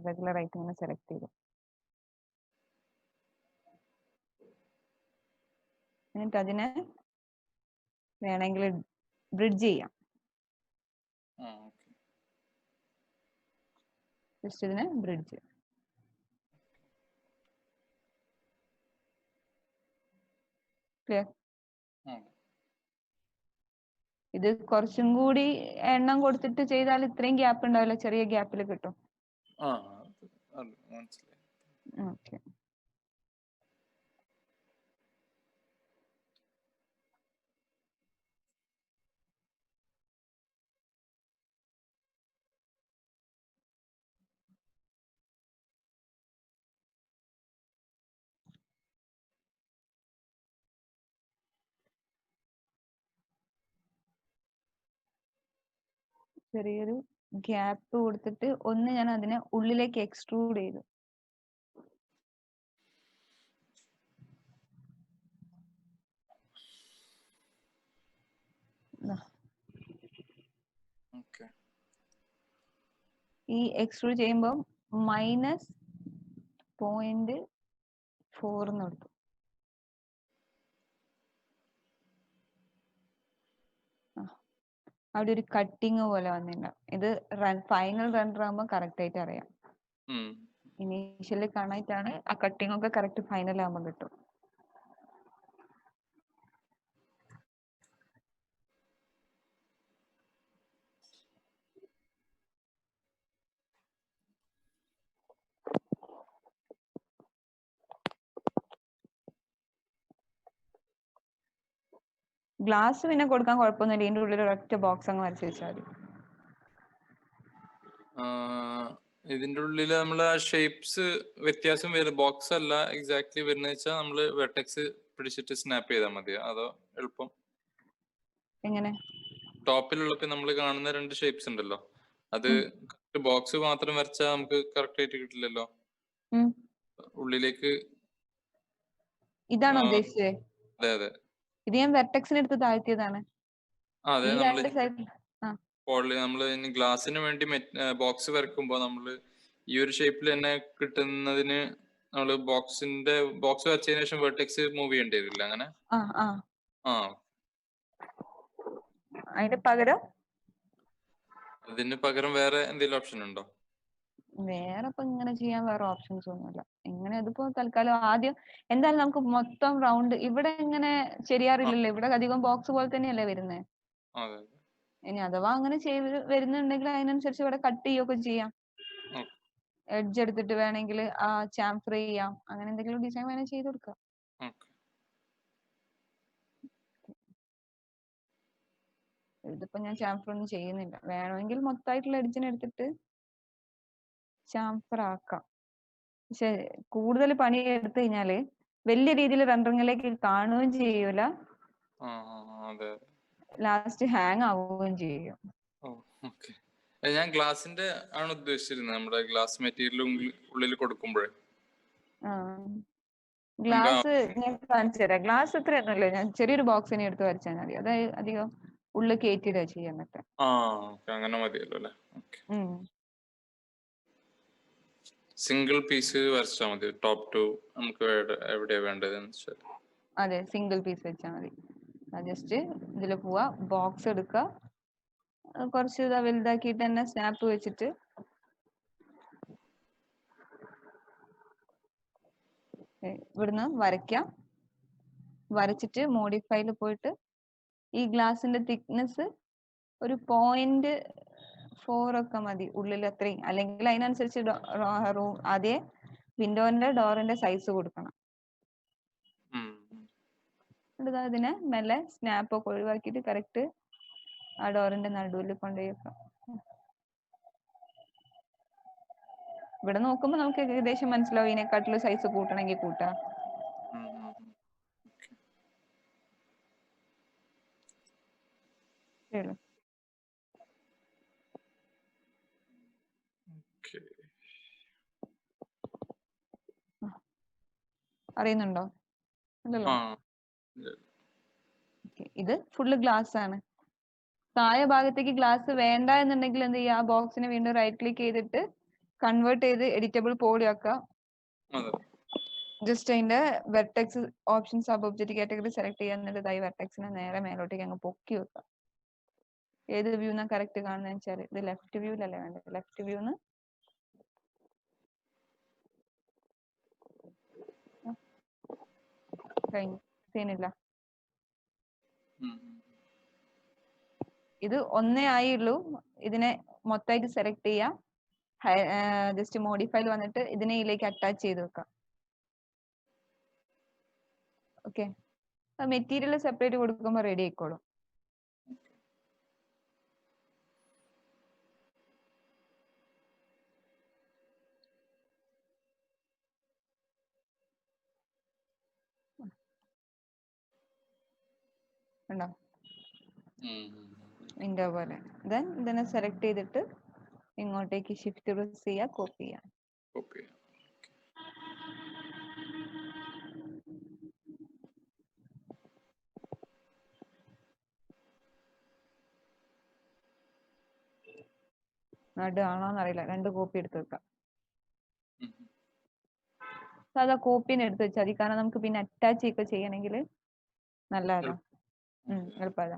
റെഗുലർ ആയിട്ട് ഇങ്ങനെ സെലക്ട് ചെയ്തു. എന്നിട്ട് അതിനെ വേണമെങ്കിൽ ബ്രിഡ്ജ് ചെയ്യാം. ജസ്റ്റ് ഇതിനെ ബ്രിഡ്ജ്. ക്ലിയർ? ഇത് കുറച്ചും കൂടി എണ്ണം കൊടുത്തിട്ട് ചെയ്താൽ ഇത്രയും ഗ്യാപ്പ് ഉണ്ടാവില്ല, ചെറിയ ഗ്യാപ്പിൽ കിട്ടും. ഓക്കെ, ചെറിയൊരു ഗ്യാപ്പ് കൊടുത്തിട്ട് ഒന്ന് ഞാൻ അതിനെ ഉള്ളിലേക്ക് എക്സ്ട്രൂഡ് ചെയ്തു. ഈ എക്സ്ട്രൂഡ് ചെയ്യുമ്പോൾ -0.4 എന്ന് കൊടുത്തു. അവിടെ ഒരു കട്ടിങ് പോലെ വന്നിട്ടുണ്ടാവും. ഇത് ഫൈനൽ റണ്ടർ ആകുമ്പോൾ കറക്റ്റ് ആയിട്ട് അറിയാം. ഇനീഷ്യലി കാണായിട്ടാണ് ആ കട്ടിങ് ഒക്കെ കറക്റ്റ് ഫൈനൽ ആകുമ്പോൾ കിട്ടും. ഗ്ലാസ് പിന്നെ കൊടുക്കാൻ കുഴപ്പമൊന്നുമില്ല, ഇതിന്റെ ഉള്ളിൽ ഒരൊറ്റ ബോക്സ് അങ്ങ് വരച്ച് വെച്ചാൽ മതി. ഇതിന്റെ ഉള്ളിൽ നമ്മൾ ആ ഷേപ്സ് വ്യത്യാസം വരും. ബോക്സ് അല്ല എക്സാക്ട്ലി വരുന്ന വെച്ചാൽ നമ്മള് വെർട്ടെക്സ് പിടിച്ചിട്ട് സ്നാപ്പ് ചെയ്താൽ മതിയോ, അതോ എളുപ്പം? എങ്ങനെ? ടോപ്പിലുള്ളപ്പോ നമ്മൾ കാണുന്ന 2 ഷേപ്സ് ഉണ്ടല്ലോ, അത് ബോക്സ് മാത്രം വരച്ചാൽ നമുക്ക് കറക്റ്റ് ആയിട്ട് കിട്ടില്ലല്ലോ. ഉള്ളിലേക്ക് ഇതാണോ ഉദ്ദേശിച്ചത്? അതെ അതെ, ഇത് ഞാൻ വെർട്ടെക്സിന് എടുത്ത് താഴ്ത്തിയതാണ്. അതെ, നമ്മള് ഗ്ലാസിന് വേണ്ടി ബോക്സ് വരക്കുമ്പോ നമ്മള് ഈ ഒരു ഷേപ്പിൽ തന്നെ കിട്ടുന്നതിന് നമ്മള് ബോക്സ് വരച്ചതിന് ശേഷം വെർട്ടെക്സ് മൂവ് ചെയ്യേണ്ടി വരില്ല അങ്ങനെ? അതിന് പകരം വേറെ എന്തെങ്കിലും ഓപ്ഷൻ ഉണ്ടോ? വേറെ ഇപ്പൊ ഇങ്ങനെ ചെയ്യാൻ വേറെ ഓപ്ഷൻസ് ഒന്നുമില്ല. ഇങ്ങനെ ഇതിപ്പോ തൽക്കാലം ആദ്യം എന്തായാലും നമുക്ക് മൊത്തം റൗണ്ട് ഇവിടെ ഇങ്ങനെ ശരിയാറില്ലല്ലോ. ഇവിടെ അധികം ബോക്സ് പോലെ തന്നെയല്ലേ വരുന്നത്. അതെ. ഇനി അഥവാ അങ്ങനെ ചെയ്ത് വരുന്നുണ്ടെങ്കിൽ അതിനനുസരിച്ച് ഇവിടെ കട്ട് ചെയ്യുകയൊക്കെ ചെയ്യാം. എഡ്ജ് എടുത്തിട്ട് വേണമെങ്കിൽ ആ ചാംഫർ ചെയ്യാം. അങ്ങനെ എന്തെങ്കിലും ഡിസൈൻ വേണമെങ്കിൽ ചെയ്ത് കൊടുക്കാം. ഇതിപ്പോ ഞാൻ ചാംഫർ ഒന്നും ചെയ്യുന്നില്ല. വേണമെങ്കിൽ മൊത്തമായിട്ടുള്ള എഡ്ജിനെ എടുത്തിട്ട് ചാംഫർ ആക്കാം. പക്ഷെ കൂടുതൽ പണി എടുത്തു കഴിഞ്ഞാല് വലിയ രീതിയിൽ റെൻഡറിങ്ങിലേക്ക് കാണുകയും ചെയ്യൂല, ലാസ്റ്റ് ഹാങ് ആവുകയും ചെയ്യും. ഞാൻ ഗ്ലാസിന്റെ ആണ് ഉദ്ദേശിച്ചിരുന്നത്, നമ്മുടെ ഗ്ലാസ് മെറ്റീരിയൽ ഉള്ളിൽ കൊടുക്കുമ്പോഴേ. ഗ്ലാസ് ഞാൻ കാണിച്ചു തരാം. ഗ്ലാസ് എത്രയൊന്നുമില്ല, ഞാൻ ചെറിയൊരു ബോക്സിനെ എടുത്ത് വരച്ചാൽ മതി. അതായത് അധികം ഉള്ളിൽ കയറ്റിയിടാ ചെയ്യാൻ പറ്റും. അങ്ങനെ മതിയല്ലോ അല്ലേ? സിംഗിൾ പീസ് വരച്ചാൽ മതി, ടോപ്പ് ടു നമുക്ക് എവിടെയാ വേണ്ടതെന്ന് വെച്ചാൽ. അതെ, സിംഗിൾ പീസ് വെച്ചാൽ മതി. ജസ്റ്റ് ഇതിൽ പോവാ, ബോക്സ് എടുക്കുക, കുറച്ച് ഇതാ വലുതാക്കിയിട്ട് തന്നെ സ്നാപ്പ് വെച്ചിട്ട് ഇവിടുന്ന് വരയ്ക്കാം. വരച്ചിട്ട് മോഡിഫൈയിൽ പോയിട്ട് ഈ ഗ്ലാസിന്റെ തിക്നെസ് ഒരു 0.4 ഒക്കെ മതി ഉള്ളിൽ അത്രയും. അല്ലെങ്കിൽ അതിനനുസരിച്ച് ആദ്യ വിൻഡോന്റെ ഡോറിന്റെ സൈസ് കൊടുക്കണം. ഇതിനെ മെല്ലെ സ്നാപ്പ് ഒക്കെ ഒഴിവാക്കിയിട്ട് കറക്റ്റ് ആ ഡോറിന്റെ നടുവിൽ കൊണ്ടുപോയി വെക്കാം. ഇവിടെ നോക്കുമ്പോ നമുക്ക് ഏകദേശം മനസ്സിലാവും ഇതിനെക്കാട്ടിലും സൈസ് കൂട്ടണമെങ്കിൽ കൂട്ടാം. അറിയുന്നുണ്ടോ? അല്ലല്ലോ. ഇത് ഫുള്ള് ഗ്ലാസ് ആണ്. താഴെ ഭാഗത്തേക്ക് ഗ്ലാസ് വേണ്ട എന്നുണ്ടെങ്കിൽ എന്ത് ചെയ്യുക, ആ ബോക്സിനെ വീണ്ടും റൈറ്റ് ക്ലിക്ക് ചെയ്തിട്ട് കൺവേർട്ട് ചെയ്ത് എഡിറ്റബിൾ പോളി ആക്കാം. ജസ്റ്റ് അതിന്റെ vertex option sub object category select ചെയ്യാൻ, എന്നിട്ട് ഈ വെർട്ടെക്സിനെ നേരെ മേലോട്ടേക്ക് അങ്ങ് പൊക്കി വെക്കാം. ഏത് വ്യൂന്നാ കറക്റ്റ് കാണുന്ന വെച്ചാൽ ഇത് ലെഫ്റ്റ് വ്യൂലല്ലേ വേണ്ടത്. ലെഫ്റ്റ് വ്യൂന്ന് കഴിഞ്ഞു, സീനില്ല. ഇത് ഒന്നേ ആയുള്ളൂ. ഇതിനെ മൊത്തമായിട്ട് സെലക്ട് ചെയ്യാം. ജസ്റ്റ് മോഡിഫൈയിൽ വന്നിട്ട് ഇതിനെ ഇതിലേക്ക് അറ്റാച്ച് ചെയ്ത് വെക്കാം. ഓക്കെ, മെറ്റീരിയൽ സെപ്പറേറ്റ് കൊടുക്കുമ്പോൾ റെഡി ആയിക്കോളും. ഉണ്ടോ വിൻഡോ പോലെ. ദെൻ ഇതിനെ സെലക്ട് ചെയ്തിട്ട് ഇങ്ങോട്ടേക്ക് ഷിഫ്റ്റ് പ്രസ് ചെയ്യുക, കോപ്പി ചെയ്യാം. നടുവാണോന്ന് അറിയില്ല, 2 കോപ്പി എടുത്ത് വെക്കാം. സാധാ കോപ്പിനെ എടുത്ത് വെച്ചാൽ മതി, കാരണം നമുക്ക് പിന്നെ അറ്റാച്ച് ഒക്കെ ചെയ്യണമെങ്കിൽ നല്ലതാ. എളുപ്പമല്ല.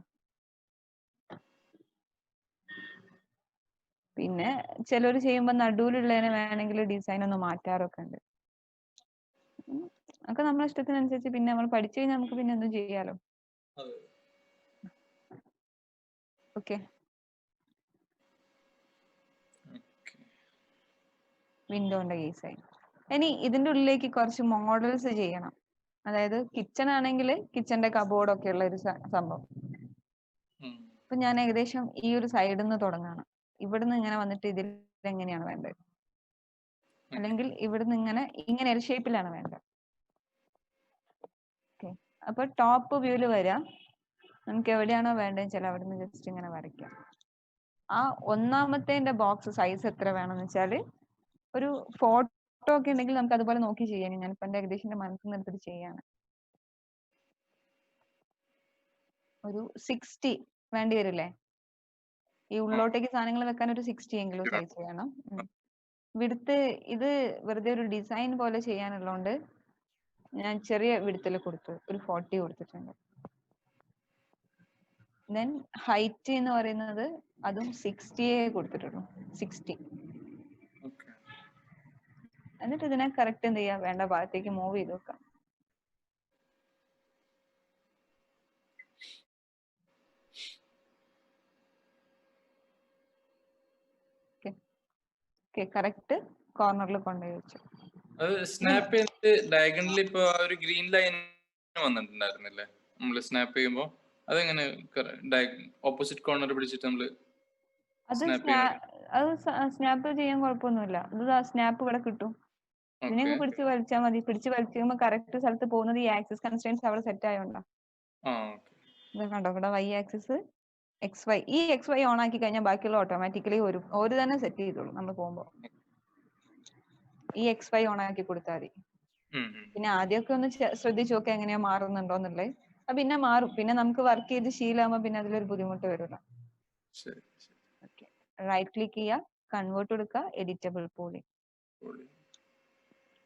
പിന്നെ ചിലർ ചെയ്യുമ്പോൾ നടുവിലുള്ളതിനെ വേണമെങ്കിൽ ഡിസൈൻ ഒന്ന് മാറ്റാറൊക്കെ ഉണ്ട്. ഒക്കെ നമ്മുടെ ഇഷ്ടത്തിനനുസരിച്ച്. പിന്നെ നമ്മൾ പഠിച്ചു കഴിഞ്ഞാൽ നമുക്ക് പിന്നെ എന്തും ചെയ്യാലോ. ഓക്കെ, വിൻഡോന്റെ കേസായി. ഇനി ഇതിന്റെ ഉള്ളിലേക്ക് കുറച്ച് മോഡൽസ് ചെയ്യണം. അതായത് കിച്ചൺ ആണെങ്കിൽ കിച്ചന്റെ കബോർഡ് ഒക്കെ ഉള്ള ഒരു സംഭവം. ഇപ്പൊ ഞാൻ ഏകദേശം ഈ ഒരു സൈഡിൽ നിന്ന് തുടങ്ങാണ്. ഇവിടുന്ന് ഇങ്ങനെ വന്നിട്ട് ഇതിൽ എങ്ങനെയാണ് വേണ്ടത്, അല്ലെങ്കിൽ ഇവിടുന്ന് ഇങ്ങനെ എൽ ഷേപ്പിലാണ് വേണ്ടത്. ഓക്കെ, അപ്പൊ ടോപ്പ് വ്യൂല് വരാം. നമുക്ക് എവിടെയാണോ വേണ്ടതെന്ന് വെച്ചാൽ അവിടുന്ന് ജസ്റ്റ് ഇങ്ങനെ വരയ്ക്കാം. ആ ഒന്നാമത്തെ ബോക്സ് സൈസ് എത്ര വേണമെന്ന് വെച്ചാല് ഒരു ഫോട്ടോ ഒക്കെ ഉണ്ടെങ്കിൽ നമുക്ക് അതുപോലെ നോക്കി ചെയ്യാം. ഞാനിപ്പോ എന്റെ ഏകദേശം മനസ്സിൽ നിന്ന് എടുത്തിട്ട് ചെയ്യാണ്. ഒരു 60 വേണ്ടി വരില്ലേ? ഈ ഉള്ളോട്ടേക്ക് സാധനങ്ങൾ വെക്കാൻ ഒരു 60 എങ്കിലും സൈസ് വേണം. വിടുത്ത് ഇത് വെറുതെ ഒരു ഡിസൈൻ പോലെ ചെയ്യാനുള്ളതുകൊണ്ട് ഞാൻ ചെറിയ വിടുത്തിൽ കൊടുത്തു, ഒരു 40 കൊടുത്തിട്ടുണ്ട്. ദെൻ ഹൈറ്റ് എന്ന് പറയുന്നത് അതും 60 കൊടുത്തിട്ടുള്ളൂ. 60. എന്നിട്ട് ഇതിനെ കറക്റ്റ് എന്ത് ചെയ്യാം, വേണ്ട ഭാഗത്തേക്ക് മൂവ് ചെയ്ത് വെക്കാം. കറക്റ്റ് കോർണറിൽ കൊണ്ടുപോയി വെച്ചു. അത് സ്നാപ്പ് ചെയ്തിട്ട് ഡയഗണലി ഇപ്പൊ ആ ഒരു ഗ്രീൻ ലൈൻ വന്നിട്ടുണ്ടായിരുന്നില്ലേ നമ്മള് സ്നാപ്പ് ചെയ്യുമ്പോ? അതെങ്ങനെ ഓപ്പോസിറ്റ് കോർണർ പിടിച്ചിട്ട് നമ്മള് അത് സ്നാപ്പ് സ്നാപ്പ് ചെയ്യാൻ കുഴപ്പമൊന്നുമില്ല. ഇത് സ്നാപ്പ് ഇവിടെ കിട്ടും. ഇതിനെ ഓക്കെ. പിടിച്ച് വലിച്ചാൽ മതി. പിടിച്ച് വലിച്ചുമ്പോ കറക്റ്റ് സ്ഥലത്ത് പോകുന്നത് ഈ ആക്സിസ് കൺസ്ട്രെയിൻസ് അവിടെ സെറ്റ് ആയോണ്ടാ. ആ ഓക്കെ. ഇത് കണ്ടോ, ഇവിടെ y ആക്സിസ് XY. ഈ XY ഓൺ ആക്കി കഴിഞ്ഞാൽ ബാക്കിയുള്ള ഓട്ടോമാറ്റിക്കലി ഒരു തന്നെ സെറ്റ് ചെയ്തോളൂ നമ്മൾ പോകുമ്പോ. ഈ XY ഓൺ ആക്കി കൊടുത്താൽ മതി. പിന്നെ ആദ്യമൊക്കെ ഒന്ന് ശ്രദ്ധിച്ചു നോക്കുക എങ്ങനെയാ മാറുന്നുണ്ടോന്നുള്ളത്. അത് പിന്നെ മാറും. പിന്നെ നമുക്ക് വർക്ക് ചെയ്ത് ശീലമാകുമ്പോ പിന്നെ അതിലൊരു ബുദ്ധിമുട്ട് വരില്ല. റൈറ്റ് ക്ലിക്ക് ചെയ്യുക, കൺവേർട്ട് കൊടുക്കുക, എഡിറ്റബിൾ പോളി.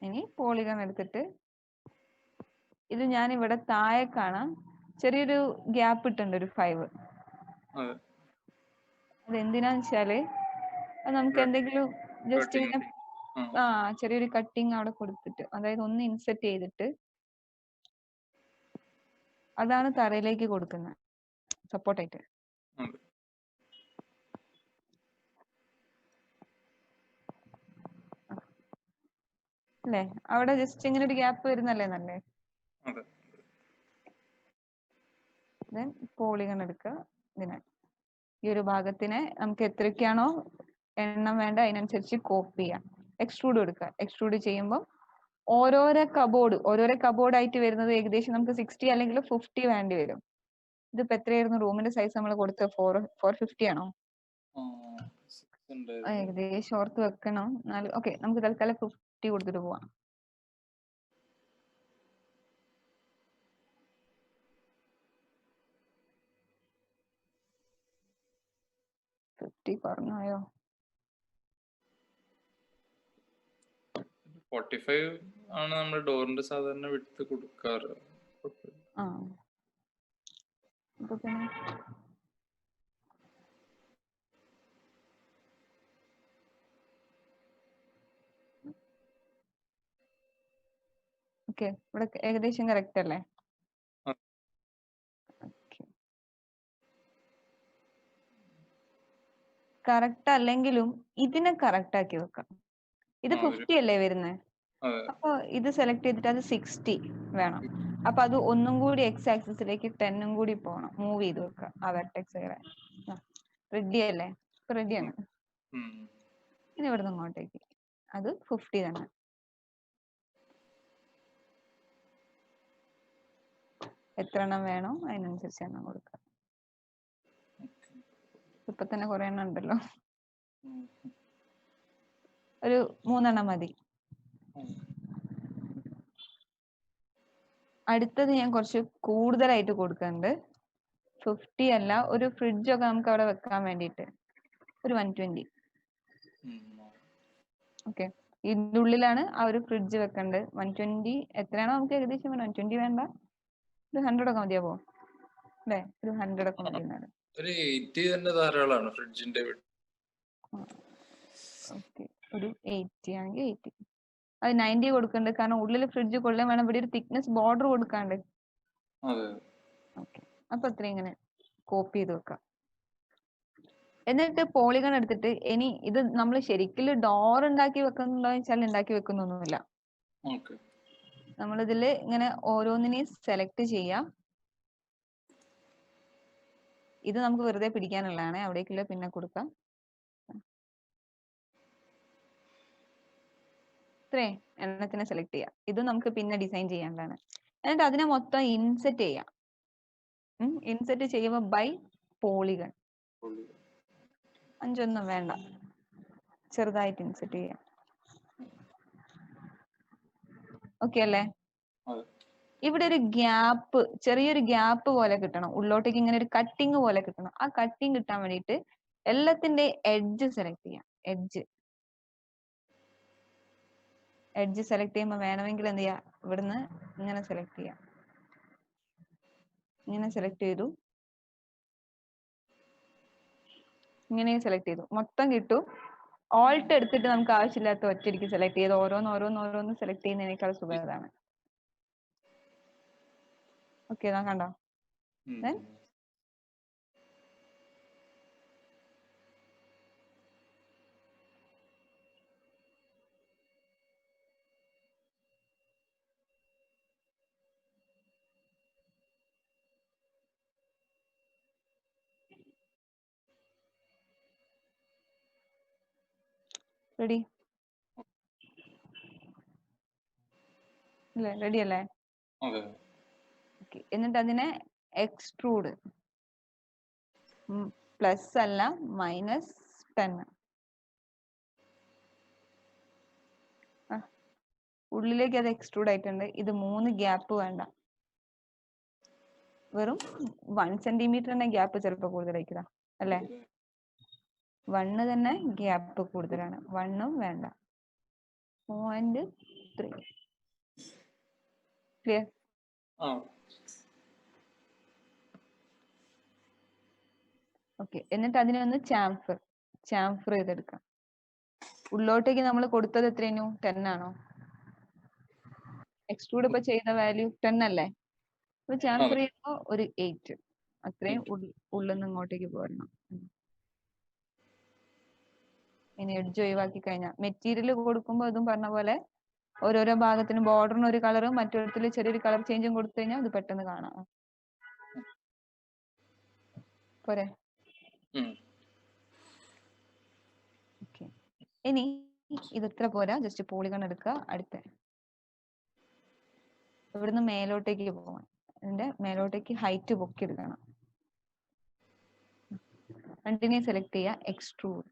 ഇനി പോളിഗൺ എടുത്തിട്ട് ഇത് ഞാൻ ഇവിടെ താഴെ കാണാം ചെറിയൊരു ഗ്യാപ്പ് ഇട്ടുണ്ട്, ഒരു 5. അത് എന്തിനാന്ന് വെച്ചാല് അത് നമുക്ക് എന്തെങ്കിലും ജസ്റ്റ് ഇങ്ങനെ ചെറിയൊരു കട്ടിങ് അവിടെ കൊടുത്തിട്ട്, അതായത് ഒന്ന് ഇൻസെർട്ട് ചെയ്തിട്ട് അതാണ് തറയിലേക്ക് കൊടുക്കുന്നത് സപ്പോർട്ടായിട്ട്. അല്ലേ, അവിടെ ജസ്റ്റ് ഇങ്ങനെ ഒരു ഗ്യാപ്പ് വരുന്നല്ലേ നല്ലേ. ദെൻ പോളിഗൺ എടുക്കുക. ഇതിനെ ഈ ഒരു ഭാഗത്തിനെ നമുക്ക് എത്രയൊക്കെയാണോ എണ്ണം വേണ്ട അതിനനുസരിച്ച് കോപ്പി ചെയ്യാം. എക്സ്ട്രൂഡ് കൊടുക്കുക. എക്സ്ട്രൂഡ് ചെയ്യുമ്പോൾ ഓരോരോ കബോർഡ് ആയിട്ട് വരുന്നത് ഏകദേശം നമുക്ക് 60 അല്ലെങ്കിൽ 50 വേണ്ടി വരും. ഇതിപ്പോ എത്രയായിരുന്നു റൂമിന്റെ സൈസ് നമ്മൾ കൊടുത്തത്? 450 ആണോ? ഏകദേശം ഓർത്ത് വെക്കണം. ഓക്കെ, നമുക്ക് തൽക്കാലം 50 കൊടുത്തിട്ട് പോവാം. കുറഞ്ഞോയോ? 45 ആണ് നമ്മൾ ഡോറിന്റെ സാധാരണ വിട്ട് കൊടുക്കാറ്. ഓക്കെ, ഇവിടെ ഏകദേശം കറക്റ്റ് അല്ലേ? കറക്റ്റ് അല്ലെങ്കിലും ഇതിനെ കറക്റ്റ് ആക്കി വെക്കാം. ഇത് 50 അല്ലേ വരുന്നത്? അപ്പൊ ഇത് സെലക്ട് ചെയ്തിട്ട് അത് 60 വേണം. അപ്പൊ അത് ഒന്നും കൂടി എക്സ് ആക്സിസിലേക്ക് 10 കൂടി പോകണം. മൂവ് ചെയ്ത് വെക്കുക ആ വെർട്ടെക്സ്. റെഡി അല്ലേ? റെഡിയാണ്. ഇനി ഇവിടുന്ന് അങ്ങോട്ടേക്ക് അത് 50 തന്നെ. എത്ര എണ്ണം വേണോ അതിനനുസരിച്ച് എണ്ണം കൊടുക്കുക. ഇപ്പൊ തന്നെ കുറെ എണ്ണം ഉണ്ടല്ലോ. ഒരു 3 എണ്ണം മതി. അടുത്തത് ഞാൻ കുറച്ച് കൂടുതലായിട്ട് കൊടുക്കുന്നുണ്ട്. 50 അല്ല, ഒരു ഫ്രിഡ്ജ് ഒക്കെ നമുക്ക് അവിടെ വെക്കാൻ വേണ്ടിയിട്ട് ഒരു 120. ഓക്കെ, ഇതിന്റെ ഉള്ളിലാണ് ആ ഒരു ഫ്രിഡ്ജ് വെക്കേണ്ടത്. 120 എത്രയാണോ നമുക്ക് ഏകദേശം 120 വേണ്ട, ഒരു 100 ഒക്കെ മതിയാവോ? അല്ലേ, ഒരു 100 ഒക്കെ മതി. ഒരു 80 തന്നെ ധാരാളമാണ് ഫ്രിഡ്ജിന്റെ. ഓക്കെ, ഒരു 80 ആണെങ്കിൽ 80. അത് 90 കൊടുക്കണ്ട്, കാരണം ഉള്ളിൽ ഫ്രിഡ്ജ് കൊള്ളാൻ വേണം. ഇവിടെ ഒരു തിക്നെസ് ബോർഡർ കൊടുക്കാണ്ട്. ഓക്കെ, അപ്പൊ അത്ര ഇങ്ങനെ കോപ്പി ചെയ്ത് വെക്കാം. എന്നിട്ട് പോളിഗൺ എടുത്തിട്ട് ഇനി ഇത് നമ്മൾ ശരിക്കും ഡോർ ഉണ്ടാക്കി വെക്കുന്നുണ്ടോ വെച്ചാൽ ഉണ്ടാക്കി വെക്കുന്നൊന്നുമില്ല. നമ്മളിതില് ഇങ്ങനെ ഓരോന്നിനെയും സെലക്ട് ചെയ്യാം. ഇത് നമുക്ക് വെറുതെ പിടിക്കാനുള്ളതാണ്, അവിടേക്കുള്ള പിന്നെ കൊടുക്കാം. ഇത്രേ എണ്ണത്തിനെ സെലക്ട് ചെയ്യാം. ഇത് നമുക്ക് പിന്നെ ഡിസൈൻ ചെയ്യേണ്ടതാണ്. എന്നിട്ട് അതിനെ മൊത്തം ഇൻസെറ്റ് ചെയ്യാം. ഇൻസെറ്റ് ചെയ്യുമ്പോൾ ബൈ പോളിഗൺ. 5 ഒന്നും വേണ്ട, ചെറുതായിട്ട് ഇൻസെറ്റ് ചെയ്യാം. ഓക്കെ അല്ലേ? ഇവിടെ ഒരു ഗ്യാപ്പ്, ചെറിയൊരു ഗ്യാപ്പ് പോലെ കിട്ടണം. ഉള്ളോട്ടേക്ക് ഇങ്ങനെ ഒരു കട്ടിങ് പോലെ കിട്ടണം. ആ കട്ടിങ് കിട്ടാൻ വേണ്ടിയിട്ട് എല്ലാത്തിന്റെ എഡ്ജ് സെലക്ട് ചെയ്യാം. എഡ്ജ് സെലക്ട് ചെയ്യുമ്പോൾ വേണമെങ്കിൽ എന്ത് ചെയ്യാം, ഇവിടുന്ന് ഇങ്ങനെ സെലക്ട് ചെയ്യാം. ഇങ്ങനെ സെലക്ട് ചെയ്തു, ഇങ്ങനെ സെലക്ട് ചെയ്തു, മൊത്തം കിട്ടും. ഓൾട്ട് എടുത്തിട്ട് നമുക്ക് ആവശ്യമില്ലാത്ത ഒറ്റയടിക്ക് സെലക്ട് ചെയ്ത് ഓരോന്ന് സെലക്ട് ചെയ്യുന്നതിനേക്കാൾ സുഖം അതാണ്. ഓക്കെ, ഞാൻ കണ്ടോ? Then റെഡി അല്ലേ? റെഡി അല്ലേ? ഓക്കെ, എന്നിട്ട് അതിനെ എക്സ്ട്രൂഡ് പ്ലസ് അല്ല -10. ഉള്ളിലേക്ക് അത് എക്സ്ട്രൂഡ് ആയിട്ടുണ്ട്. ഇത് 3 ഗ്യാപ്പ് വേണ്ട, വെറും 1 സെന്റിമീറ്റർ തന്നെ ഗ്യാപ്പ് ചിലപ്പോൾ കൂടുതലായിരിക്കും അല്ലേ? 1 തന്നെ ഗ്യാപ്പ് കൂടുതലാണ്, 1 വേണ്ട. 0.3 ക്ലിയർ? ഓക്കെ, എന്നിട്ട് അതിനെ ഒന്ന് ചാംഫർ ചെയ്തെടുക്കാം. ഉള്ളോട്ടേക്ക് നമ്മൾ കൊടുത്തത് എത്രയായിരുന്നു? 10 ആണോ? എക്സ്ട്രൂഡ് ഇപ്പൊ ചെയ്ത വാല്യൂ 10 അല്ലേ? അപ്പൊ ചാംഫർ ചെയ്യുമ്പോ ഒരു 8, അത്രയും ഉള്ളിൽ നിന്ന് ഇങ്ങോട്ടേക്ക് പോരണം. ഇനി എഡ്ജ് ഒഴിവാക്കി കഴിഞ്ഞാൽ മെറ്റീരിയൽ കൊടുക്കുമ്പോൾ ഇതും പറഞ്ഞ പോലെ ഓരോരോ ഭാഗത്തിന് ബോർഡറിന് ഒരു കളറും മറ്റൊരിടത്തിൽ ചെറിയൊരു കളർ ചേഞ്ചും കൊടുത്തു കഴിഞ്ഞാൽ അത് പെട്ടെന്ന് കാണാം. പോരെ? ഓക്കെ, ഇനി ഇതെത്ര പോരാ, ജസ്റ്റ് പോളിഗൺ എടുക്കുക. അടുത്ത ഇവിടുന്ന് മേലോട്ടേക്ക് പോവാൻ, അതിന്റെ മേലോട്ടേക്ക് ഹൈറ്റ് പൊക്കി എടുക്കണം. രണ്ടിനെ സെലക്ട് ചെയ്യുക, എക്സ്ട്രൂഡ്.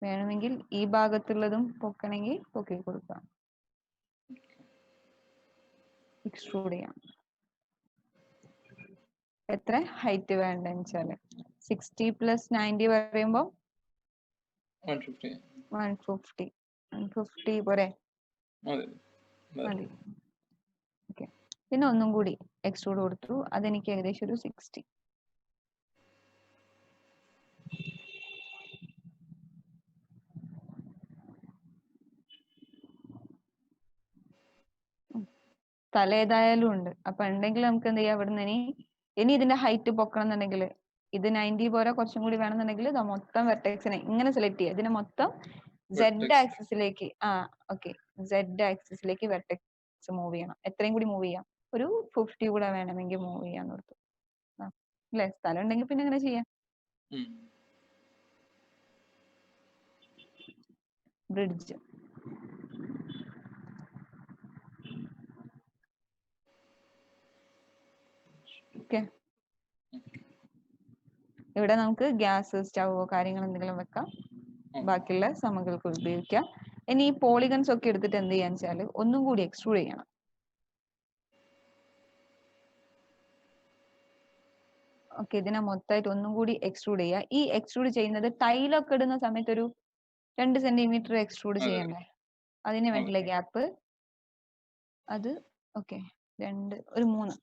വേണമെങ്കിൽ ഈ ഭാഗത്തുള്ളതും പൊക്കണമെങ്കിൽ പൊക്കി കൊടുക്കാം. എക്സ്ട്രൂഡ് ചെയ്യാം. എത്ര ഹൈറ്റ് വേണ്ടെന്ന് വെച്ചാല് 60 + 90 പറയുമ്പോ 150 പോരെ? മതി. ഓക്കെ, പിന്നെ ഒന്നും കൂടി എക്സ്ട്രൂഡ് കൊടുത്തു. അതെനിക്ക് ഏകദേശം ഒരു 60. തല ഏതായാലും ഉണ്ട്, അപ്പൊ ഉണ്ടെങ്കിൽ നമുക്ക് എന്ത് ചെയ്യാം, ഇവിടുന്ന് ഇനി ഇതിന്റെ ഹൈറ്റ് പൊക്കണം എന്നുണ്ടെങ്കിൽ ഇത് 90 പോരാ, കുറച്ചും കൂടി വേണമെന്നുണ്ടെങ്കിൽ ഇത് മൊത്തം വെർട്ടെക്സിനെ ഇങ്ങനെ സെലക്ട് ചെയ്യുക. ഇതിനെ മൊത്തം Z ആക്സിസിലേക്ക് Z ആക്സിസിലേക്ക് വെർട്ടെക്സ് മൂവ് ചെയ്യണം. എത്രയും കൂടി മൂവ് ചെയ്യാം, ഒരു 50 കൂടെ വേണമെങ്കിൽ മൂവ് ചെയ്യാന്ന് ഓർത്തു. അല്ലേ? സ്ഥലം ഉണ്ടെങ്കിൽ പിന്നെ അങ്ങനെ ചെയ്യാം. ബ്രിഡ്ജ് ഓക്കെ, ഇവിടെ നമുക്ക് ഗ്യാസ് സ്റ്റവോ കാര്യങ്ങൾ എന്തെങ്കിലും വെക്കാം, ബാക്കിയുള്ള സമകൾക്ക് ഉപയോഗിക്കാം. ഇനി ഈ പോളിഗൺസ് ഒക്കെ എടുത്തിട്ട് എന്ത് ചെയ്യാന്ന് വെച്ചാൽ ഒന്നും കൂടി എക്സ്ട്രൂഡ് ചെയ്യണം. ഓക്കെ, ഇതിനെ മൊത്തമായിട്ട് ഒന്നും കൂടി എക്സ്ട്രൂഡ് ചെയ്യുക. ഈ എക്സ്ട്രൂഡ് ചെയ്യുന്നത് ടൈലൊക്കെ ഇടുന്ന സമയത്ത് ഒരു 2 സെന്റിമീറ്റർ എക്സ്ട്രൂഡ് ചെയ്യണ്ടേ? അതിന് വേണ്ടിയുള്ള ഗ്യാപ്പ് അത് ഓക്കെ 2 ഒരു 3.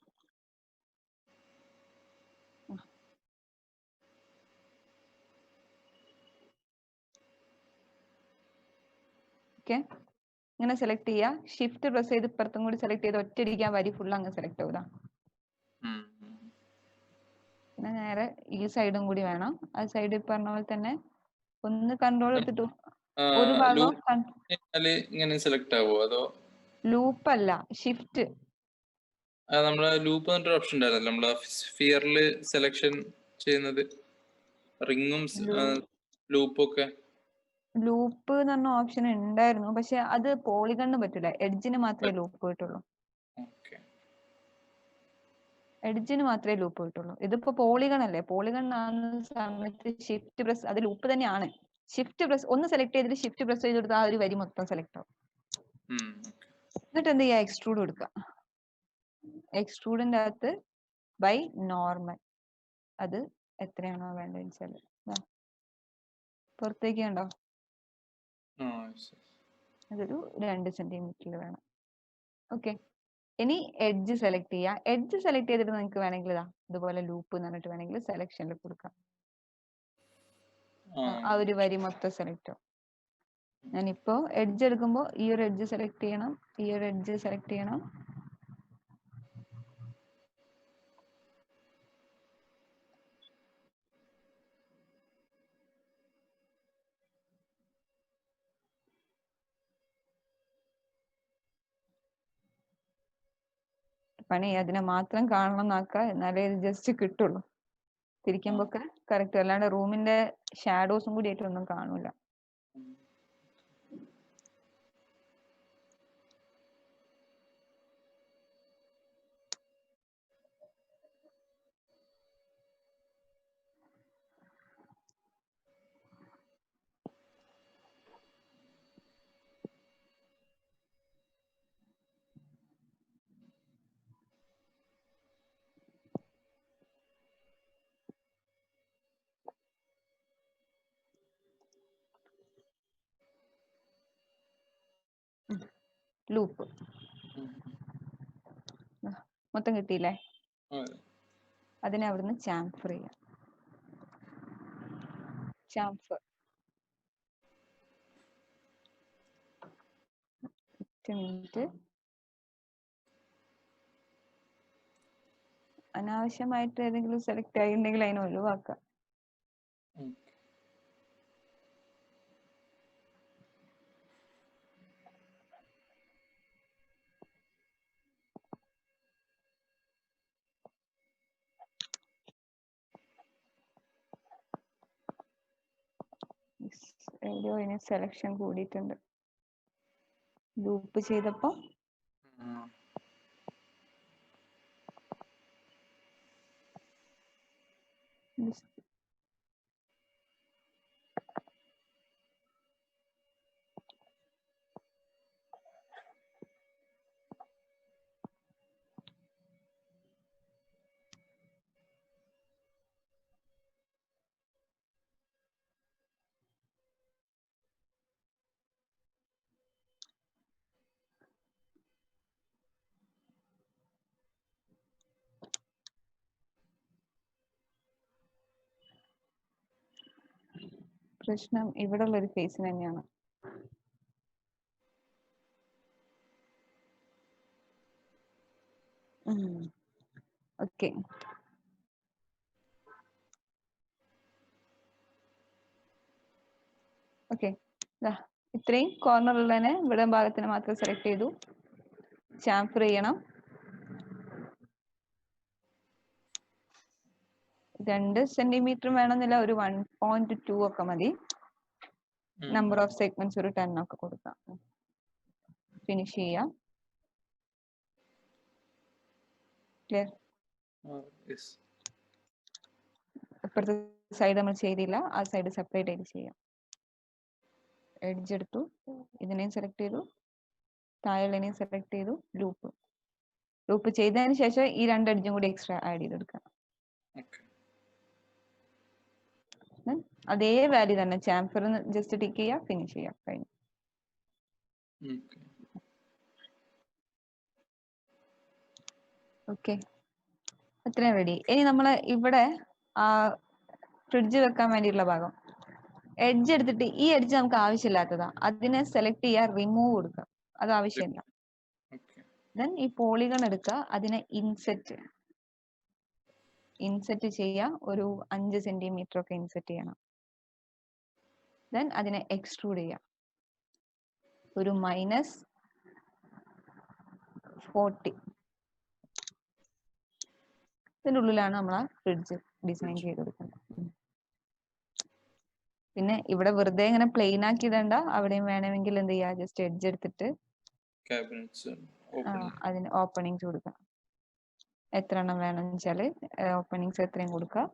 ഓക്കെ, ഇങ്ങനെ സെലക്ട് ചെയ്യുക. ഷിഫ്റ്റ് പ്രസ് ചെയ്ത് ഇപ്പുറത്തും കൂടി സെലക്ട് ചെയ്ത് ഒറ്റയടിക്കാൻ വരി ഫുൾ അങ്ങ് സെലക്ട് ആവുക. പിന്നെ നേരെ ഈ സൈഡും കൂടി വേണം. ആ സൈഡ് പറഞ്ഞ പോലെ തന്നെ ഒന്ന് കൺട്രോൾ എടുത്തിട്ടു ഒരു ഭാഗം ഇങ്ങനെ സെലക്ട് ആവോ അതോ ലൂപ്പ് അല്ല, ഷിഫ്റ്റ്. നമ്മളെ ലൂപ്പ് എന്നൊരു ഓപ്ഷൻ ഉണ്ടായിരുന്നല്ലോ നമ്മളെ സ്ഫിയറിൽ സെലക്ഷൻ ചെയ്യുന്നത്, റിങ്ങും ലൂപ്പും ഒക്കെ. ലൂപ്പ് എന്ന് പറഞ്ഞ ഓപ്ഷൻ ഉണ്ടായിരുന്നു, പക്ഷെ അത് പോളിഗണിന് പറ്റില്ല, എഡ്ജിന് മാത്രമേ ലൂപ്പ് കിട്ടുള്ളൂ. എഡ്ജിന് മാത്രമേ ലൂപ്പ് കിട്ടുള്ളൂ. ഇതിപ്പോ പോളിഗൺ അല്ലേ, പോളിഗൺ ആകുന്ന സമയത്ത് ഷിഫ്റ്റ് പ്രസ്, അത് ലൂപ്പ് തന്നെയാണ്. ഷിഫ്റ്റ് പ്രസ് ഒന്ന് സെലക്ട് ചെയ്തിട്ട് ഷിഫ്റ്റ് പ്രസ് ചെയ്ത് കൊടുത്താൽ ആ ഒരു വരി മൊത്തം സെലക്ട് ആവും. എന്നിട്ട് എന്ത് ചെയ്യാ, എക്സ്ട്രൂഡ് കൊടുക്കുക. എക്സ്ട്രൂഡിന്റെ അകത്ത് ബൈ നോർമൽ, അത് എത്രയാണോ വേണ്ടതെന്ന് വെച്ചാൽ പുറത്തേക്ക് കണ്ടോ, അതൊരു 2 സെന്റിമീറ്ററിൽ വേണം. ഓക്കെ, ഇനി എഡ്ജ് സെലക്ട് ചെയ്യുക. എഡ്ജ് സെലക്ട് ചെയ്തിട്ട് നിങ്ങൾക്ക് വേണമെങ്കിൽ ഇതുപോലെ ലൂപ്പ് എന്ന് പറഞ്ഞിട്ട് വേണമെങ്കിൽ സെലക്ഷനിൽ കൊടുക്കാം. ആ ഒരു വരി മൊത്തം സെലക്ട് ആവും. ഞാനിപ്പോ എഡ്ജ് എടുക്കുമ്പോൾ ഈ ഒരു എഡ്ജ് സെലക്ട് ചെയ്യണം, ഈ ഒരു എഡ്ജ് സെലക്ട് ചെയ്യണം. പണി അതിനെ മാത്രം കാണണം എന്നാക്കുക, എന്നാലേ ഇത് ജസ്റ്റ് കിട്ടുള്ളൂ. തിരിക്കുമ്പോ ഒക്കെ കറക്റ്റ്, അല്ലാണ്ട് റൂമിന്റെ ഷാഡോസും കൂടി ആയിട്ടൊന്നും കാണൂല. ലൂപ്പ് മൊത്തം കിട്ടിയില്ലേ? അതിനെ അവിടുന്ന് ചാംഫർ ചെയ്യാം. Chamfer minute. അനാവശ്യമായിട്ട് ഏതെങ്കിലും സെലക്ട് ആയിട്ടുണ്ടെങ്കിൽ അതിനെ ഒഴിവാക്കാം. എവിടെയോ ഇനി സെലക്ഷൻ കൂടിയിട്ടുണ്ട് ലൂപ്പ് ചെയ്തപ്പോ. പ്രശ്നം ഇവിടെ ഉള്ള ഒരു ഫേസിന് തന്നെയാണ്. Okay, okay. ഇത്രയും കോർണർ ഉള്ളതിനെ ഇവിടെ ഭാഗത്തിന് മാത്രം സെലക്ട് ചെയ്തു. ചാംഫർ ചെയ്യണം. 2 സെന്റിമീറ്റർ വേണമെന്നില്ല, ഒരു 1.2 ഒക്കെ മതി. നമ്പർ ഓഫ് സെഗ്മെന്റ്സ് ഒരു 10 ഒക്കെ കൊടുക്കാം. ഫിനിഷ് ചെയ്യാം. ക്ലിയർ? ഇപ്പുറത്തെ സൈഡ് നമ്മൾ ചെയ്തില്ല, ആ സൈഡ് സെപ്പറേറ്റ് ആയിട്ട് ചെയ്യാം. എഡ്ജ് എടുത്തു, ഇതിനെയും സെലക്ട് ചെയ്തു, താഴെയുള്ളതിനെയും സെലക്ട് ചെയ്തു. ലൂപ്പ് ചെയ്തതിന് ശേഷം ഈ 2 എഡ്ജും കൂടി എക്സ്ട്രാ ആഡ് ചെയ്തെടുക്കാം. അതേ വാല്യൂ തന്നെ ചാംഫർ ജസ്റ്റ് ടിക്ക് ചെയ്യാം, ഫിനിഷ് ചെയ്യാം, കഴിഞ്ഞു. ഓക്കെ, അത്രയും റെഡി. ഇനി നമ്മൾ ഇവിടെ ഫ്രിഡ്ജ് വെക്കാൻ വേണ്ടിയിട്ടുള്ള ഭാഗം എഡ്ജ് എടുത്തിട്ട്, ഈ എഡ്ജ് നമുക്ക് ആവശ്യമില്ലാത്തതാ, അതിനെ സെലക്ട് ചെയ്യുക, റിമൂവ് കൊടുക്കുക, അത് ആവശ്യമില്ല. ദെൻ ഈ പോളിഗൺ എടുക്കുക, അതിനെ ഇൻസെറ്റ് ചെയ്യുക, ഒരു 5 സെന്റിമീറ്റർ ഒക്കെ ഇൻസെറ്റ് ചെയ്യണം. ദെൻ അതിനെ എക്സ്ട്രൂഡ് ചെയ്യുക, ഒരു -40. ഇതിന്റെ ഉള്ളിലാണ് നമ്മൾ ആ ഫ്രിഡ്ജ് ഡിസൈൻ ചെയ്ത് കൊടുക്കുന്നത്. പിന്നെ ഇവിടെ വെറുതെ ഇങ്ങനെ പ്ലെയിൻ ആക്കി ഇടണ്ട, അവിടെയും വേണമെങ്കിൽ എന്ത് ചെയ്യാ, ജസ്റ്റ് എഡ്ജ് എടുത്തിട്ട് അതിന് ഓപ്പണിങ്സ് കൊടുക്കാം. എത്ര എണ്ണം വേണമെന്ന് വെച്ചാല് ഓപ്പണിങ്സ് എത്രയും കൊടുക്കാം.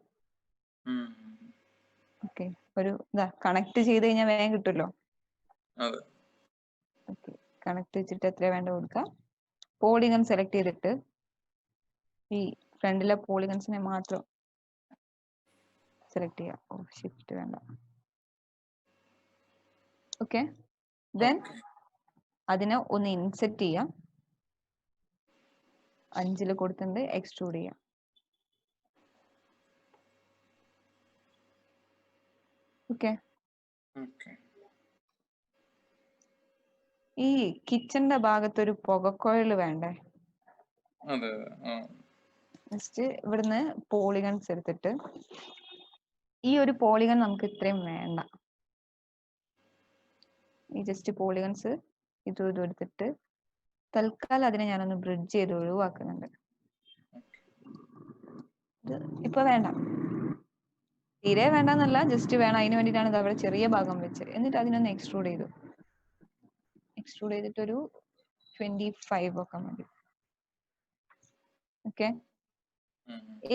ഓക്കെ, ഒരു കണക്ട് ചെയ്ത് കഴിഞ്ഞാൽ വേഗം കിട്ടുമല്ലോ. ഓക്കെ, കണക്ട് വെച്ചിട്ട് എത്ര വേണ്ട കൊടുക്കാം. പോളിഗൺ സെലക്ട് ചെയ്തിട്ട് ഈ ഫ്രണ്ടിലെ പോളിഗൺസിനെ മാത്രം സെലക്ട് ചെയ്യാം. ഷിഫ്റ്റ് വേണ്ട. ഓക്കെ, ദെൻ അതിനെ ഒന്ന് ഇൻസെറ്റ് ചെയ്യാം, 5 കൊടുത്തിട്ട് എക്സ്ട്രൂഡ് ചെയ്യാം. ഓക്കെ, ഈ കിച്ചന്റെ ഭാഗത്ത് ഒരു പുകക്കോയിൽ വേണ്ടേ? അതെ ആ ജസ്റ്റ് ഇവിടുന്ന് പോളിഗൺസ് എടുത്തിട്ട് ഈ ഒരു പോളിഗൺ നമുക്ക് ഇത്രയും വേണ്ട. ഈ ജസ്റ്റ് പോളിഗൺസ് ഇതും എടുത്തിട്ട് തൽക്കാലം അതിനെ ഞാനൊന്ന് ബ്രിഡ്ജ് ചെയ്ത് ഒഴിവാക്കുന്നുണ്ട്. ഇത് ഇപ്പൊ വേണ്ട, തീരെ വേണ്ടെന്നല്ല, ജസ്റ്റ് വേണം. അതിന് വേണ്ടിയിട്ടാണ് ഇത് അവിടെ ചെറിയ ഭാഗം വെച്ചത്. എന്നിട്ട് അതിനൊന്ന് എക്സ്ട്രൂഡ് ചെയ്തു. എക്സ്ട്രൂഡ് ചെയ്തിട്ട് ഒരു 25 ഒക്കെ മതി. ഓക്കെ,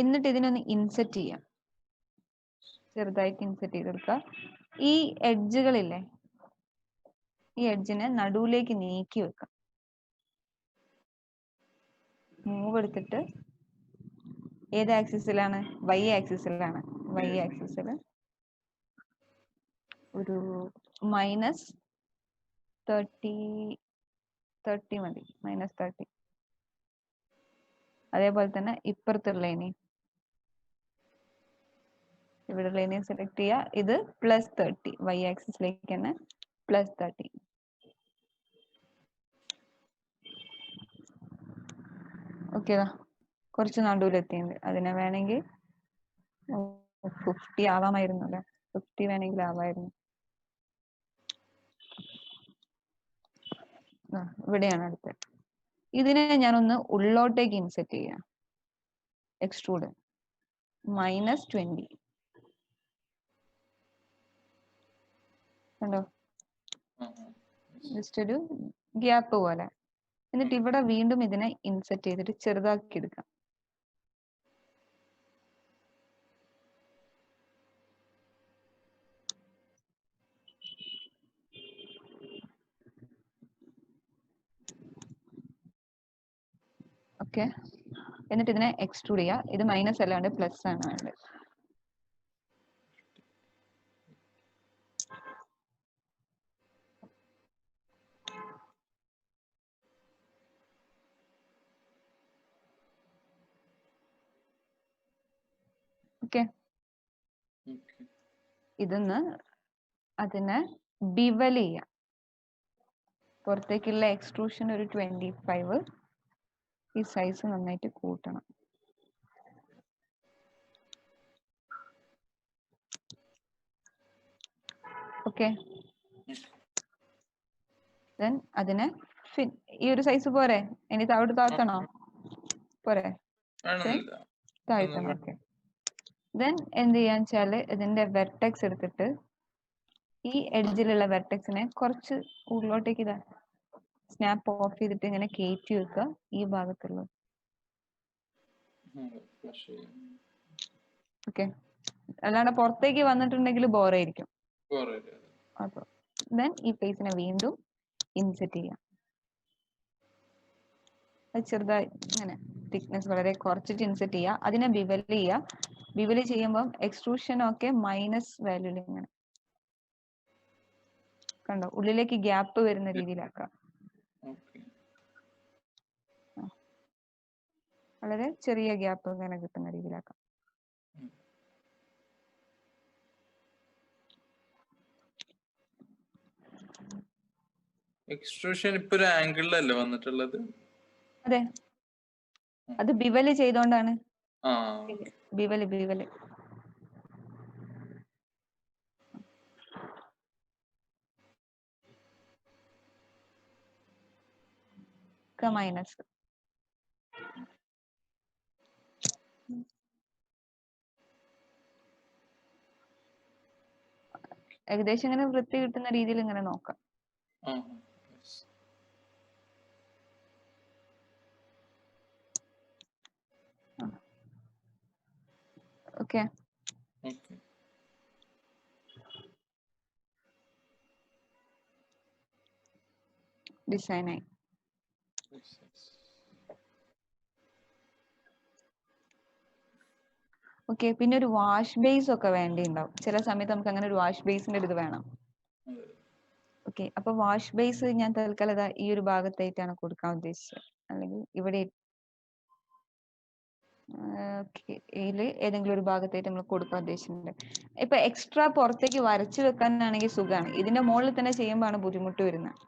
എന്നിട്ട് ഇതിനൊന്ന് ഇൻസെറ്റ് ചെയ്യാം. ചെറുതായിട്ട് ഇൻസെറ്റ് ചെയ്തെടുക്കുക. ഈ എഡ്ജുകളില്ലേ, ഈ എഡ്ജിനെ നടുവിലേക്ക് നീക്കി വെക്കാം. മൂവ് എടുത്തിട്ട് ഏത് ആക്സിസിലാണ്? വൈ ആക്സിസിലാണ്. വൈ ആക്സിസിൽ ഒരു -30 മതി. -30. അതേപോലെ തന്നെ ഇപ്പുറത്തുള്ള ഇനി ഇവിടെ ലൈനെ സെലക്ട് ചെയ്യുക. ഇത് +30, വൈ ആക്സിസിലേക്ക് തന്നെ +30. ഓക്കെ, കുറച്ച് നടുവിലെത്തിയുണ്ട്. അതിനെ വേണമെങ്കിൽ 50 ആവാമായിരുന്നു അല്ലെ? 50 വേണമെങ്കിൽ ആവായിരുന്നു. ഇവിടെയാണ് അടുത്തത്. ഇതിനെ ഞാനൊന്ന് ഉള്ളോട്ടേക്ക് ഇൻസെറ്റ് ചെയ്യാം. എക്സ്ട്രൂഡ് -20. കണ്ടോ, ജസ്റ്റ് ഒരു ഗ്യാപ്പ് പോലെ. എന്നിട്ട് ഇവിടെ വീണ്ടും ഇതിനെ ഇൻസെറ്റ് ചെയ്തിട്ട് ചെറുതാക്കി എടുക്കാം. ഓക്കെ, എന്നിട്ട് ഇതിനെ എക്സ്ട്രൂഡ് ചെയ്യുക. ഇത് മൈനസ് അല്ലാണ്ട് പ്ലസ് ആണ് വേണ്ടത്. ഓക്കെ, ഇതൊന്ന് അതിനെ ബിവൽ ചെയ്യാം. പുറത്തേക്കുള്ള എക്സ്ട്രൂഷൻ ഒരു 25. ഈ സൈസ് നന്നായിട്ട് കൂട്ടണം. ഓക്കെ, ദെൻ അതിനെ ഈ ഒരു സൈസ് പോരെ? ഇനി താഴോട്ട് താഴ്ത്തണോ? പോരെ, താഴ്ത്തണം. ഓക്കെ, ദെൻ എന്ത് ചെയ്യാന്ന് വെച്ചാല് ഇതിന്റെ വെർട്ടെക്സ് എടുത്തിട്ട് ഈ എഡ്ജിലുള്ള വെർട്ടെക്സിനെ കുറച്ച് ഉള്ളിലോട്ടേക്ക് ഇതാ സ്നാപ്പ് ഓഫ് ചെയ്തിട്ട് ഇങ്ങനെ കയറ്റി വെക്കുക. ഈ ഭാഗത്തുള്ളത്. ഓക്കെ, അല്ലാണ്ട് പുറത്തേക്ക് വന്നിട്ടുണ്ടെങ്കിൽ ബോറായിരിക്കും. അപ്പൊ ദെൻ ഈ ഫേസിനെ വീണ്ടും ഇൻസെറ്റ് ചെയ്യാം. അത് ചെറുതായി ഇങ്ങനെ തിക്നെസ് വളരെ കുറച്ചിട്ട് ഇൻസെറ്റ് ചെയ്യുക. അതിനെ ബിവൽ ചെയ്യുക. ബിവൽ ചെയ്യുമ്പോൾ എക്സ്ട്രൂഷൻ ഒക്കെ മൈനസ് വാല്യൂല് ഇങ്ങനെ കണ്ടോ, ഉള്ളിലേക്ക് ഗ്യാപ്പ് വരുന്ന രീതിയിലാക്കാം. വളരെ ചെറിയ ഗ്യാപ്പ് ഇങ്ങനെ കിട്ടുന്ന രീതിയിലാക്കാം. എക്സ്ട്രൂഷൻ ഇപ്പൊ ഒരു ആംഗിളിലല്ലേ വന്നിട്ടുള്ളത്? അതെ, അത് ബിവല് ചെയ്തോണ്ടാണ്. ആ ബിവല് മൈനസ്. ഏകദേശം ഇങ്ങനെ വൃത്തി കിട്ടുന്ന രീതിയിൽ ഇങ്ങനെ നോക്കാം. ഓക്കെ, ഡിസൈൻ ആയി. ഓക്കെ, പിന്നെ ഒരു വാഷ് ബേസ് ഒക്കെ വേണ്ടിണ്ടാവും. ചില സമയത്ത് നമുക്ക് അങ്ങനെ ഒരു വാഷ് ബേസിന്റെ ഇത് വേണം. ഓക്കെ, അപ്പൊ വാഷ് ബേസ് ഞാൻ തൽക്കാലം ഈ ഒരു ഭാഗത്തായിട്ടാണ് കൊടുക്കാൻ ഉദ്ദേശിച്ചത്. അല്ലെങ്കിൽ ഇവിടെ ഇതില് ഏതെങ്കിലും ഒരു ഭാഗത്തായിട്ട് നമ്മൾ കൊടുക്കാൻ ഉദ്ദേശിച്ചിട്ടുണ്ട്. ഇപ്പൊ എക്സ്ട്രാ പുറത്തേക്ക് വരച്ചു വെക്കാനാണെങ്കിൽ സുഖമാണ്. ഇതിന്റെ മുകളിൽ തന്നെ ചെയ്യുമ്പോഴാണ് ബുദ്ധിമുട്ട് വരുന്നത്.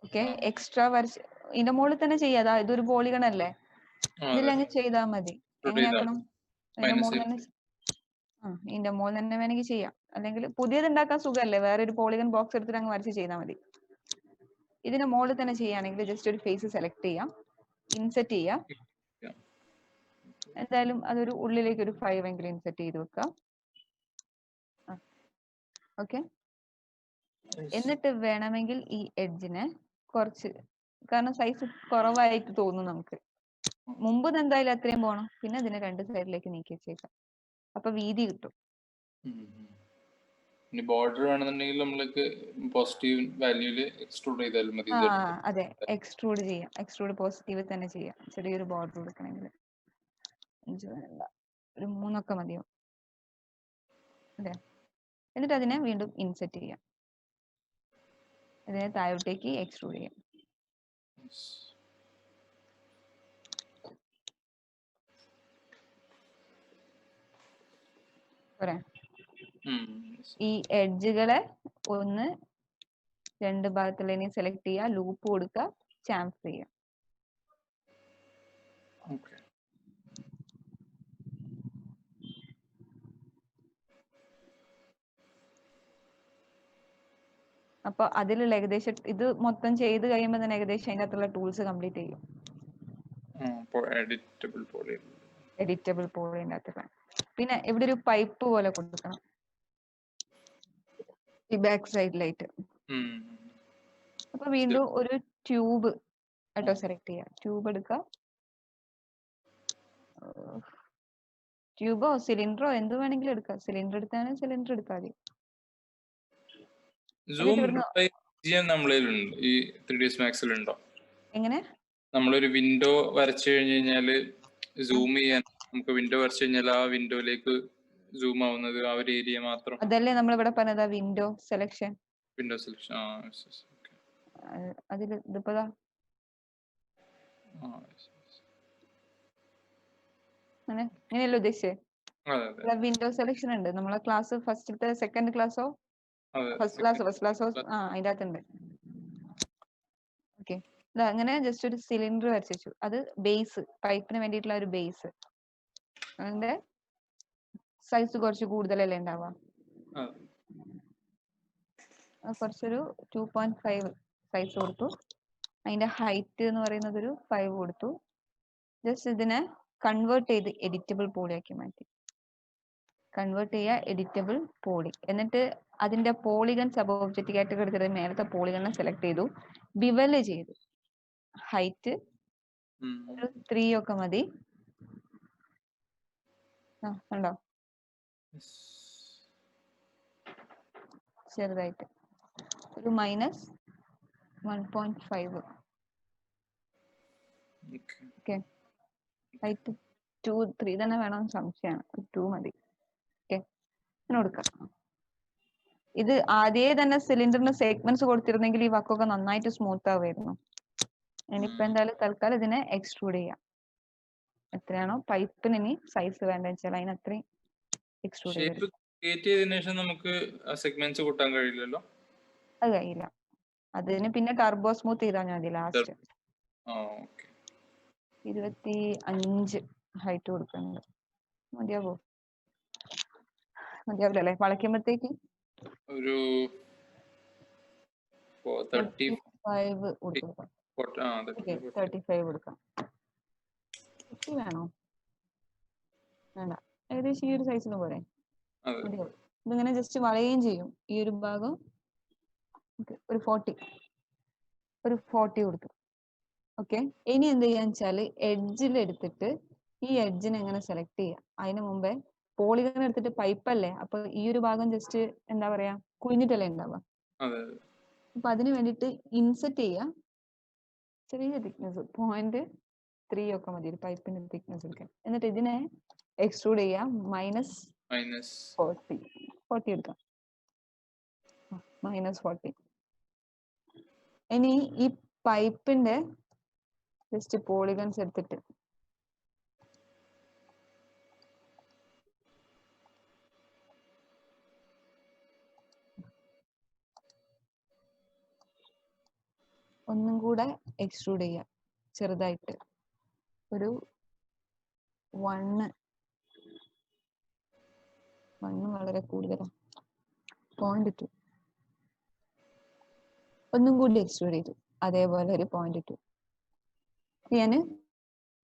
ഓക്കെ, എക്സ്ട്രാ വരച്ച് ഇതിന്റെ മുകളിൽ തന്നെ ചെയ്യാതാ, ഇതൊരു പോളിഗൺ അല്ലേ, അതെ ഇതിലങ്ങ് ചെയ്താൽ മതി. എങ്ങനെ ചെയ്താൽ ആക്കണം? ഇതിന്റെ മൈനസ് മുകളിൽ തന്നെ ഇതിന്റെ മുകളിൽ തന്നെ വേണമെങ്കിൽ ചെയ്യാം, അല്ലെങ്കിൽ പുതിയത് ഉണ്ടാക്കാൻ സുഖമല്ലേ, വേറെ ഒരു പോളിഗൺ ബോക്സ് എടുത്തിട്ട് അങ്ങ് വരച്ച് ചെയ്താൽ മതി. ഇതിന്റെ മുകളിൽ തന്നെ ചെയ്യുകയാണെങ്കിൽ ജസ്റ്റ് ഒരു ഫേസ് സെലക്ട് ചെയ്യാം, ഇൻസെറ്റ് ചെയ്യാം. എന്തായാലും അതൊരു ഉള്ളിലേക്ക് ഒരു 5 എങ്കിലും ഇൻസെറ്റ് ചെയ്ത് വെക്കാം. ഓക്കെ, എന്നിട്ട് വേണമെങ്കിൽ ഈ എഡ്ജിനെ കുറച്ച്, കാരണം സൈസ് കുറവായിട്ട് തോന്നും നമുക്ക്, മുമ്പ് എന്തായാലും അത്രയും പോകണം, പിന്നെ അതിനെ 2 സൈഡിലേക്ക് നീക്കി വെച്ചേക്കാം, അപ്പൊ വീതി കിട്ടും. ഇനി ബോർഡർ വേണമെന്നുണ്ടെങ്കിൽ നമ്മൾക്ക് പോസിറ്റീവ് വാല്യൂല് എക്സ്ട്രൂഡ് ചെയ്താലും മതി. അതെ, എക്സ്ട്രൂഡ് ചെയ്യാം, എക്സ്ട്രൂഡ് പോസിറ്റീവ് തന്നെ ചെയ്യാം. ചെറിയൊരു ബോർഡർ കൊടുക്കണമെങ്കിൽ 5 വേണ്ട, ഒരു 3 ഒക്കെ മതിയോ അതെ. എന്നിട്ട് അതിനെ വീണ്ടും ഇൻസെറ്റ് ചെയ്യാം, ഇതിനെ താഴോട്ടേക്ക് എക്സ്ട്രൂഡ് ചെയ്യാം. പോരെ? ഈ എഡ്ജുകളെ 1 2 ഭാഗത്തുള്ളതിനെ സെലക്ട് ചെയ്യുക, ലൂപ്പ് കൊടുക്കുക, ചാംഫ് ചെയ്യുക. അപ്പൊ അതിലുള്ള ഏകദേശം ഇത് മൊത്തം ചെയ്ത് കഴിയുമ്പോൾ തന്നെ ഏകദേശം അതിന്റെ അകത്തുള്ള ടൂൾസ് കംപ്ലീറ്റ് ചെയ്യും. എഡിറ്റബിൾ പോളിന്റെ അകത്തുള്ള പിന്നെ ഇവിടെ ഒരു പൈപ്പ് പോലെ കൊടുക്കണം ഈ ബാക്ക് സൈഡിലായിട്ട്. അപ്പൊ വീണ്ടും ഒരു ട്യൂബ് ആട്ടോ സെലക്ട് ചെയ്യുക, ട്യൂബ് എടുക്കുക, ട്യൂബോ സിലിണ്ടറോ എന്ത് വേണമെങ്കിലും എടുക്കാം. സിലിണ്ടർ എടുത്താണെങ്കിൽ സിലിണ്ടർ എടുത്താൽ മതി. ഈ 3ds Maxൽ ഉണ്ടോ? എങ്ങനെ? നമ്മളൊരു വിൻഡോ വരച്ചു കഴിഞ്ഞു കഴിഞ്ഞാല് സൂം ചെയ്യാൻ, നമുക്ക് വിൻഡോ വരച്ചു കഴിഞ്ഞാൽ ആ വിൻഡോയിലേക്ക് സൂം ആവുന്നത് ആ ഒരു ഏരിയ മാത്രം. അതല്ലേ നമ്മൾ ഇവിടെ പറഞ്ഞത് വിൻഡോ സെലക്ഷൻ. വിൻഡോ സെലക്ഷൻ അതിൽ ഇതിപ്പോതാ അങ്ങനെയല്ലോ ഉദ്ദേശിച്ചത്. വിൻഡോ സെലക്ഷൻ ഉണ്ട് നമ്മളെ ക്ലാസ് ഫസ്റ്റത്തെ സെക്കൻഡ് ക്ലാസ്സോ ഫസ്റ്റ് ക്ലാസ്സോ അതിന്റെ അകത്തുണ്ട്. ഓക്കെ, അങ്ങനെ ജസ്റ്റ് ഒരു സിലിണ്ടർ വരച്ചു, അത് ബേസ്, പൈപ്പിന് വേണ്ടിയിട്ടുള്ള ഒരു ബേസ്. അതിന്റെ സൈസ് കുറച്ച് കൂടുതലല്ലേ ഉണ്ടാവുക, കുറച്ചൊരു 2.5 സൈസ് കൊടുത്തു. അതിന്റെ ഹൈറ്റ് എന്ന് പറയുന്നത് ഒരു 5 കൊടുത്തു. ജസ്റ്റ് ഇതിനെ കൺവേർട്ട് ചെയ്ത് എഡിറ്റബിൾ പോളി ആക്കി മാറ്റി. കൺവേർട്ട് ചെയ്യുക, എഡിറ്റബിൾ പോളി. എന്നിട്ട് അതിന്റെ പോളിഗൺ സബ് ഒബ്ജക്റ്റ് കാറ്റഗറി എടുത്തിട്ട് മേലത്തെ പോളിഗണെ സെലക്ട് ചെയ്തു, ബിവല് ചെയ്തു. ഹൈറ്റ് ഒരു 3 ഒക്കെ മതി. കണ്ടോ, ചെറുതായിട്ട് ഒരു -1.5. ഓക്കെ, ഹൈറ്റ് 2 3 തന്നെ വേണമെന്ന് സംശയമാണ്, 2 മതി. ഓക്കെ, അങ്ങനെ കൊടുക്കാം. ഇത് ആദ്യമേ തന്നെ സിലിണ്ടറിന് സെഗ്മെന്റ്സ് കൊടുത്തിരുന്നെങ്കിൽ ഈ വക്കൊക്കെ നന്നായിട്ട് സ്മൂത്ത് ആവുമായിരുന്നു. ഇനിയിപ്പോ എന്തായാലും തൽക്കാലം ഇതിനെ എക്സ്ട്രൂഡ് ചെയ്യാം. എത്രയാണോ പൈപ്പിന് ഇനി സൈസ് വേണ്ടതെന്ന് വെച്ചാൽ അതിന് അത്രയും എക്സ്ട്രൂഡ് ചെയ്ത്. നമുക്ക് സെഗ്മെന്റ്സ് കൂട്ടാൻ കഴിയില്ലല്ലോ. അത് കഴിയില്ല, അതിന് പിന്നെ ടർബോ സ്മൂത്ത് ചെയ്താൽ മതി. ലാസ്റ്റ് 25 ഹൈറ്റ് കൊടുക്കുന്നുണ്ട്. മതിയാവോ? മതിയാവില്ലല്ലേ വളയ്ക്കുമ്പോഴത്തേക്ക്? ഒരു 35 കൊടുക്കാം. 35 കൊടുക്കാം. വേണോ? വേണ്ട, ഏകദേശം ഈ ഒരു സൈസിന് പോരെ? മതിയാവും. ഇതിങ്ങനെ ജസ്റ്റ് വളയുകയും ചെയ്യും ഈ ഒരു ഭാഗം. ഒരു 40 കൊടുത്തു. ഓക്കെ, ഇനി എന്ത് ചെയ്യാന്ന് വെച്ചാല് എഡ്ജിൽ എടുത്തിട്ട് ഈ എഡ്ജിനെ എങ്ങനെ സെലക്ട് ചെയ്യാം. അതിന് മുമ്പേ പോളിഗൺ എടുത്തിട്ട് പൈപ്പല്ലേ, അപ്പൊ ഈ ഒരു ഭാഗം ജസ്റ്റ് എന്താ പറയാ കുഴിഞ്ഞിട്ടല്ലേ ഉണ്ടാവുക. അപ്പൊ അതിന് വേണ്ടിട്ട് ഇൻസെറ്റ് ചെയ്യാം, ചെറിയ തിക്നെസ് 0.3 ഒക്കെ മതി ഒരു പൈപ്പിന്റെ തിക്നെസ് എടുക്കാൻ. എന്നിട്ട് ഇതിനെ എക്സ്ട്രൂഡ് ചെയ്യാം, -40 എടുക്കാം. -40. ഇനി ഈ പൈപ്പിന്റെ ജസ്റ്റ് പോളിഗൺസ് എടുത്തിട്ട് ഒന്നും കൂടെ എക്സ്ട്രൂഡ് ചെയ്യാം ചെറുതായിട്ട്. ഒരു 1 വളരെ കൂടുതലാണ്. 0.2 ഒന്നും കൂടി എക്സ്ട്രൂഡ് ചെയ്തു. അതേപോലെ ഒരു 0.2 ഞാന്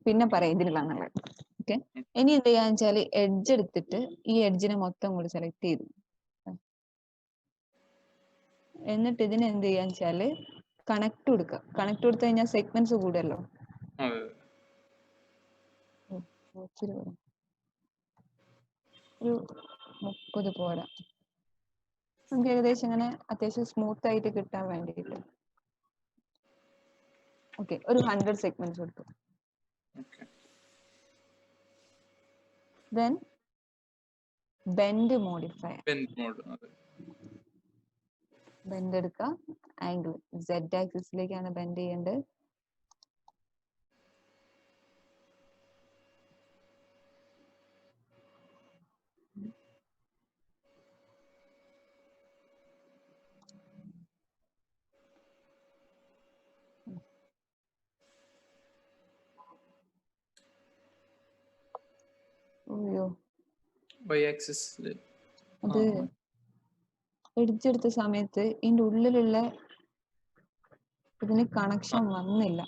പിന്നെ പറയാം ഇതിലാന്നുള്ളത്. ഓക്കെ, ഇനി എന്ത് ചെയ്യാന്ന് വെച്ചാല് എഡ്ജ് എടുത്തിട്ട് ഈ എഡ്ജിനെ മൊത്തം കൂടി സെലക്ട് ചെയ്തു. എന്നിട്ട് ഇതിന് എന്ത് ചെയ്യാന്ന് വെച്ചാല് കണക്ട് കൊടുക്കുക. കണക്ട് കൊടുത്തു കഴിഞ്ഞാൽ സെഗ്മെന്റ്സ് കൂടുമല്ലോ. ഒരു 30 പോരാ, നമുക്ക് ഏകദേശം ഇങ്ങനെ അത്യാവശ്യം സ്മൂത്ത് ആയിട്ട് കിട്ടാൻ വേണ്ടിയിട്ട്. ഓക്കെ, ഒരു 100 സെഗ്മെന്റ്സ് കൊടുത്തു. Then bend modifier. ബെൻഡ് എടുക്കുക. ആംഗിൾ Z ആക്സിസിലേക്കാണ് ബെൻഡ് ചെയ്യേണ്ടത്. അയ്യോ, അത് എഡ്ജ് എടുത്ത സമയത്ത് ഇതിന്റെ ഉള്ളിലുള്ള ഇതിന് കണക്ഷൻ വന്നില്ല.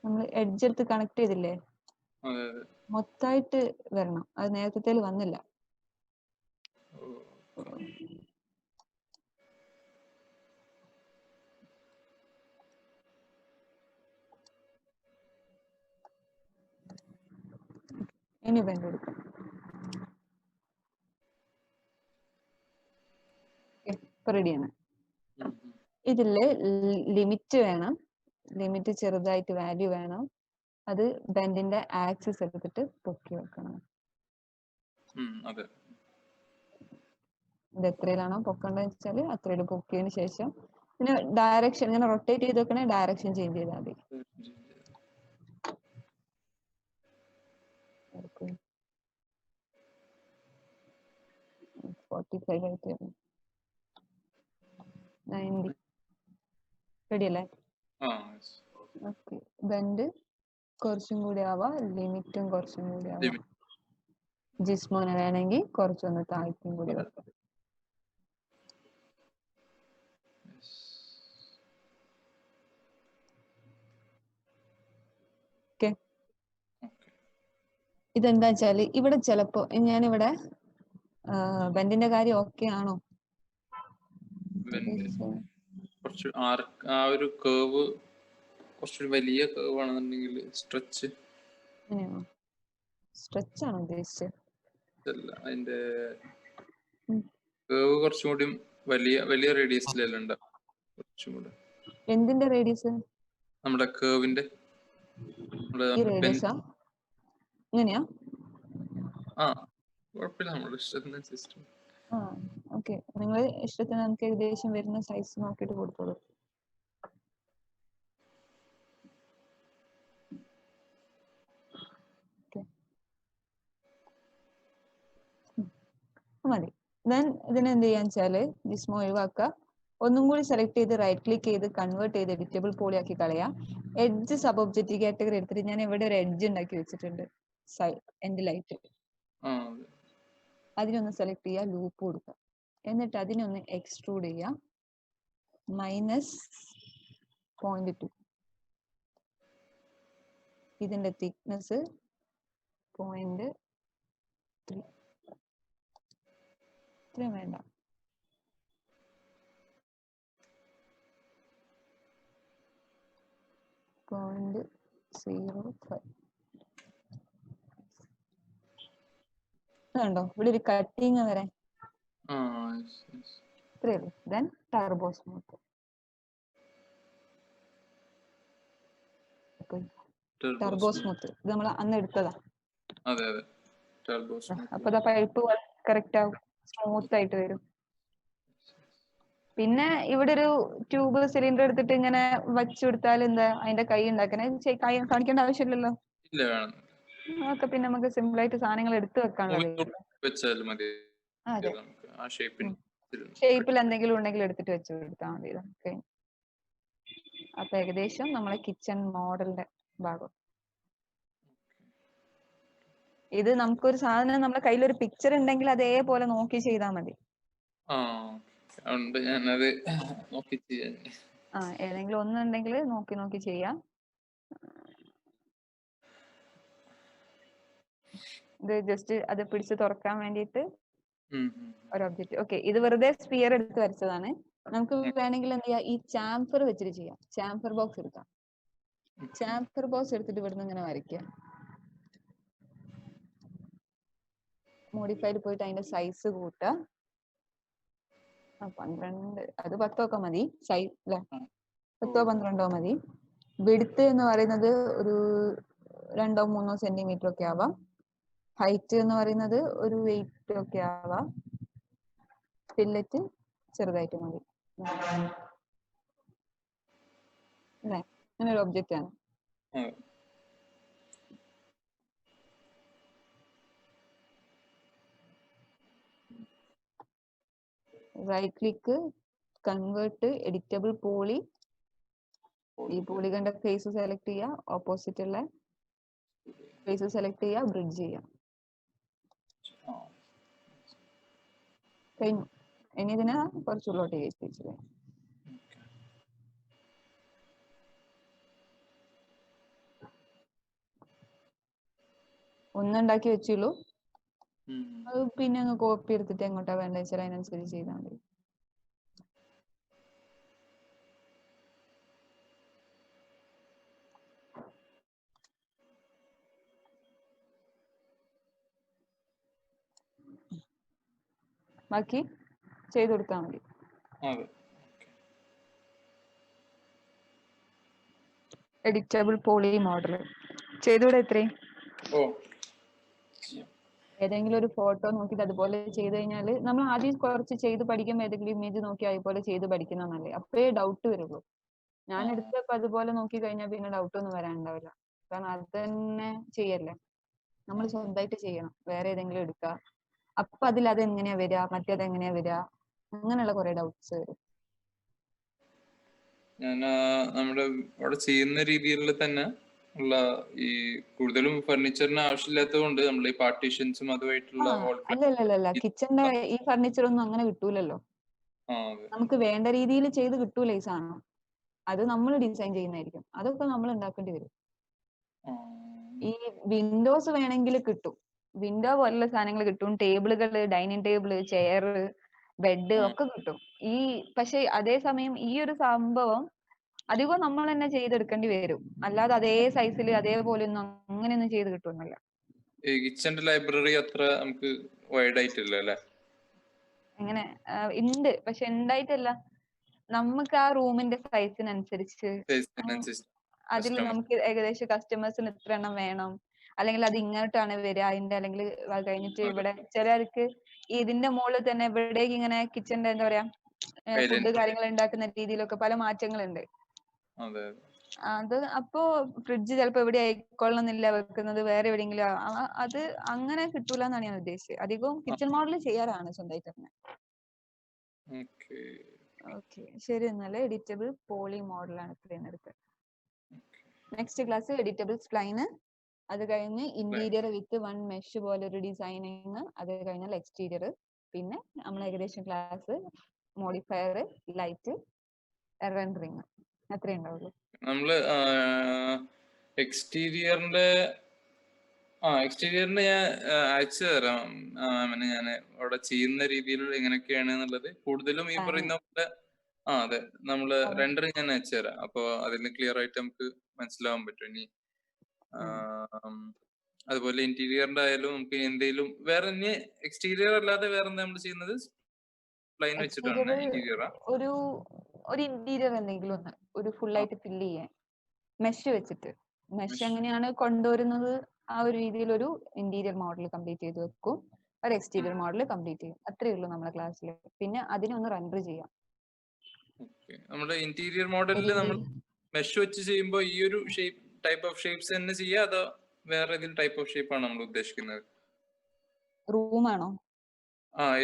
നമ്മൾ എഡ്ജ് എടുത്ത് കണക്ട് ചെയ്തില്ലേ, മൊത്തമായിട്ട് വരണം. അത് നേരത്തെ വന്നില്ല. ഇനി ബെൻഡ് കൊടുക്കാം. ഇപ്പൊ റെഡിയാണ്. ഇതില് ലിമിറ്റ് വേണം. ലിമിറ്റ് ചെറുതായിട്ട് വാല്യൂ വേണം. അത് ബെൻഡിന്റെ ആക്സിസ് എടുത്തിട്ട് പൊക്കി വെക്കണം. ഇത് എത്രയിലാണോ പൊക്കേണ്ടത് വെച്ചാല് അത്രയിൽ പൊക്കിയതിന് ശേഷം പിന്നെ ഡയറക്ഷൻ ഇങ്ങനെ റൊട്ടേറ്റ് ചെയ്ത് വെക്കണേ, ഡയറക്ഷൻ ചേഞ്ച് ചെയ്താൽ മതി. Okay. 45 ആയിട്ട് 90 റെഡി അല്ലേ? ഓക്കെ, ബെൻഡ് കുറച്ചും കൂടി ആവാം, ലിമിറ്റും കുറച്ചും കൂടി ആവാം. ജിസ്മോനെ വേണമെങ്കിൽ കുറച്ചൊന്ന് താഴ്ത്തും കൂടി വെക്കാം. ഓക്കെ, ഇതെന്താ വെച്ചാല് ഇവിടെ ചിലപ്പോ ഞാനിവിടെ ബെൻഡിന്റെ കാര്യം ഓക്കെ ആണോ? കുറച്ച് ആ ഒരു കർവ് കുറച്ചൊരു വലിയ കർവ് ആണെന്നുണ്ടെങ്കിൽ സ്ട്രെച്ച് ആണോ ഉദ്ദേശിച്ചത്? അതിന്റെ കർവ് കുറച്ചും കൂടി വലിയ റേഡിയസിലല്ല ഉണ്ടാവും. കുറച്ചും കൂടെ എന്തിന്റെ റേഡിയസ്? നമ്മുടെ കർവിന്റെ റേഡിയസാ ഇങ്ങനെയാ? കുഴപ്പമില്ല, നമ്മുടെ ഇഷ്ടത്തിനനുസരിച്ച്. ഓക്കെ, നിങ്ങൾ ഇഷ്ടത്തിന് നമുക്ക് ഏകദേശം വരുന്ന സൈസ് നോക്കിയിട്ട് കൊടുത്തോളൂ. മതി. ദെൻ ഇതിനെന്ത് ചെയ്യാന്ന് വെച്ചാല് ജിസ്മോ ഒഴിവാക്കുക. ഒന്നും കൂടി സെലക്ട് ചെയ്ത് റൈറ്റ് ക്ലിക്ക് ചെയ്ത് കൺവേർട്ട് ചെയ്ത് എഡിറ്റബിൾ പോളി ആക്കി കളയാം. എഡ്ജ് സബ് ഒബ്ജക്റ്റീവ് കാറ്റഗറി എടുത്തിട്ട് ഞാൻ ഇവിടെ ഒരു എഡ്ജ് ഉണ്ടാക്കി വെച്ചിട്ടുണ്ട് എൻഡിലായിട്ട്. അതിനൊന്ന് സെലക്ട് ചെയ്യുക, ലൂപ്പ് കൊടുക്കുക. എന്നിട്ട് അതിനൊന്ന് എക്സ്ട്രൂഡ് ചെയ്യുക. -0.2. ഇതിന്റെ തിക്നെസ് 0.3. ഇത്രയും വേണ്ട. കണ്ടോ ഇവിടെ ഒരു കട്ടിങ് വരെ. ഇത്രയേ ഉള്ളൂ. Then turbo smooth. Turbo smooth ഇത് നമ്മൾ അന്ന് എടുത്തതാ. അപ്പൊ പൈപ്പ് കറക്റ്റ് ആവും, സ്മൂത്ത് ആയിട്ട് വരും. പിന്നെ ഇവിടെ ഒരു ട്യൂബ് സിലിണ്ടർ എടുത്തിട്ട് ഇങ്ങനെ വച്ചു കൊടുത്താൽ എന്താ അതിന്റെ കൈ ഉണ്ടാക്കണേ കൈ കാണിക്കേണ്ട ആവശ്യമില്ലല്ലോ. അതൊക്കെ പിന്നെ നമുക്ക് സിമ്പിൾ ആയിട്ട് സാധനങ്ങൾ എടുത്തു വെക്കാനുള്ളത്. ഷേപ്പിൽ എന്തെങ്കിലും ഉണ്ടെങ്കിൽ എടുത്തിട്ട് വെച്ച് കൊടുത്താൽ മതി. ഓക്കെ. അപ്പൊ ഏകദേശം നമ്മളെ കിച്ചൺ മോഡലിന്റെ ഭാഗം. ഇത് നമുക്കൊരു സാധനം നമ്മുടെ കയ്യിൽ ഒരു പിക്ചർ ഉണ്ടെങ്കിൽ അതേപോലെ നോക്കി ചെയ്താൽ മതി. ഞാനത് നോക്കി ചെയ്യാൻ. ഏതെങ്കിലും ഒന്നുണ്ടെങ്കിൽ നോക്കി നോക്കി ചെയ്യാം. ഇത് ജസ്റ്റ് അത് പിടിച്ച് തുറക്കാൻ വേണ്ടിയിട്ട് ഒരു ഒബ്ജക്റ്റ്. ഓക്കെ, ഇത് വെറുതെ സ്പിയർ എടുത്ത് വരച്ചതാണ്. നമുക്ക് വേണമെങ്കിൽ എന്ത് ചെയ്യാം, ഈ ചാംഫർ വെച്ചിട്ട് ചെയ്യാം. ചാംഫർ ബോക്സ് എടുക്കാം. ചാംഫർ ബോക്സ് എടുത്തിട്ട് ഇവിടുന്ന് ഇങ്ങനെ വരയ്ക്കുക. മോഡിഫൈഡ് പോയിട്ട് അതിന്റെ സൈസ് കൂട്ടുക. 12, അത് 10 ഒക്കെ മതി. സൈസ് അല്ലെ, 10 12 മതി. വിഡ്ത്ത് എന്ന് പറയുന്നത് ഒരു 2 3 സെന്റിമീറ്റർ ഒക്കെ ആവാം. ഹൈറ്റ് എന്ന് പറയുന്നത് ഒരു 8 ഒക്കെ ആവാം. ഫില്ലറ്റ് ചെറുതായിട്ട് മതി അല്ലേ? അങ്ങനെ ഒരു ഒബ്ജക്റ്റ് ആണ്. Right click, convert, editable poly. ഈ പോളിഗന്റെ ഫേസ് സെലക്ട് ചെയ്യുക, ഓപ്പോസിറ്റ് ഉള്ള ഫേസ് സെലക്ട് ചെയ്യുക, ബ്രിഡ്ജ് ചെയ്യുക. കഴിഞ്ഞു. ഇനി ഇതിനെ കുറച്ചുള്ളോട്ട് കയറ്റിച്ചു. ഒന്നുണ്ടാക്കി വെച്ചുള്ളൂ. അത് പിന്നെ അങ്ങ് കോപ്പി എടുത്തിട്ട് എങ്ങോട്ടാ വേണ്ട വെച്ചാൽ അതിനനുസരിച്ച് ചെയ്താൽ മതി. ബാക്കി ചെയ്ത് കൊടുത്താൽ മതി. എഡിറ്റബിൾ പോളി മോഡൽ ചെയ്തുകൂടെ? ഇത്രയും ഏതെങ്കിലും ഒരു ഫോട്ടോ നോക്കിയിട്ട് അതുപോലെ ചെയ്ത് കഴിഞ്ഞാൽ, നമ്മൾ ആദ്യം കുറച്ച് ചെയ്ത് പഠിക്കുമ്പോൾ ഏതെങ്കിലും ഇമേജ് നോക്കി അതുപോലെ ചെയ്ത് പഠിക്കുന്നതല്ലേ, അപ്പോഴേ ഡൗട്ട് വരുള്ളൂ. ഞാൻ എടുത്തപ്പോ അതുപോലെ നോക്കി കഴിഞ്ഞാൽ പിന്നെ ഡൗട്ട് ഒന്നും വരാനുണ്ടാവില്ല. കാരണം അത് തന്നെ ചെയ്യല്ലേ, നമ്മൾ സ്വന്തമായിട്ട് ചെയ്യണം. വേറെ ഏതെങ്കിലും എടുക്കുക, അപ്പൊ അതിൽ അത് എങ്ങനെയാ വരിക, മറ്റേത് എങ്ങനെയാ വരിക, അങ്ങനെയുള്ള കുറെ ഡൗട്ട്സ് വരും. ഞാൻ നമ്മുടെ അവിടെ ചെയ്യുന്ന രീതിയിൽ തന്നെ ഉള്ള ഈ കൂടുതലും ഫർണിച്ചറിന് ആവശ്യമില്ലാത്തത് കൊണ്ട് നമ്മൾ ഈ പാർട്ടീഷൻസും അതുമായിട്ടുള്ള അല്ല കിച്ചന്റെ ഈ ഫർണിച്ചർ ഒന്നും അങ്ങനെ കിട്ടൂലല്ലോ. നമുക്ക് വേണ്ട രീതിയിൽ ചെയ്ത് കിട്ടൂല ഈ സാധനം. അത് നമ്മൾ ഡിസൈൻ ചെയ്യുന്നതായിരിക്കും. അതൊക്കെ നമ്മൾ ഉണ്ടാക്കേണ്ടി വരും. ഈ വിൻഡോസ് വേണമെങ്കിൽ കിട്ടും, വിൻഡോ പോലുള്ള സാധനങ്ങൾ കിട്ടും. ടേബിളുകള്, ഡൈനിങ് ടേബിള്, ചെയർ, ബെഡ് ഒക്കെ കിട്ടും. പക്ഷെ അതേസമയം ഈ ഒരു സംഭവം അധികം നമ്മൾ തന്നെ ചെയ്തെടുക്കേണ്ടി വരും. അല്ലാതെ അതേ സൈസിൽ അതേപോലെ ഒന്നും അങ്ങനെയൊന്നും ചെയ്ത് കിട്ടുന്നില്ല. കിച്ചന്റെ ലൈബ്രറി അത്ര നമുക്ക് വൈഡ് ആയിട്ടില്ല അല്ലേ? എങ്ങനെ ഉണ്ട്, പക്ഷെ ഉണ്ടായിട്ടല്ല, നമുക്ക് ആ റൂമിന്റെ സൈസിനനുസരിച്ച് അതിൽ നമുക്ക് ഏകദേശം കസ്റ്റമേഴ്സിന് ഇത്ര എണ്ണം വേണം, അല്ലെങ്കിൽ അത് ഇങ്ങോട്ടാണ് വരിക അതിന്റെ, അല്ലെങ്കിൽ കഴിഞ്ഞിട്ട് ഇവിടെ ചിലർക്ക് ഇതിന്റെ മുകളിൽ തന്നെ ഇവിടേക്ക് ഇങ്ങനെ കിച്ചന്റെ എന്താ പറയാ ഫുഡ് കാര്യങ്ങൾ ഉണ്ടാക്കുന്ന രീതിയിലൊക്കെ പല മാറ്റങ്ങളുണ്ട്. അത് അപ്പോ ഫ്രിഡ്ജ് ചിലപ്പോ എവിടെ ആയിക്കൊള്ളണമെന്നില്ല വെക്കുന്നത്, വേറെ എവിടെയെങ്കിലും. അത് അങ്ങനെ കിട്ടൂല എന്നാണ് ഞാൻ ഉദ്ദേശിച്ചത്. അധികവും കിച്ചൺ മോഡൽ ചെയ്യാറാണ് സ്വന്തമായിട്ട് തന്നെ. ഓക്കെ, ശരി. എന്നാല് എഡിറ്റബിൾ പോളി മോഡലാണ് തിരഞ്ഞെടുത്തത്. നെക്സ്റ്റ് ക്ലാസ് എഡിറ്റബിൾ സ്പ്ലൈന്, അത് കഴിഞ്ഞ് ഇന്റീരിയർ വിത്ത് 1 മെഷ് പോലെ ഒരു ഡിസൈനിങ്, അത് കഴിഞ്ഞാൽ എക്സ്റ്റീരിയർ. പിന്നെ നമ്മൾ ഏകദേശം ക്ലാസ് മോഡിഫയർ, ലൈറ്റ്, റെൻഡറിങ്, അത്രേ ഉണ്ടാവുള്ളൂ. നമ്മള് എക്സ്റ്റീരിയറിന്റെ ഞാൻ അയച്ചു തരാം. ഞാൻ അവിടെ ചെയ്യുന്ന രീതിയിൽ എങ്ങനെയൊക്കെയാണ് എന്നുള്ളത് കൂടുതലും ഈ പറയുന്ന പോലെ. അതെ, നമ്മള് റെൻഡറിങ് ഞാൻ അയച്ചു തരാം. അപ്പൊ അതിന് ക്ലിയർ ആയിട്ട് നമുക്ക് മനസ്സിലാവാൻ പറ്റും. ഇനി അതുപോലെ ഇന്റീരിയറിന്റെ ആയാലും നമുക്ക് എന്തെങ്കിലും വേറെ ഇനി എക്സ്റ്റീരിയർ അല്ലാതെ വേറെ എന്താ നമ്മൾ ചെയ്യുന്നത്? പ്ലെയിൻ വെച്ചിട്ടാണ് ഇന്റീരിയർ. ഒരു ഇന്റീരിയർ എന്തെങ്കിലും ഒന്ന് ഒരു ഫുൾ ആയിട്ട് ഫില്ല് ചെയ്യാൻ മെഷ് വെച്ചിട്ട്, മെഷ് എങ്ങനെയാണ് കൊണ്ടുവരുന്നത് ആ ഒരു രീതിയിൽ ഒരു ഇന്റീരിയർ മോഡൽ കംപ്ലീറ്റ് ചെയ്ത് വെക്കും, ഒരു എക്സ്റ്റീരിയർ മോഡൽ കംപ്ലീറ്റ് ചെയ്യും. അത്രേ ഉള്ളൂ നമ്മുടെ ക്ലാസ്സിൽ. പിന്നെ അതിനൊന്ന് റെൻഡർ ചെയ്യാം. നമ്മുടെ ഇന്റീരിയർ മോഡലിൽ നമ്മൾ മെഷ് വെച്ച് ചെയ്യുമ്പോൾ ഈ ഒരു ഷേപ്പ് ടൈപ്പ് ഓഫ് ഷേപ്സ് തന്നെ ചെയ്യാം, അതോ വേറെ ഏതെങ്കിലും ടൈപ്പ് ഓഫ് ഷേപ്പ് ആണ് നമ്മൾ ഉദ്ദേശിക്കുന്നത്? റൂമാണോ?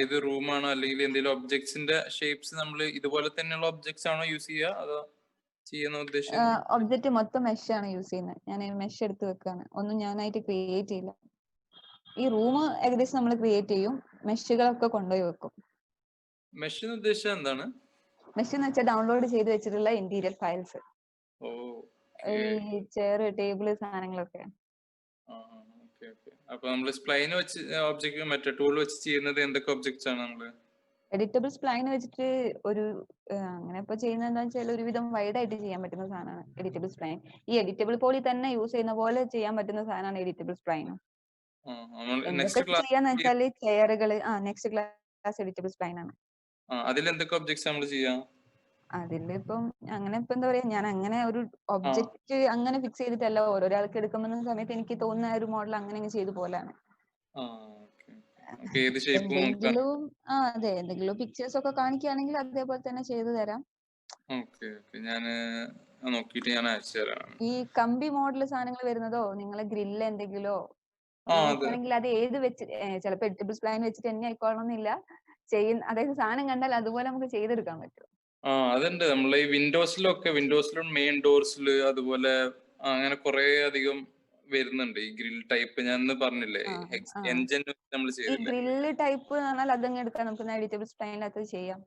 ഏത് റൂമാണോ അല്ലെങ്കിൽ എന്തെങ്കിലും ഒബ്ജക്ട്സിന്റെ ഷേപ്സ് നമ്മൾ ഇതുപോലെ തന്നെയുള്ള ഒബ്ജക്ട്സ് ആണോ യൂസ് ചെയ്യുക, അതോ ചെയ്യാൻ ഉദ്ദേശിക്കുന്നത്? ഒബ്ജക്റ്റ് മൊത്തം മെഷ് ആണ് യൂസ് ചെയ്യുന്നത്. ഞാൻ മെഷ് എടുത്ത് വെക്കാണ്, ഒന്നും ഞാനായിട്ട് ക്രിയേറ്റ് ചെയ്യില്ല. ഈ റൂം ഏകദേശം നമ്മൾ ക്രിയേറ്റ് ചെയ്യും, മെഷുകളൊക്കെ കൊണ്ടുപോയി വെക്കും. മെഷ് എന്ന് ഉദ്ദേശിച്ചത് എന്താണ്? മെഷ് എന്ന് വെച്ചാൽ ഡൗൺലോഡ് ചെയ്ത് വെച്ചിട്ടുള്ള ഇന്റീരിയർ ഫയൽസ്, ഓ, ഈ ചെയർ, ടേബിള്, സാധനങ്ങളൊക്കെ. അപ്പൊ നമ്മൾ സ്പ്ലൈൻ വെച്ച് ഒബ്ജക്റ്റ് മറ്റേ ടൂൾ വെച്ച് ചെയ്യുന്നത് എന്തൊക്കെ ഒബ്ജക്ട്സ് ആണ് നമ്മള്? എഡിറ്റബിൾ സ്പ്ലൈൻ വെച്ചിട്ട് ഒരു അങ്ങനെ ഇപ്പൊ ചെയ്യുന്നത് എന്താ വെച്ചാൽ ഒരുവിധം വൈഡ് ആയിട്ട് ചെയ്യാൻ പറ്റുന്ന സാധനമാണ് എഡിറ്റബിൾ സ്പ്ലൈൻ. ഈ എഡിറ്റബിൾ പോളി തന്നെ യൂസ് ചെയ്യുന്ന പോലെ ചെയ്യാൻ പറ്റുന്ന സാധനമാണ് എഡിറ്റബിൾ സ്പ്ലൈൻ. എന്തൊക്കെ നെക്സ്റ്റ് ക്ലാസ് ചെയ്യാന്ന് വെച്ചാല് ചെയറുകള്, നെക്സ്റ്റ് ക്ലാസ് എഡിറ്റബിൾ സ്പ്ലൈൻ ആണ്. അതിൽ എന്തൊക്കെ ഒബ്ജക്ട്സ് നമ്മൾ ചെയ്യാം? അതിലിപ്പം അങ്ങനെ ഇപ്പൊ എന്താ പറയാ, ഞാൻ അങ്ങനെ ഒരു ആ ഒബ്ജക്റ്റ് അങ്ങനെ ഫിക്സ് ചെയ്തിട്ടല്ല, ഓരോരാൾക്ക് എടുക്കുന്ന സമയത്ത് എനിക്ക് തോന്നുന്ന ഒരു മോഡൽ അങ്ങനെ ചെയ്തു പോലാണ്. ആ ഓക്കെ ഏത് ഷേപ്പും നമുക്ക്. എന്തെങ്കിലും അതെ, എന്തെങ്കിലും പിക്ചേഴ്സ് ഒക്കെ കാണിക്കുകയാണെങ്കിൽ അതേപോലെ തന്നെ ചെയ്തു തരാം. ഓക്കെ ഞാൻ നോക്കിയിട്ട് ഞാൻ അയച്ചു തരാം. ഈ കമ്പി മോഡൽ സാധനങ്ങൾ വരുന്നതോ, നിങ്ങളെ ഗ്രില്ല് എന്തെങ്കിലോ അതെ നോക്കുകയാണെങ്കിൽ അത് ഏത് വെച്ച് ചിലപ്പോൾ എഡിറ്റബിൾ സ്പ്ലൈൻ വെച്ചിട്ട് തന്നെ ആയിക്കോളണമെന്നില്ല. അതായത് സാധനം കണ്ടാൽ അതുപോലെ നമുക്ക് ചെയ്തെടുക്കാൻ പറ്റും. അതുണ്ട് നമ്മളെ ഈ വിൻഡോസിലും മെയിൻ ഡോർസില് അതുപോലെ അങ്ങനെ കുറെ അധികം വരുന്നുണ്ട് ഈ ഗ്രിൽ ടൈപ്പ്. ഞാൻ പറഞ്ഞില്ലേ എൻജിൻ നമ്മൾ ഈ ചെയ്തില്ലേ ഗ്രില്ല് ടൈപ്പ് പറഞ്ഞാൽ അതങ്ങ് എടുക്കാൻ നമുക്ക് എഡിറ്റബിൾ സ്പ്ലൈനിനകത്ത് ചെയ്യാം.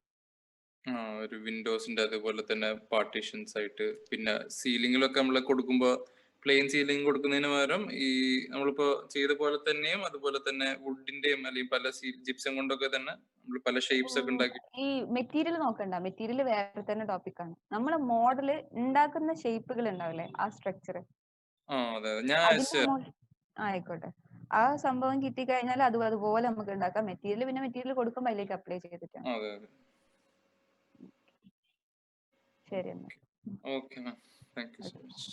ഒരു വിൻഡോസിന്റെ അതുപോലെ തന്നെ പാർട്ടീഷൻസ് ആയിട്ട്, പിന്നെ സീലിംഗിലൊക്കെ നമ്മൾ കൊടുക്കുമ്പോൾ പ്ലെയിൻ സീലിംഗ് കൊടുക്കുന്നതിന് പകരം ഈ നമ്മളിപ്പോ ചെയ്ത പോലെ തന്നെയും അതുപോലെ തന്നെ വുഡിന്റെയും അല്ലെങ്കിൽ പല ജിപ്സം കൊണ്ടൊക്കെ തന്നെ നമ്മൾ പല ഷേപ്സ് ഒക്കെ ഉണ്ടാക്കി. ഈ മെറ്റീരിയൽ നോക്കണ്ട, മെറ്റീരിയൽ വേറെ തന്നെ ടോപ്പിക്കാണ്. നമ്മൾ മോഡല് ഉണ്ടാക്കുന്ന ഷേപ്പുകൾ ഉണ്ടാവില്ലേ, ആ സ്ട്രക്ചർ, അതെ ഞാൻ അതിന്റെ ആയിക്കോട്ടെ, ആ സംഭവം കിട്ടിക്കഴിഞ്ഞാൽ അതുപോലെ നമുക്ക് ഉണ്ടാക്കാം. മെറ്റീരിയൽ പിന്നെ മെറ്റീരിയൽ കൊടുക്കുമ്പോൾ അതിലേക്ക് അപ്ലൈ ചെയ്തിട്ടാണ്. അതെ ശരി എന്നാ. Okay ma'am, thank you so much.